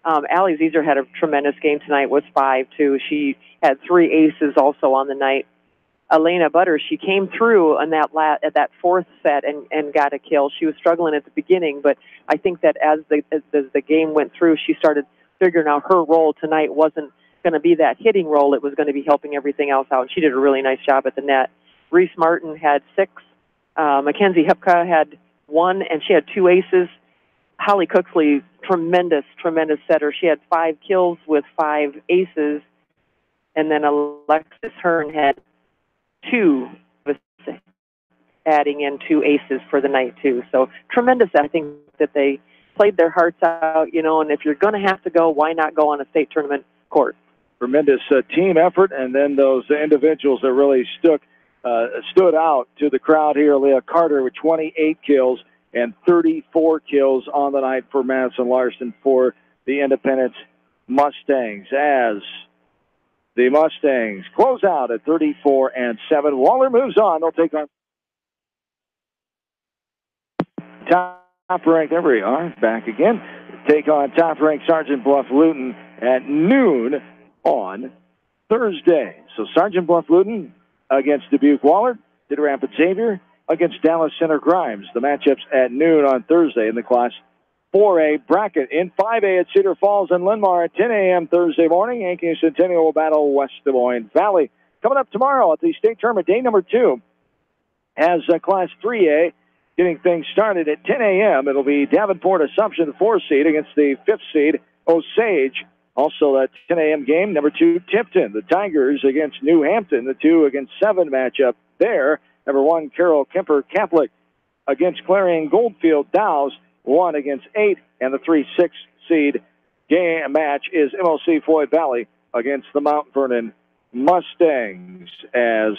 Allie Zeezer had a tremendous game tonight, was 5-2. She had 3 aces also on the night. Elena Butters, she came through on that at that 4th set and got a kill. She was struggling at the beginning, but I think that as the game went through, she started figuring out her role tonight wasn't going to be that hitting role. It was going to be helping everything else out, and she did a really nice job at the net. Reese Martin had 6. Mackenzie Hupka had 1, and she had 2 aces. Holly Cooksley, tremendous setter. She had 5 kills with 5 aces, and then Alexis Hearn had 2, adding in 2 aces for the night too. So tremendous. I think that they played their hearts out, and if you're going to have to go, why not go on a state tournament court? Tremendous team effort, and then those individuals that really stood out to the crowd here. Leah Carter with 28 kills and 34 kills on the night for Madison Larson for the Independence Mustangs as the Mustangs close out at 34-7. Wahlert moves on. They'll take on top-ranked, there we are, back again. Take on top-ranked Sergeant Bluff Luton at noon on Thursday. So Sergeant Bluff Luton against Dubuque Wahlert, Cedar Rapids Xavier against Dallas Center Grimes. The matchups at noon on Thursday in the Class 4A bracket. In 5A at Cedar Falls and Linmar at 10 a.m. Thursday morning. Yankee Centennial will battle West Des Moines Valley. Coming up tomorrow at the state tournament, day number 2, as Class 3A getting things started at 10 a.m. It'll be Davenport Assumption, the 4 seed, against the 5th seed, Osage. Also, that 10 a.m. game, number 2, Tipton. The Tigers against New Hampton, the 2 against 7 matchup there. Number 1, Carroll Kemper Catholic against Clarion Goldfield Dows, 1 against 8. And the 3-6 seed game match is MLC Floyd Valley against the Mount Vernon Mustangs. As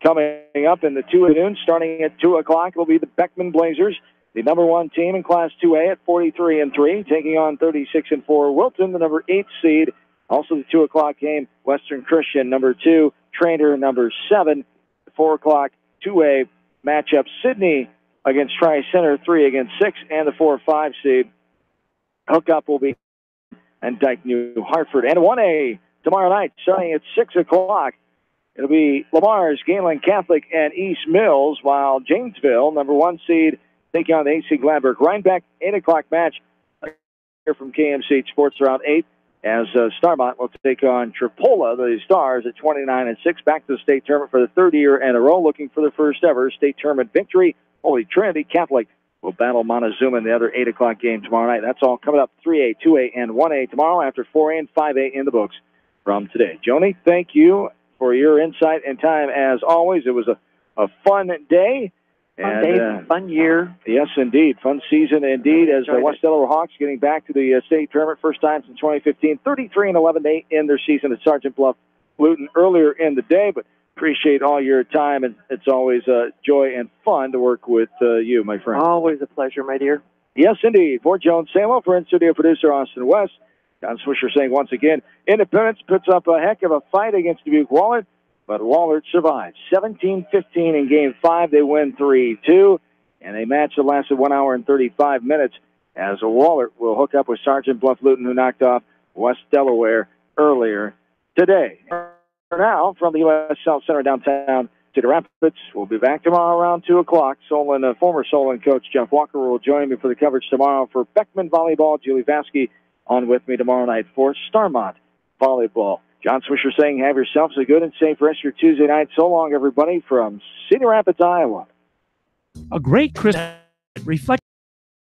coming up in the 2 at noon, starting at 2 o'clock, will be the Beckman Blazers, the number 1 team in Class 2A at 43-3, taking on 36-4 Wilton, the number 8 seed. Also the 2 o'clock game, Western Christian, number 2, Trainer, number 7. 4 o'clock 2A matchup, Sydney against Tri-Center, 3 against 6, and the 4-5 seed. Hookup will be and Dyke New Hartford. And 1A tomorrow night, starting at 6 o'clock. It'll be Lamar's Galen Catholic and East Mills, while Janesville, number 1 seed, taking on the AC Gladberg. Rhinebeck, 8 o'clock match here from KMC Sports around 8, as Starmont will take on Tripola, the Stars, at 29-6. Back to the state tournament for the 3rd year in a row, looking for their first ever state tournament victory. Holy Trinity Catholic will battle Montezuma in the other 8 o'clock game tomorrow night. That's all coming up 3A, 2A, and 1A tomorrow after 4A and 5A in the books from today. Joni, thank you for your insight and time as always. It was a fun day. Fun day, fun year. Yes, indeed. Fun season indeed as the West Delaware Hawks getting back to the state tournament first time since 2015. 33-11 they end their season at Sergeant Bluff Luton earlier in the day, but appreciate all your time, and it's always joy and fun to work with you, my friend. Always a pleasure, my dear. Yes, indeed. For Joan Samo, for in-studio producer Austin West, Don Swisher saying once again, Independence puts up a heck of a fight against Dubuque Wahlert, but Wahlert survives. 17-15 in Game 5. They win 3-2. and a match that lasted 1 hour and 35 minutes as Wahlert will hook up with Sergeant Bluff Luton, who knocked off West Delaware earlier today. For now, from the U.S. South Center downtown Cedar Rapids, we'll be back tomorrow around 2 o'clock. Former Solon coach Jeff Walker will join me for the coverage tomorrow for Beckman Volleyball. Julie Vasky on with me tomorrow night for Starmont Volleyball. John Swisher saying have yourselves a good and safe rest of your Tuesday night. So long, everybody, from Cedar Rapids, Iowa. A great Christmas reflects